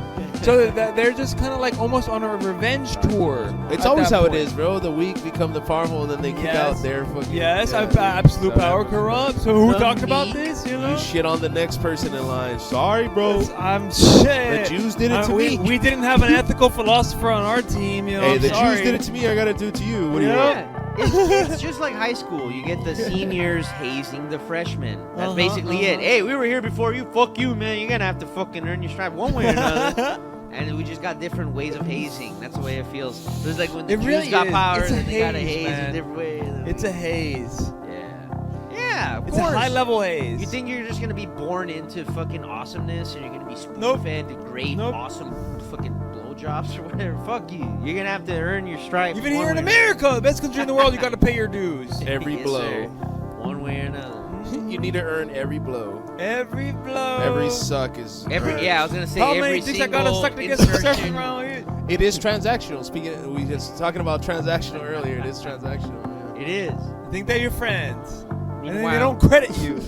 So that they're just kind of like almost on a revenge tour. It's always how it is, bro. The weak become the powerful, and then they kick out their fucking. Yes, absolute power corrupts. So who talked about this? You know, you shit on the next person in line. Sorry, bro. I'm shit. The Jews did it to me. We didn't have an ethical philosopher on our team. You know, hey, I'm the sorry. Jews did it to me. I gotta do it to you. What do you want? It's just like high school. You get the seniors hazing the freshmen. That's basically it. Hey, we were here before you. Fuck you, man. You're gonna have to fucking earn your stripe one way or another. And we just got different ways of hazing. That's the way it feels. It's like when the Jews got power, and they got a haze in different ways. It's a haze. Yeah, of it's course. a high-level haze. You think you're just gonna be born into fucking awesomeness, and you're gonna be spoon-fed to great, awesome fucking blowjobs or whatever? Fuck you. You're gonna have to earn your stripe. Even here in America, the best country in the world, you got to pay your dues. Every blow. Sir. One way or another. You need to earn every blow. Every blow. Every suck is. Yeah, I was gonna say how every many dicks I single gotta suck to get successful around here? It is transactional. Speaking, we just talking about transactional earlier. It is transactional. Yeah. It is. You think they're your friends, and then Meanwhile- they don't credit you.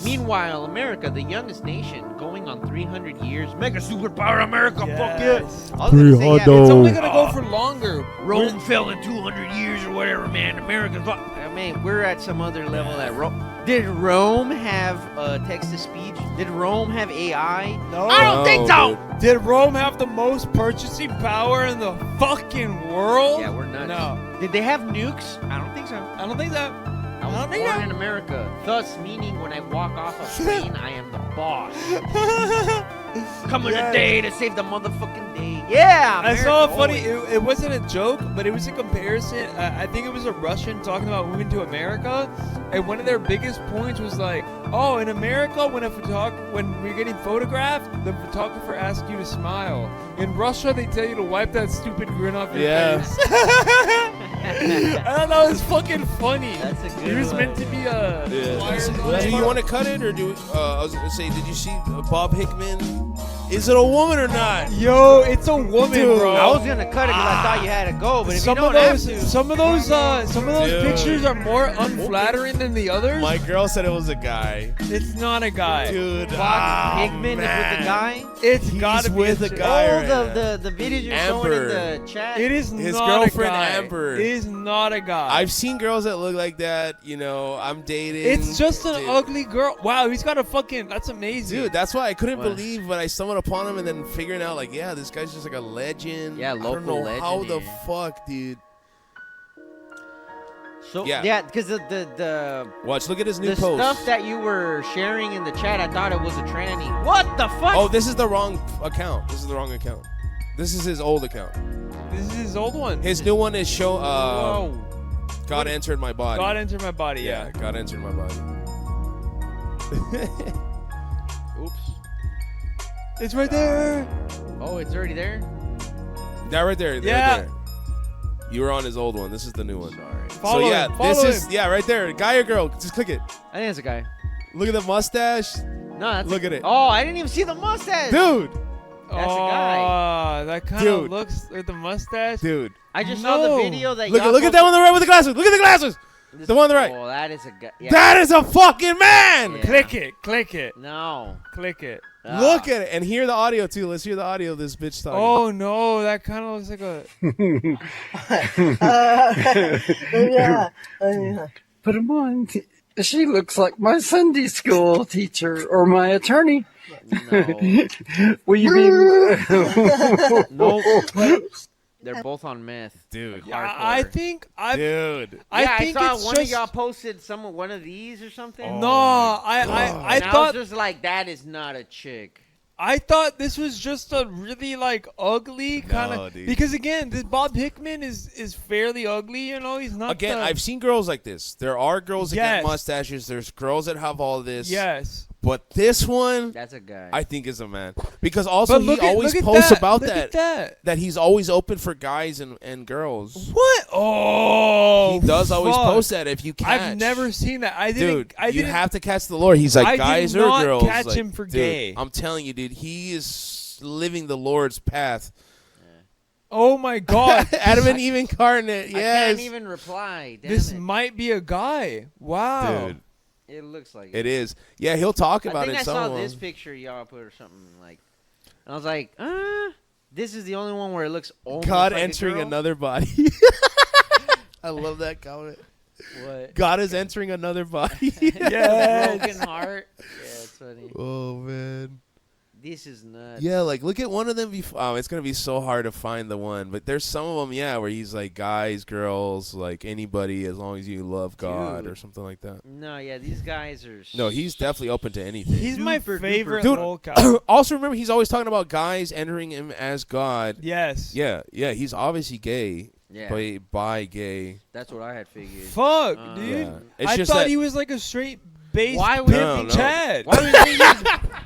Meanwhile, America, the youngest nation, going on 300 years. Mega superpower America, fuck yeah. I was gonna say, it's only gonna go for longer. Rome fell in 200 years or whatever, man. America's. I mean, we're at some other level that Rome. Did Rome have text-to-speech? Did Rome have AI? No. I don't think so. Dude. Did Rome have the most purchasing power in the fucking world? Yeah, we're nuts. No. Did they have nukes? I don't think so. I don't think so. I was born in America, thus meaning when I walk off a plane, I am the boss. Coming today to save the motherfucking day. Yeah, I saw a funny. It wasn't a joke, but it was a comparison. I think it was a Russian talking about moving to America, and one of their biggest points was like, "Oh, in America, when we're getting photographed, the photographer asks you to smile. In Russia, they tell you to wipe that stupid grin off your face." I thought that was fucking funny. That's a good It was one. meant to be a. Do you want to cut it, or do I was gonna say, did you see Bob Hickman? Is it a woman or not? Yo, it's a woman, Dude, bro. I was gonna cut it because I thought you had to go, but if Some you of don't those, have to, some of those Dude. pictures are more unflattering than the others. My girl said it was a guy. It's not a guy. Dude, Bob Hickman is with the guy. It's He's gotta be with a a chick. guy. Oh, the videos you're showing in the chat. It is His not girlfriend, a guy. Amber. It is not a guy. I've seen girls that look like that. You know, I'm dating. It's just an Dude. ugly girl. Wow, he's got a fucking. That's amazing. Dude, that's why I couldn't What? believe when I stumbled upon him and then figuring out, like, yeah, this guy's just like a legend. Yeah, I don't local know legend, how the yeah. fuck, dude. So Yeah. because the Watch, look at his new the post. stuff that you were sharing in the chat, I thought it was a tranny. What the fuck? Oh, this is the wrong account. This is the wrong account. This is his old account. This is his old one. His new one is show. Whoa. God entered my body. God entered my body. Yeah, God entered my body. Oops. It's right there. Oh, it's already there. That right there. Yeah. Right there. You were on his old one. This is the new one. Sorry. Follow so yeah, him, follow this is him. right there. Guy or girl? Just click it. I think it's a guy. Look at the mustache, No, that's Look at it. Oh, I didn't even see the mustache. dude. That's a guy. Oh, that kind of Dude. looks with the mustache. Dude. I just saw the No. video that Look y'all at that one on the right with the glasses. Look at the glasses. posted. the one on the right. Oh, that is a guy. Yeah. That is a fucking man. Yeah. Click it. Click it. No. Click it. Ah. Look at it and hear the audio too. Let's hear the audio of this bitch talking. Oh no, that kind of looks like a. Put him on. She looks like my Sunday school teacher or my attorney. No. Will you be? Nope. They're both on meth. dude. I think I. Dude. I think saw it's one just. of y'all posted one of these or something. No, I And thought was just like, that is not a chick. I thought this was just a really like ugly kind No, of dude. because again, this Bob Hickman is fairly ugly. You know, he's not. Again, the, I've seen girls like this. There are girls that Yes. get mustaches. There's girls that have all this. yes. But this one, That's a guy. I think is a man. Because also But he always look at posts that. about Look at that. That he's always open for guys and girls. What? Oh, He does always fuck. post that if you catch. I've never seen that. I Dude, didn't. you have to catch the Lord. He's like, I guys did or not girls. catch Like, him for dude, gay. I'm telling you, dude, he is living the Lord's path. Oh my God, Adam and Eve incarnate. I Yes. can't even reply. Damn this it. might be a guy. Wow. Dude, It looks like it is. Yeah, he'll talk I about think it. I Some saw of them. this picture y'all put or something like, and I was like, this is the only one where it looks almost God like entering a girl. another body. I love that comment. What? God is entering another body. Yes. Broken heart. Yeah, it's funny. Oh man. This is nuts. Yeah, like look at one of them before. Oh, it's gonna be so hard to find the one, but there's some of them, yeah, where he's like guys, girls, like anybody, as long as you love God Dude. or something like that. No, yeah, these guys are. No, he's definitely open to anything. He's my Super favorite duper. lol guy. Also, remember he's always talking about guys entering him as God. Yes. Yeah, he's obviously gay, Yeah, by gay. that's what I had figured. Fuck, Uh, dude. Yeah. It's I just thought that- he was like a straight bass Why would No, no. Chad.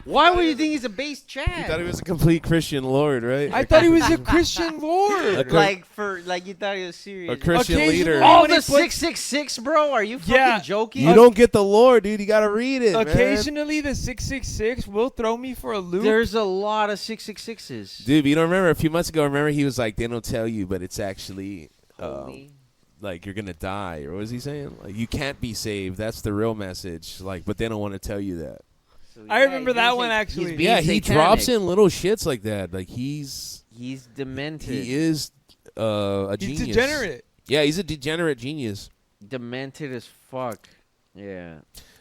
Why would you think he's a base He thought he Chad? was a complete Christian Lord, right? I thought he was a Christian lord. Like Like you thought he was serious. a Christian Occasionally- leader. Oh, Oh, when he the put- 666, bro? Are you fucking Yeah. joking? You don't get the Lord, dude. You gotta read it, man. Occasionally, the 666 will throw me for a loop. There's a lot of 666s. Dude, you don't remember a few months ago? Remember he was like, "They don't tell you, but it's actually Holy. like you're gonna die," or what was he saying? Like you can't be saved. That's the real message. Like, but they don't want to tell you that. So, I remember he's that being one, sa- actually. he's being Yeah, he satanic. drops in little shits like that. Like he's demented. he is a He's genius. degenerate. Yeah, he's a degenerate genius. Demented as fuck. Yeah.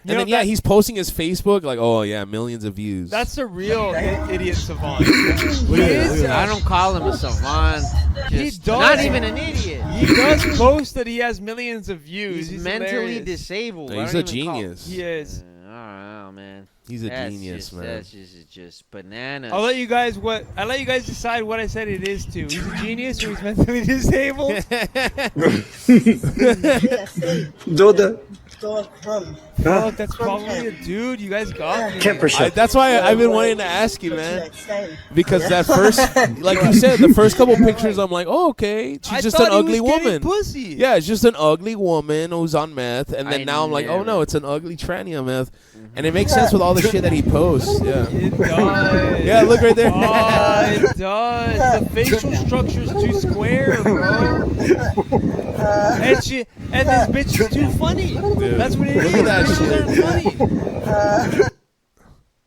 And then yeah, he's posting his Facebook like, oh yeah, millions of views. That's the real idiot savant. He is. I don't call him a savant. He Just does. not even an idiot. He does post that he has millions of views. He's mentally hilarious. disabled. No, I he's don't a even call- genius. He is. I don't know, man. He's a That's genius, man. That's just bananas. I'll let you guys decide what I said it is to. He's a genius or he's mentally disabled. Doda. Oh, that's probably a dude. You guys got me. That's why I've been wanting to ask you, man. Because that first, like you said, the first couple pictures, I'm like, oh, okay, she's I just thought an he ugly was getting woman. Pussy. Yeah, it's just an ugly woman who's on meth, and then I now I'm like, oh never- no, it's an ugly tranny on meth, and it makes sense with all the shit that he posts. Yeah, It does. yeah, look right there. Oh, it does. The facial structure's too square, bro. And this bitch is too funny. That's what it is. Look at that Bitches aren't funny.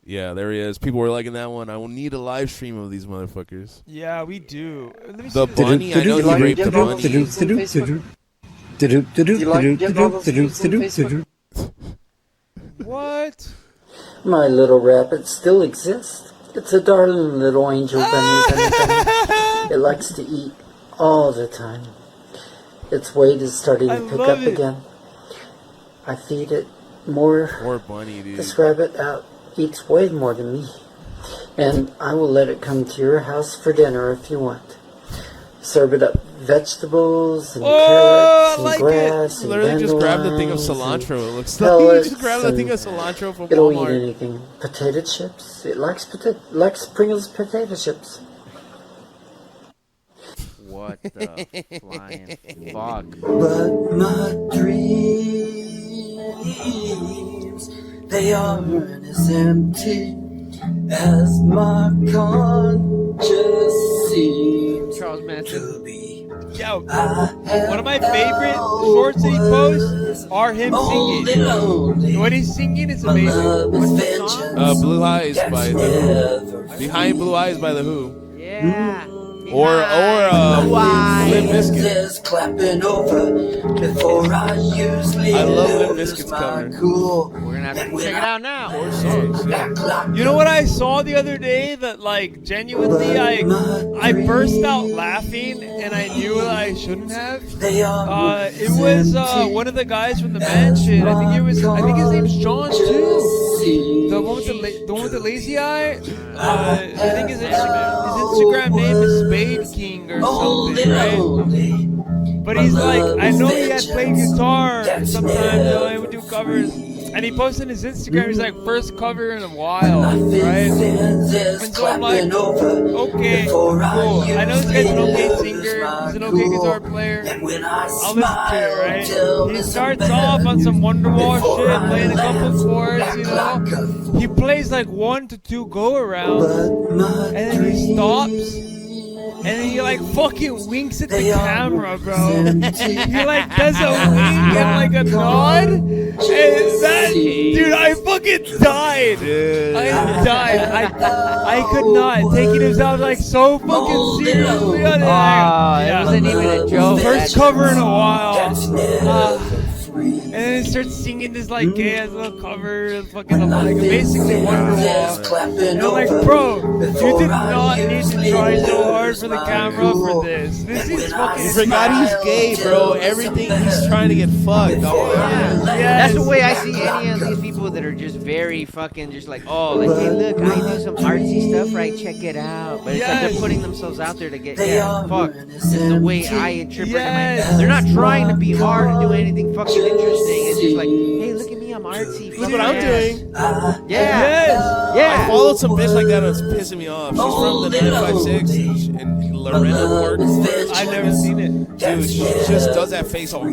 Yeah, there he is. People were liking that one. I will need a live stream of these motherfuckers. Yeah, we do. Let me The see this. bunny, I know he raped the bunny. What? My little rabbit still exists. It's a darling little angel bunny. It likes to eat all the time. Its weight is starting I to pick love up it. again. I feed it more. Poor bunny, dude. This rabbit eats way more than me. And I will let it come to your house for dinner if you want. Serve it up vegetables and Oh, I carrots and like it. grass and Literally just grabbed the thing of dandelions cilantro. It looks and like he just grabbed the pellets thing of and cilantro from it'll eat Walmart. anything. Potato chips. It likes Pringles potato chips. What the flying fuck? But my dreams, they aren't as empty as my conscience seems Charles Manson. to be. Yo, one of my favorite shorts that he posts are him singing. What he's singing is amazing. What's the song? Blue Eyes by the Behind Blue Eyes by the Who. Yeah. Or Limp Bizkit. Clapping over before I usually I love Limp lose Bizkit's my cover. cool. We're gonna have to check it out now. Songs, yeah. You know what I saw the other day that like genuinely I burst out laughing and I knew that I shouldn't have. It was one of the guys from the mansion. I think his name's John too. The one with the lazy eye. I think his Instagram name is Spade King or something, right? But he's like, I know he had played guitar sometimes. I would do first covers, and he posted on his Instagram. He's like, first cover in a while, right? And so I'm like, okay, cool. I know this guy's an okay singer. He's an okay guitar player. I'll listen to it, right? He starts off on some Wonderwall shit, playing a couple chords, you know. He plays like 1 to 2 go-arounds, and then he stops. And then he like fucking winks at the camera, bro. He like does a wink and like a nod. And that, dude, I fucking died. I died. I could not. Taking himself like so fucking seriously. It wasn't even a joke. First cover in a while. And then he starts singing this like gay ass little cover, fucking like basically Wonderwall. And I'm like, bro, you did not need to try so hard for the camera for this. This is fucking. You forgot he's gay, bro. Everything he's trying to get fucked. Yeah. That's the way I see any of these people that are just very fucking just like, oh, like, hey, look, I do some artsy stuff, right? Check it out. But it's like they're putting themselves out there to get, fuck. It's the way I interpret it. They're not trying to be hard and do anything fucking interesting. It's just like, hey, look at me, I'm artsy. Look what I'm doing. Yeah. I followed some bitch like that and it's pissing me off. She's from the 956 in Lorena Park. I've never seen it. Dude, she just does that face all.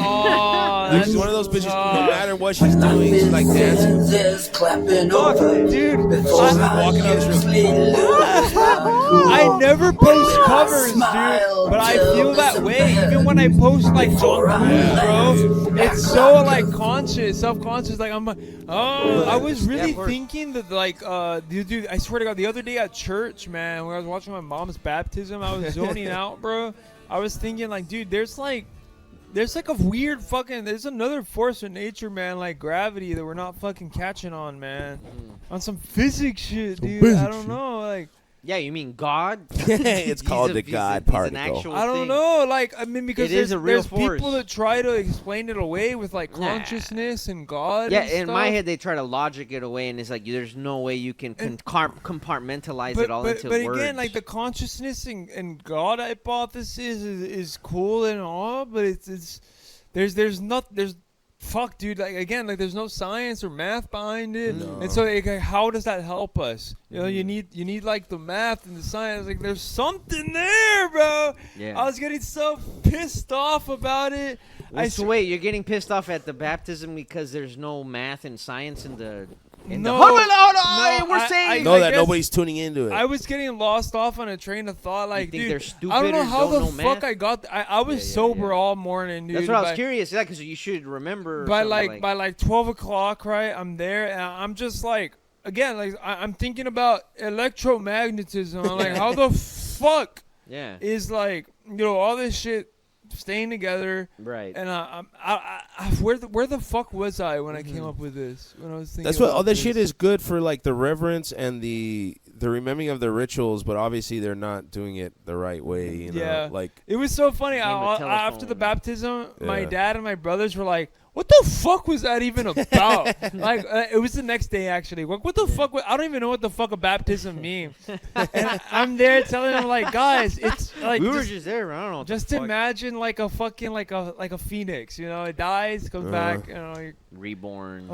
Oh, that's she's one of those bitches. No matter what she's doing, she's like dancing. Dude, I'm walking out the street. I never post covers, dude, but I feel that way. Even when I post like John bro, it's so like conscious, self-conscious. Like I'm, I was really thinking that like, dude, I swear to God, the other day at church, man, when I was watching my mom's baptism, I was zoning out, bro. I was thinking like, dude, there's like a weird fucking, there's another force of nature, man, like gravity that we're not fucking catching on, man. On some physics shit, dude. I don't know, like. Yeah, you mean God? It's called the God particle. I don't know, like, I mean, because there's force. people that try to explain it away with like consciousness and God. Yeah, and in stuff. my head they try to logic it away, and it's like there's no way you can compartmentalize it all into words. But again, like the consciousness and God hypothesis is cool and all, but there's fuck, dude. Like again, like there's no science or math behind it, and so like, how does that help us? You know, you need like the math and the science. Like there's something there, bro. Yeah. I was getting so pissed off about it. So wait, you're getting pissed off at the baptism because there's no math and science in the. No, we're saying that nobody's tuning into it. I was getting lost off on a train of thought. Like, think dude, they're stupid I don't know or how don't the know fuck math? I got. I was sober all morning, dude. That's what I was curious. Yeah, because you should remember. By like 12 o'clock, right? I'm there, and I'm just like, again, like I'm thinking about electromagnetism. I'm like, how the fuck is like, you know, all this shit staying together, right? And where the fuck was I when I came up with this? When I was thinking, that's what all this shit is good for, like the reverence and the remembering of the rituals, but obviously they're not doing it the right way. You know? Like it was so funny. After the baptism, my dad and my brothers were like, what the fuck was that even about? Like, it was the next day, actually. What the fuck? I don't even know what the fuck a baptism means. And I'm there telling them, like, guys, it's like... We were just there, I don't know. Just imagine, like, a fucking, like a phoenix, you know? It dies, comes back, you know. Reborn.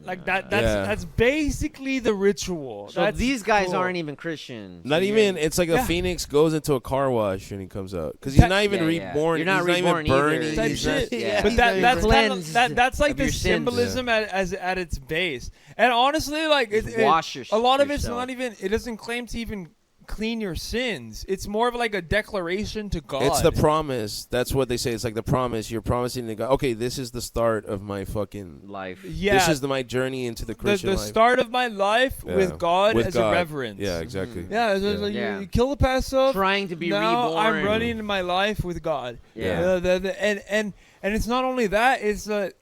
Like that's basically the ritual. So these guys aren't even Christians. Not even. It's like a phoenix goes into a car wash and he comes out because he's not even reborn. You're not he's reborn not even burning. Type shit. But that's like the symbolism at its base. And honestly, like a lot of it's not even. It doesn't claim to even clean your sins. It's more of like a declaration to God. It's the promise. That's what they say. It's like the promise. You're promising to God, okay, this is the start of my fucking life. Yeah. This is my journey into the Christian life. The start of my life with God as a reverence. Yeah, exactly. Yeah, so like you kill the past self. Trying to be now reborn. I'm running my life with God. Yeah. And it's not only that, it's the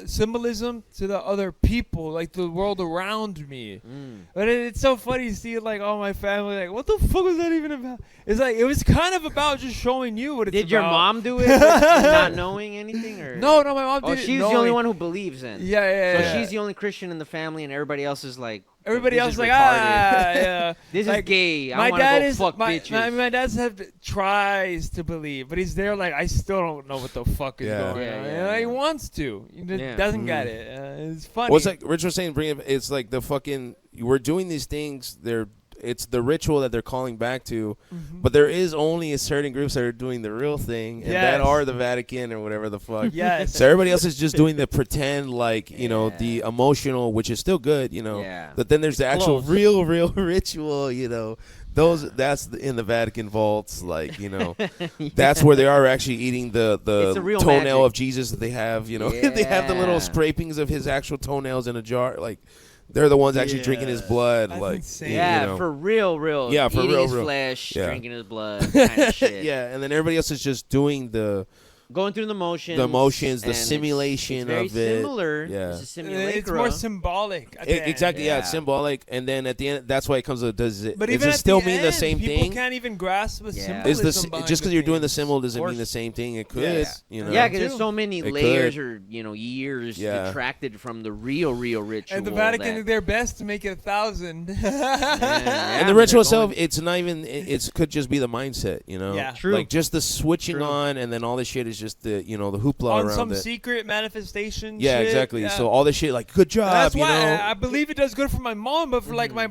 symbolism to the other people, like the world around me. But it's so funny to see like all my family like, what the fuck was that even about? It's like it was kind of about just showing you what it's about. Did your mom do it not knowing anything? Or? No, my mom did it. She's the only one who believes in. Yeah. So she's the only Christian in the family and everybody else is like Everybody This else is like, retarded. yeah. This Like, is gay. I my want to dad go is fuck my, bitches. my dad's tries to believe, but he's there like I still don't know what the fuck is Yeah. going on. Yeah. He wants to. He just doesn't get it. It's funny. Well, it's like Rich was saying, it's like the fucking, we're doing these things, it's the ritual that they're calling back to, but there is only a certain groups that are doing the real thing, and that Yes. are the Vatican or whatever the fuck. Yes. So everybody else is just doing the pretend, like, you know, the emotional, which is still good, you know. Yeah. But then there's the actual Close. real ritual, you know. That's in the Vatican vaults, like, you know. That's where they are actually eating the It's the real toenail magic. of Jesus that they have, you know. They have the little Yeah. scrapings of his actual toenails in a jar, like. They're the ones actually drinking his blood, That's like insane. Yeah, you know. for real. Yeah, for Eating real, his real. flesh, Yeah. drinking his blood, kind of shit. Yeah, and then everybody else is just doing the Going through the motions. the and simulation it's of it. similar. Yeah. It's a simulacra. It's more symbolic. at the end. Exactly, yeah, it's Yeah. symbolic, and then at the end, that's why it comes to does it? But Does even it at still the mean the end, same people thing? can't even grasp the Yeah. symbolism Is this behind just because you're doing the things. symbol doesn't Of mean the course. same thing? It could, Yeah. you know. Yeah, because Too. there's so many It layers could. or years Yeah. detracted from the real ritual. And the Vatican that- did their best to make it 1,000. Yeah, And the they're ritual going- itself, it's not even. It could just be the mindset, you know. Yeah. True. Like just the switching True. on, and then all this shit is just the the hoopla On around some it. secret manifestation. Yeah, shit. exactly. Yeah. So all this shit, like, good job, That's you why know. I believe it does good for my mom, but for like my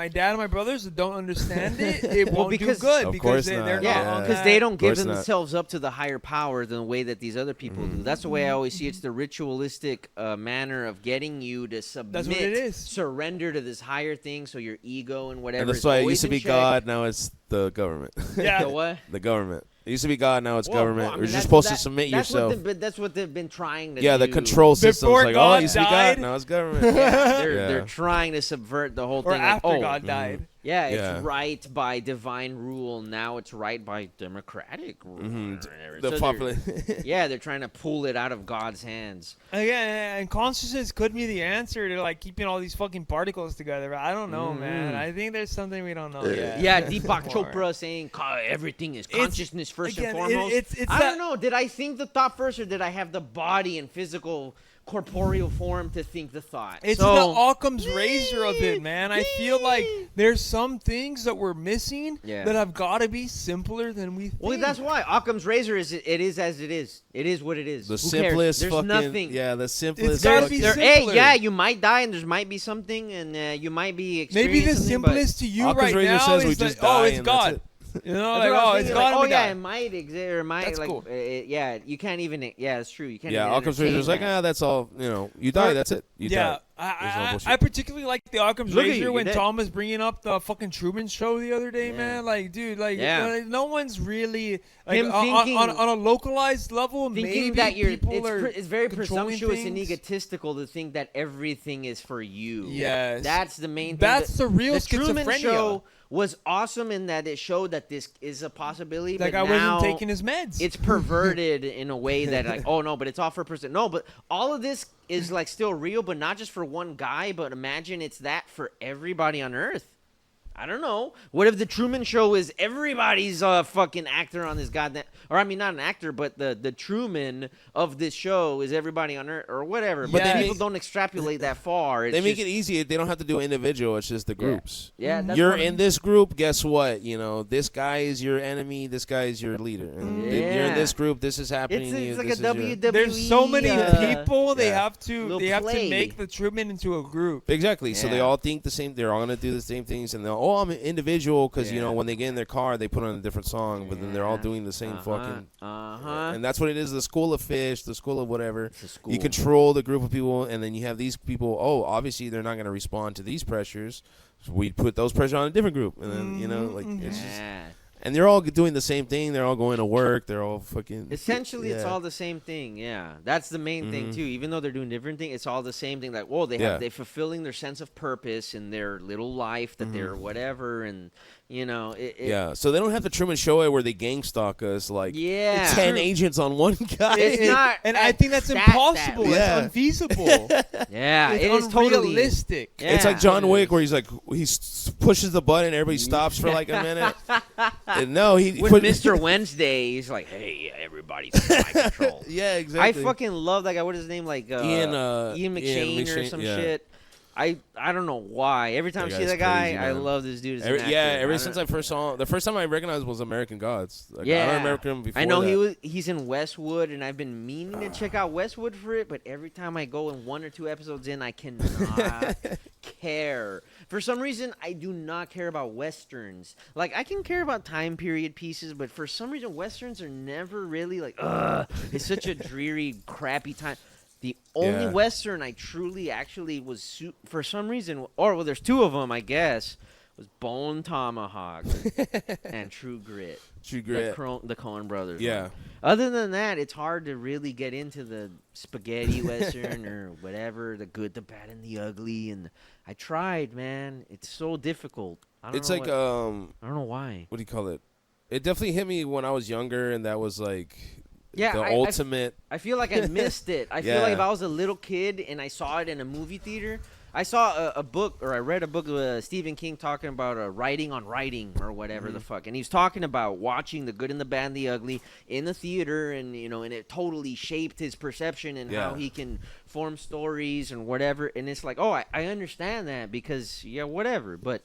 dad and my brothers that don't understand it, it Well, won't do because- good Of because course they're not. not Yeah, on because that. they don't give course not. themselves up to the higher power the way that these other people do. That's the way I always see it's the ritualistic manner of getting you to submit, That's what it is. surrender to this higher thing, so your ego and whatever. And that's is why it always used to in be check. God, now it's the government. Yeah. The what? The government. It used to be God, now it's Well, government. well, I mean, You're just that's- supposed to that- submit that's yourself. But that's what they've been trying to Yeah, do. the control systems. Before Like, God it used to be died? God, now it's government. Yeah, they're Yeah. they're trying to subvert the whole Or thing. after like, oh, God died. Yeah, it's Yeah. right by divine rule. Now it's right by democratic rule. Mhm. So The popular. yeah, they're trying to pull it out of God's hands. Again, and consciousness could be the answer to like keeping all these fucking particles together. I don't know, man. I think there's something we don't know yet. Yeah, Deepak More. Chopra saying everything is It's- consciousness first again, and foremost. it's I that- don't know. Did I think the thought first, or did I have the body and physical, corporeal form to think the thought? It's so, the Occam's razor of it, man. I feel like there's some things that we're missing Yeah. that have got to be simpler than we think. Well, that's why Occam's razor is it is as it is. It is what it is. The Who simplest cares? There's fucking. nothing. Yeah, the simplest. gotta fucking- be Hey, simpler. yeah, you might die, and there might be something, and you might be Maybe experiencing the something, but- simplest to you Occam's right razor now says we is just like, oh, die it's and that's God. it. You know, That's like, what I was oh, it's thinking, got like, to oh be yeah, that. it might exist, or it might That's like, cool. yeah, you can't even. Yeah, it's true. You can't. Yeah, even Occam's razor is like, entertain that. that's all. You die, that's it. You Yeah, die. There's no I bullshit. particularly like the Occam's Look at razor you, when you're dead. Tom was bringing up the fucking Truman Show the other day, Yeah. man. Like, dude, like, Yeah. no one's really like Him on, thinking- on a localized level. Thinking Maybe that people are it's very controlling presumptuous and things. egotistical to think that everything is for you. Yes. That's the main thing. That's the real The Truman schizophrenia. Show was awesome in that it showed that this is a possibility. Like, but I wasn't now taking his meds. It's perverted in a way that like, oh no, but it's all for a person. No, but all of this is like still real, but not just for one guy. But imagine it's that for everybody on Earth. I don't know. What if the Truman Show is everybody's fucking actor on this goddamn, or I mean not an actor, but the Truman of this show is everybody on Earth or whatever. But Yeah. then people don't extrapolate that far. It's They make just- it easy. They don't have to do individual. It's just the groups. Yeah, that's You're what in this group. Guess what? This guy is your enemy. This guy is your leader. And You're in Yeah. this group. This is happening to you. It's like this a is your- WWE. There's so many people they yeah. have to Little play. make the Truman into a group. Exactly. So they Yeah. all think the same. They're all gonna do the same things, and they're I'm an individual because Yeah. when they get in their car, they put on a different song, but then they're all doing the same fucking. And that's what it is. The school of fish, the school of whatever. It's a school. You control the group of people, and then you have these people. Oh, obviously they're not gonna respond to these pressures. So we put those pressures on a different group, and then it's just. Yeah. And they're all doing the same thing. They're all going to work. They're all fucking. Essentially, it's yeah. all the same thing. Yeah, that's the main thing too. Even though they're doing different things, it's all the same thing. Like, whoa, Yeah. they're fulfilling their sense of purpose in their little life that they're whatever, and Yeah, so they don't have the Truman Show it where they gang stalk us like Yeah. 10 True. agents on one guy. It's not, And I think that's that- impossible. that- Yeah. It's unfeasible. Yeah, It's it is totally unrealistic. Yeah. It's like John it Wick is. where he's like pushes the button, everybody stops for like a minute. And no, he With Mr. Wednesday, he's like, "Hey, everybody's in my control." Yeah, I exactly. fucking love that guy. What is his name? Like Ian McShane or McShane, some yeah. shit. I don't know why. Every time I see that guy, I love this dude. Ever since I first saw him, the first time I recognized was American Gods. Like, I don't remember him before. I know he's in Westwood, and I've been meaning to check out Westwood for it, but every time I go in 1 or 2 episodes in, I cannot care. For some reason, I do not care about Westerns. Like, I can care about time period pieces, but for some reason, Westerns are never really like, it's such a dreary, crappy time. The only Western I truly actually was, for some reason, there's 2 of them, I guess, was Bone Tomahawk and True Grit. True Grit. The Coen brothers. Yeah. One. Other than that, it's hard to really get into the spaghetti Western or whatever, the good, the bad, and the ugly. And I tried, man. It's so difficult. I don't know why. What do you call it? It definitely hit me when I was younger, and that was like... Yeah, the ultimate. I feel like I missed it. I feel like if I was a little kid and I saw it in a movie theater, I saw a book, or I read a book of Stephen King talking about writing on writing or whatever the fuck. And he was talking about watching The Good and the Bad and the Ugly in the theater, and and it totally shaped his perception and how he can form stories and whatever. And it's like, I understand that because, whatever. But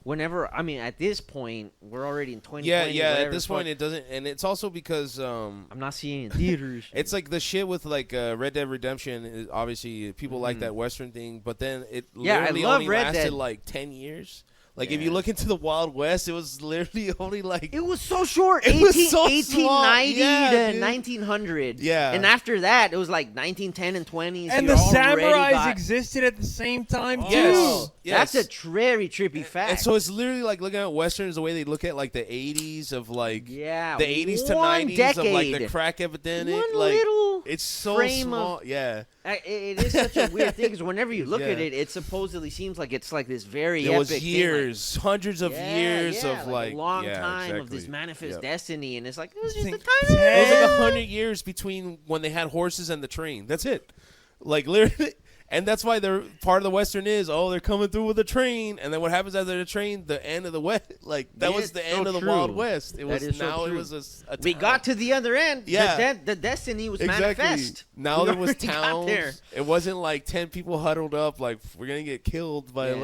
whenever, at this point, we're already in 2020. At this point it doesn't, and it's also because I'm not seeing it in theaters. It's like the shit with like Red Dead Redemption. Is obviously, people like that Western thing, but then it literally only lasted like 10 years. Like, if you look into the Wild West, it was literally only like... It was so short. It was so 1890 to 1900. Yeah. And after that, it was like 1910 and 20s. And the samurais existed at the same time, too. Yes. That's a very trippy fact. And so it's literally like looking at Westerns the way they look at like the 80s of like... Yeah. The 80s to 90s decade. of like the crack epidemic. One like, little it's so frame small. of... Yeah. It is such a weird thing because whenever you look at it, it supposedly seems like it's like this very epic was years, thing, hundreds of years of like a long time of this manifest destiny, and it's like it was just a tiny. It was like 100 years between when they had horses and the train. That's it. Like literally. And that's why they're part of the Western is, they're coming through with a train, and then what happens after the train? The end of the West, like that was the end of the Wild West. It was it was a we got to the other end. Yeah, the destiny was manifest. Now there was towns. It wasn't like 10 people huddled up, like we're gonna get killed by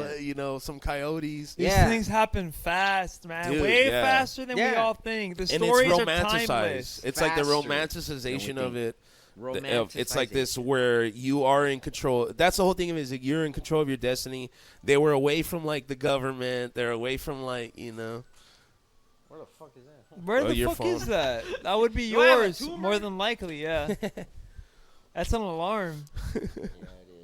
some coyotes. These things happen fast, man. Dude, way faster than we all think. The and stories it's are timeless. It's like the romanticization of it. It's like this where you are in control. That's the whole thing of it, is that you're in control of your destiny. They were away from like the government. They're away from like Where the fuck is that? Where the fuck is that? That would be yours, more than likely. Yeah, that's an alarm.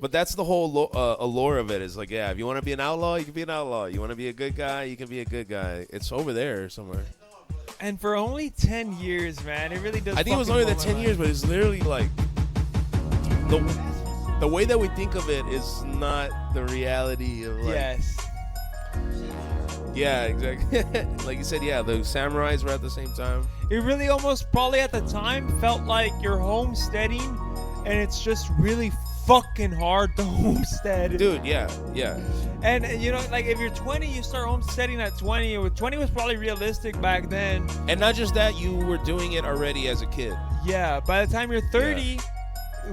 But that's the whole allure of it. Is like, if you want to be an outlaw, you can be an outlaw. You want to be a good guy, you can be a good guy. It's over there somewhere. And for only 10 years, man, it really does. I think it was only the 10 years, but it's literally like the way that we think of it is not the reality of like. Yes. Yeah, exactly. Like you said, the samurais were at the same time. It really almost probably at the time felt like you're homesteading, and it's just really fucking hard to homestead. Dude, yeah. And, like, if you're 20, you start homesteading at 20. 20 was probably realistic back then. And not just that, you were doing it already as a kid. Yeah, by the time you're 30,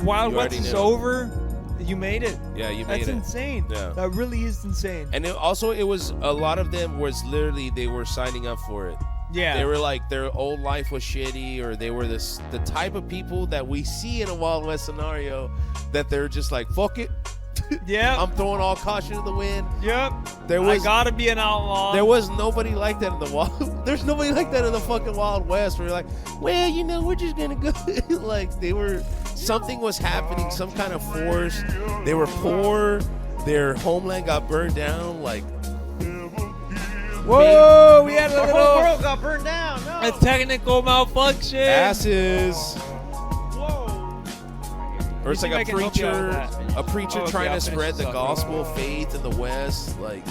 Wild West is over, you made it. Yeah, you made it. That's insane. Yeah. That really is insane. And it was, a lot of them was literally, they were signing up for it. Yeah. They were like, their old life was shitty, or they were the type of people that we see in a Wild West scenario that they're just like, fuck it. Yeah. I'm throwing all caution to the wind. Yep. I gotta be an outlaw. There was nobody like that in the wild. There's nobody like that in the fucking Wild West where you're like, well, we're just gonna go. Like, something was happening, some kind of force. They were poor. Their homeland got burned down. Like, whoa, we had a the little whole world got burned down. No. A technical malfunction. Asses. Whoa. Or it's like a preacher trying to spread the gospel of faith in the West. Like,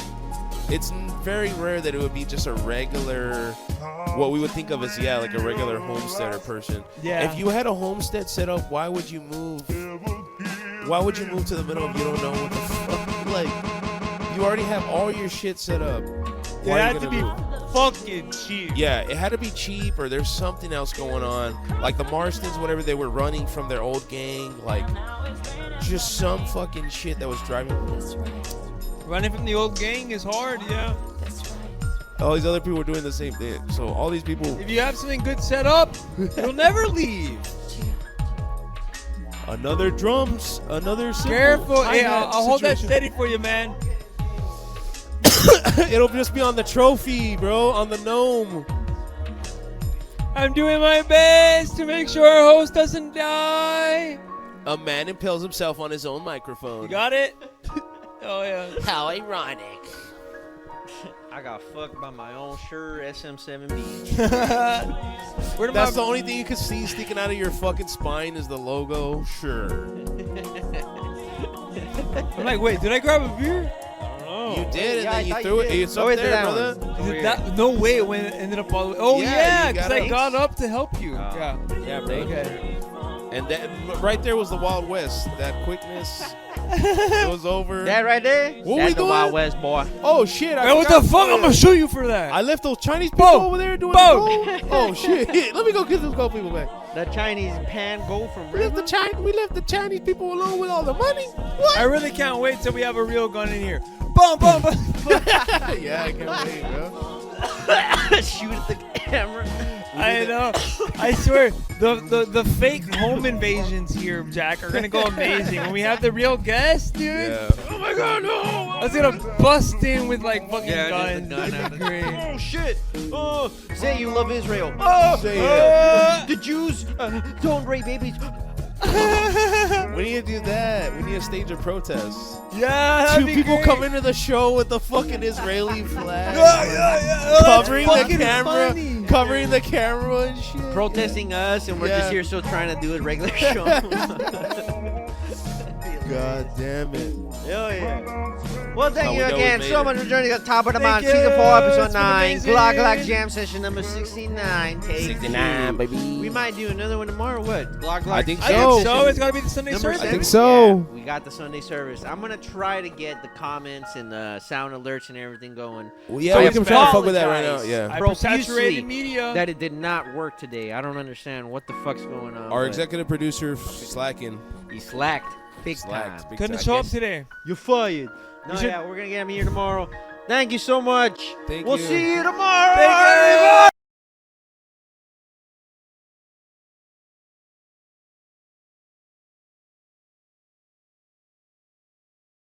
it's very rare that it would be just a regular, what we would think of as, like a regular homesteader person. Yeah. If you had a homestead set up, why would you move? Why would you move to the middle if you don't know what the fuck? Like, you already have all your shit set up. It had to be fucking cheap. Yeah, it had to be cheap, or there's something else going on. Like the Marstons, whatever, they were running from their old gang. Like, just some fucking shit that was driving. Running from the old gang is hard, yeah. All these other people are doing the same thing. So all these people. If you have something good set up, you'll never leave. Another drums, another cymbal. Careful. Hey, Hi-hat I'll hold that situation. steady for you, man. It'll just be on the trophy, bro, on the gnome. I'm doing my best to make sure our host doesn't die. A man impales himself on his own microphone. You got it? Oh, yeah. How ironic. I got fucked by my own Shure SM7B. That's the only thing you can see sticking out of your fucking spine is the logo. Sure. I'm like, wait, did I grab a beer? I don't know. You did, and Yeah, then you I threw it. did. It's Go up into there, that brother. one. No way it ended up all the way. Oh, Yeah, yeah, you because got I it. got up to help you. Oh. Yeah. Yeah, bro. Okay. And that right there was the Wild West. That quickness. It was over. That right there? What That's we the doing? Wild West, boy. Oh shit! Hey, what the fuck? I'm gonna shoot you for that. I left those Chinese people Bo! over there doing Bo! the gold. Oh shit! Let me go get those gold people back. The Chinese pan gold from We left the Chinese people alone with all the money. What? I really can't wait till we have a real gun in here. Boom, boom, boom. Yeah, I can't wait, bro. Shoot at the camera. I know. I swear, the fake home invasions here, Jack, are gonna go amazing. When we have the real guest, dude. Yeah. Oh my god, no! I was gonna bust in with like fucking guns. Gun It'd out be of great. Oh shit! Oh, say you love Israel. Oh, Say it. the Jews don't rape babies. We need to do that. We need to stage a protest. Yeah, that'd Two be people great. come into the show with the fucking Israeli flag. Yeah. Covering That's the fucking camera. funny. Covering the camera and shit. Protesting us, and we're Yeah. just here still trying to do a regular show. God damn it. Hell yeah. Well, How thank we you know again we so made much for joining us. Top of the Thank Mountain, Season you. 4, Episode It's been 9. amazing. GlarkGlark Jam Session number 69. Take 69, baby. We might do another one tomorrow. What? GlarkGlark. I think I so. think so. It's gotta be the Sunday Number service. I 7? think so. Yeah, we got the Sunday service. I'm going to try to get the comments and the sound alerts and everything going. Well, yeah, I we can try to fuck with that right now. apologize. Yeah. Hypersaturated Profusely media. that it did not work today. I don't understand what the fuck's going on. Our but executive producer slacking. he slacked big Slacked. time. Big Couldn't time. show up today. You're fired. No, You should- yeah, we're going to get him here tomorrow. Thank you so much. Thank We'll you. see you tomorrow. Thank you, everybody.